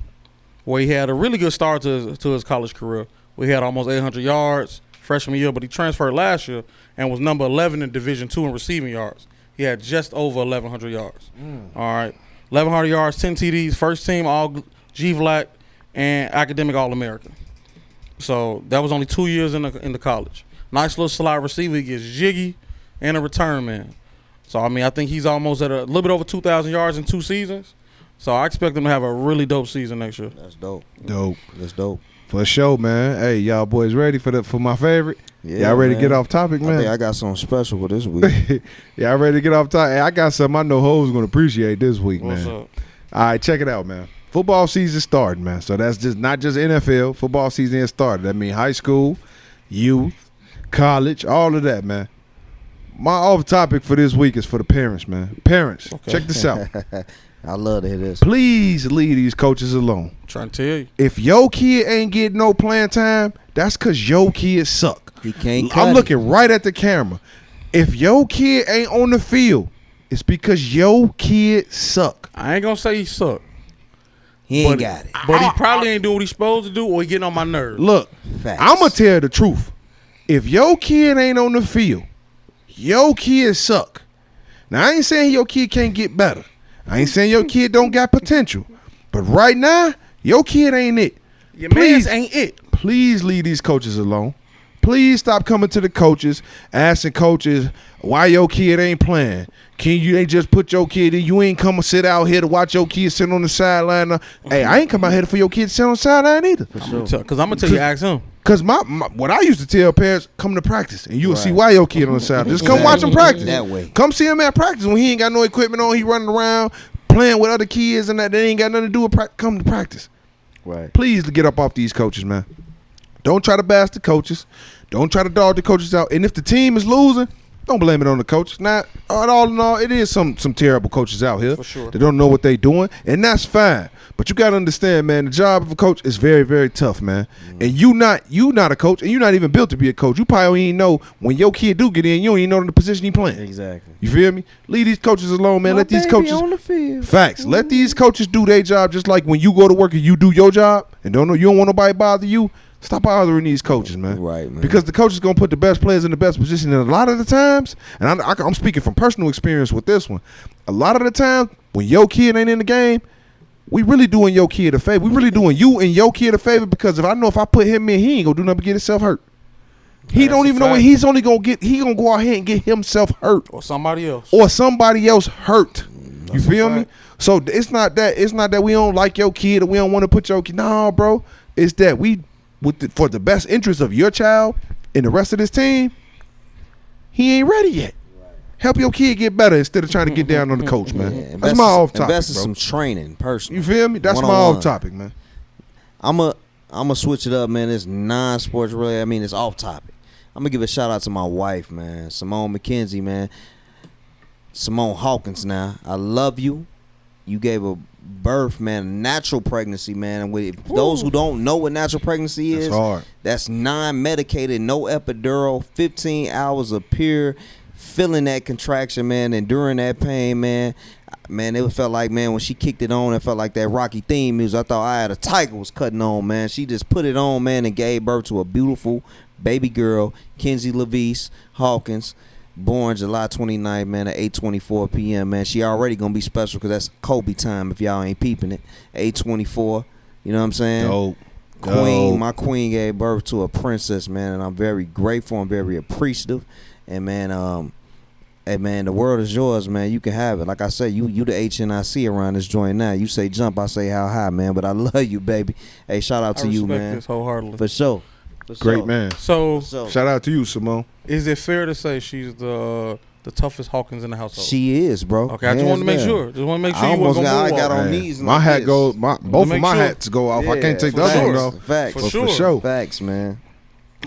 where he had a really good start to his college career. We had almost 800 yards freshman year, but he transferred last year and was number 11 in Division II in receiving yards. He had just over 1,100 yards. All right. 1,100 yards, 10 TDs, first team all GVLAC and academic All-American. So that was only 2 years in the college. Nice little slot receiver. He gets jiggy and a return man. So, I think he's almost at a little bit over 2,000 yards in 2 seasons. So I expect him to have a really dope season next year. That's dope. That's dope. For sure, man. Hey, y'all boys ready for my favorite? Yeah, y'all ready man. to get off topic, man? I think I got something special for this week. Y'all ready to get off topic? Hey, I got something I know Ho's going to appreciate this week, What's man. up? All right, check it out, man. Football season started, man. So that's just not just NFL. Football season has started. That means high school, youth, college, all of that, man. My off topic for this week is for the parents, man. Parents, Okay. check this out. I love to hear this. Please leave these coaches alone. I'm trying to tell you. If your kid ain't getting no playing time, that's because your kid suck. He can't cut I'm it. looking right at the camera. If your kid ain't on the field, it's because your kid suck. I ain't going to say he suck. He ain't got it. But he probably ain't doing what he's supposed to do, or he getting on my nerves. Look, Facts. I'm going to tell the truth. If your kid ain't on the field, your kid suck. Now, I ain't saying your kid can't get better. I ain't saying your kid don't got potential. But right now, your kid ain't it. Your man's ain't it. Please leave these coaches alone. Please stop coming to the coaches, asking coaches why your kid ain't playing. Ain't just put your kid in? You ain't come and sit out here to watch your kid sit on the sideline. Hey, I ain't come out here for your kid to sit on the sideline either. Because I'm going to tell you, ask him. Because what I used to tell parents, come to practice, and you'll see why your kid on the sideline. Just come watch him practice. That way. Come see him at practice when he ain't got no equipment on. He running around playing with other kids and that. They ain't got nothing to do with practice. Come to practice. Right. Please get up off these coaches, man. Don't try to bash the coaches. Don't try to dog the coaches out. And if the team is losing, Don't blame it on the coach. Not all in all, it is some terrible coaches out here. For sure. They don't know what they doing, and that's fine. But you gotta understand, man, the job of a coach is very, very tough, man. And you not a coach, and you're not even built to be a coach. You probably don't even know when your kid do get in, you don't even know the position he playing. Exactly. You feel me? Leave these coaches alone, man. Let these coaches on the field. Facts. Let these coaches do their job just like when you go to work and you do your job and you don't want nobody bother you. Stop bothering these coaches, man. Right, man. Because the coach is going to put the best players in the best position. And a lot of the times, and I'm speaking from personal experience with this one, a lot of the time when your kid ain't in the game, we really doing your kid a favor. We really doing you and your kid a favor because if I put him in, he ain't going to do nothing but get himself hurt. He don't even know what he's only going to get. He going to go out here and get himself hurt. Or somebody else. Hurt. You feel me? So it's not that we don't like your kid or we don't want to put your kid. No, bro. It's that for the best interest of your child and the rest of this team, he ain't ready yet. Help your kid get better instead of trying to get down on the coach, man. Yeah, that's my off topic, invest in bro. some training, personally. You feel me? That's my off topic, man. I'm a switch it up, man. It's non-sports related. I mean, it's off topic. I'm gonna give a shout out to my wife, man, Simone McKenzie, man. Simone Hawkins. Now, I love you. You gave a birth, man, natural pregnancy, man. And with those who don't know what natural pregnancy is, that's hard. That's non-medicated, no epidural, 15 hours of pure feeling that contraction, man, enduring that pain, man. Man, it felt like, man, when she kicked it on, it felt like that Rocky theme music. I thought I had a tiger was cutting on, man. She just put it on, man, and gave birth to a beautiful baby girl, Kenzie LaVise Hawkins. Born July 29th, man, at 8:24 p.m., man. She already going to be special because that's Kobe time if y'all ain't peeping it. 8:24, you know what I'm saying? Dope. My queen gave birth to a princess, man, and I'm very grateful. I'm very appreciative. And, man, hey, man, the world is yours, man. You can have it. Like I said, you the HNIC around this joint now. You say jump, I say how high, man. But I love you, baby. Hey, shout out to you, man. I respect this wholeheartely. For sure. Great man. So, shout out to you, Simone. Is it fair to say she's the toughest Hawkins in the household? She is, bro. Okay, I just want to make sure. I got on knees. My hat goes. Both of my hats go off. I can't take the other one off. Facts. For sure. Facts, man.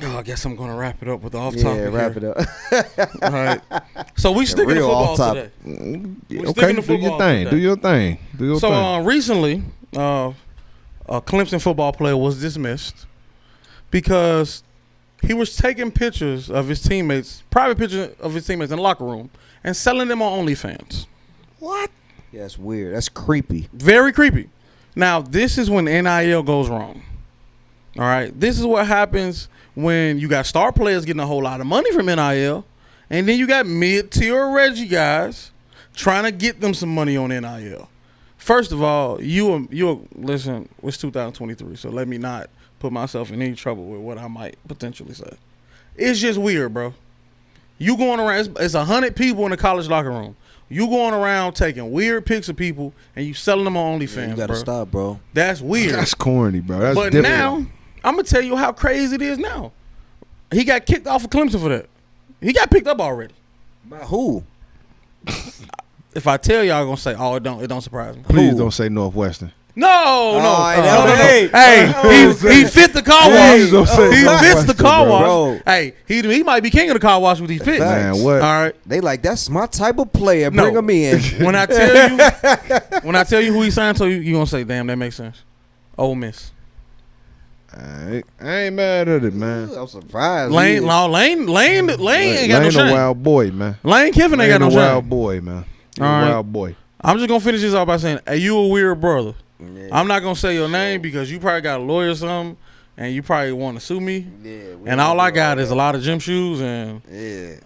Oh, I guess I'm gonna wrap it up with the off topic. Yeah, wrap it up. All right. So we sticking to football today. Okay, do your thing. Do your thing. So recently, a Clemson football player was dismissed because he was taking pictures of his teammates, private pictures of his teammates in the locker room, and selling them on OnlyFans. What? Yeah, that's weird. That's creepy. Very creepy. Now, this is when NIL goes wrong. All right? This is what happens when you got star players getting a whole lot of money from NIL, and then you got mid-tier Reggie guys trying to get them some money on NIL. First of all, you listen, it's 2023, so let me not put myself in any trouble with what I might potentially say. It's just weird, bro. You going around, it's 100 people in the college locker room. You going around taking weird pics of people and you selling them on OnlyFans, you gotta stop, bro. That's weird. That's corny, bro. That's but different. Now, I'm going to tell you how crazy it is now. He got kicked off of Clemson for that. He got picked up already. By who? If I tell y'all, I'm going to say, oh, it don't surprise me. Please don't say Northwestern. No. Hey, he fit the car wash. He fits the car wash. Bro. Hey, he might be king of the car wash with these picks. Man, what? All right. They like, that's my type of player. Bring him in. When I tell you who he signed to, you gonna say, damn, that makes sense. Ole Miss. I ain't mad at it, man. I'm surprised. Lane ain't got no Lane shame. a wild boy, man. Lane Kiffin ain't got no shame. wild boy, man. All right. Wild boy. I'm just gonna finish this off by saying, hey, you a weird brother. Yeah. I'm not gonna say your name because you probably got a lawyer or something, and you probably want to sue me. Yeah, and all I got is a lot of gym shoes, and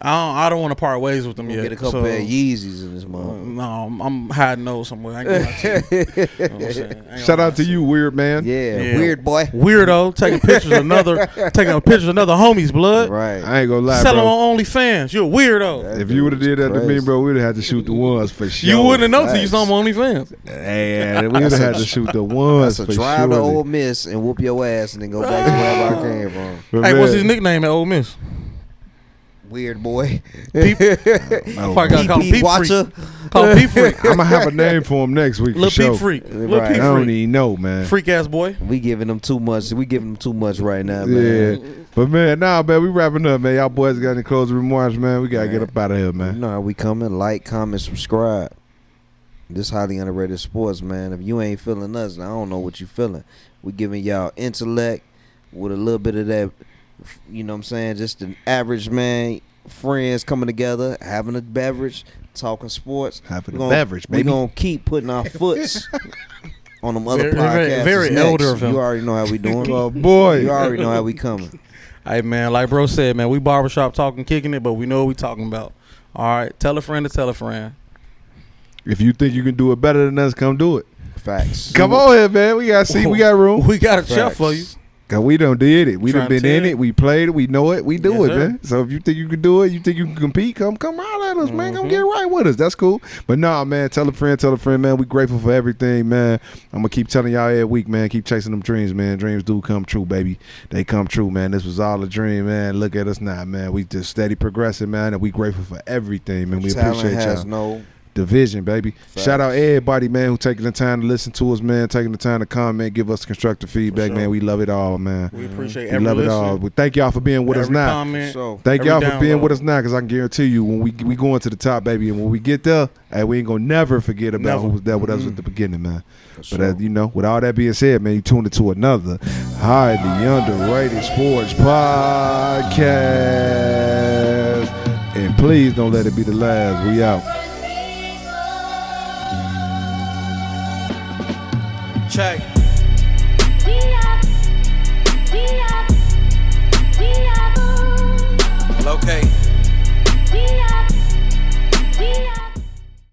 I don't want to part ways with them we'll yet. Get a couple of Yeezys in this month. No, I'm hiding those somewhere. I ain't gonna lie to you. You know what I'm saying? Shout out to you, weird man. Yeah, weird boy. Weirdo taking pictures of another homie's blood. Right. I ain't gonna lie, Selling bro. on OnlyFans. You're a weirdo. If you would have did that to me, bro, we'd have had to shoot the ones for sure. You wouldn't know till you saw them on OnlyFans. Yeah, we would have had to shoot the ones That's for a drive sure. to Ole Miss and whoop your ass and then go back to wherever I came from. Hey, what's his nickname at Ole Miss? Weird boy. I probably gotta call him PP Peep watcher. Freak. Call him Peep Freak. I'm gonna have a name for him next week. Little for sure. Peep Freak. Little Right. Peep I don't Freak. even know, man. Freak ass boy. We giving them too much. We giving them too much right now, Yeah, man. but man, man, we wrapping up, man. Y'all boys got any closing remarks, man? We gotta get up out of here, You man. know how we coming. Like, comment, subscribe. This highly underrated sports, man. If you ain't feeling us, I don't know what you feeling. We giving y'all intellect with a little bit of that, you know what I'm saying? Just an average, man, friends coming together, having a beverage, talking sports. Having We a beverage, We baby. gonna keep putting our foots on them other Very, podcasts. very next. elder of him. You already know how we doing. Oh boy, You already know how we coming. Hey man, like bro said, man, we barbershop talking, kicking it, but we know what we talking about. All right, tell a friend to tell a friend. if you think you can do it better than us, come do it. Facts. Come on here, man. We got we got room. We got a chef Facts. for you. Cause we done did it. We done Trying been to in tell it. We played it. We know it. We do Yes, it, sir. man. So if you think you can do it, you think you can compete, come holler at us, man. Come get right with us. That's cool. But nah, man, tell a friend, man. We grateful for everything, man. I'm gonna keep telling y'all every week, man. Keep chasing them dreams, man. Dreams do come true, baby. They come true, man. This was all a dream, man. Look at us now, man. We just steady progressing, man, and we grateful for everything, man. We Talent appreciate has y'all. no Division, baby. Facts. Shout out everybody, man, who taking the time to listen to us, man. Taking the time to comment, give us constructive feedback, sure. man. We love it all, man. We appreciate We every love it listen, all. We thank y'all for being with us every now. comment. So Thank every y'all for being download. with us now, because I can guarantee you when we going to the top, baby, and when we get there, hey, we ain't gonna never forget about Never. who was there with us at the beginning, man. sure. But you know, with all that being said, man, you tuned into another highly underrated sports podcast, and please don't let it be the last. We out. Check.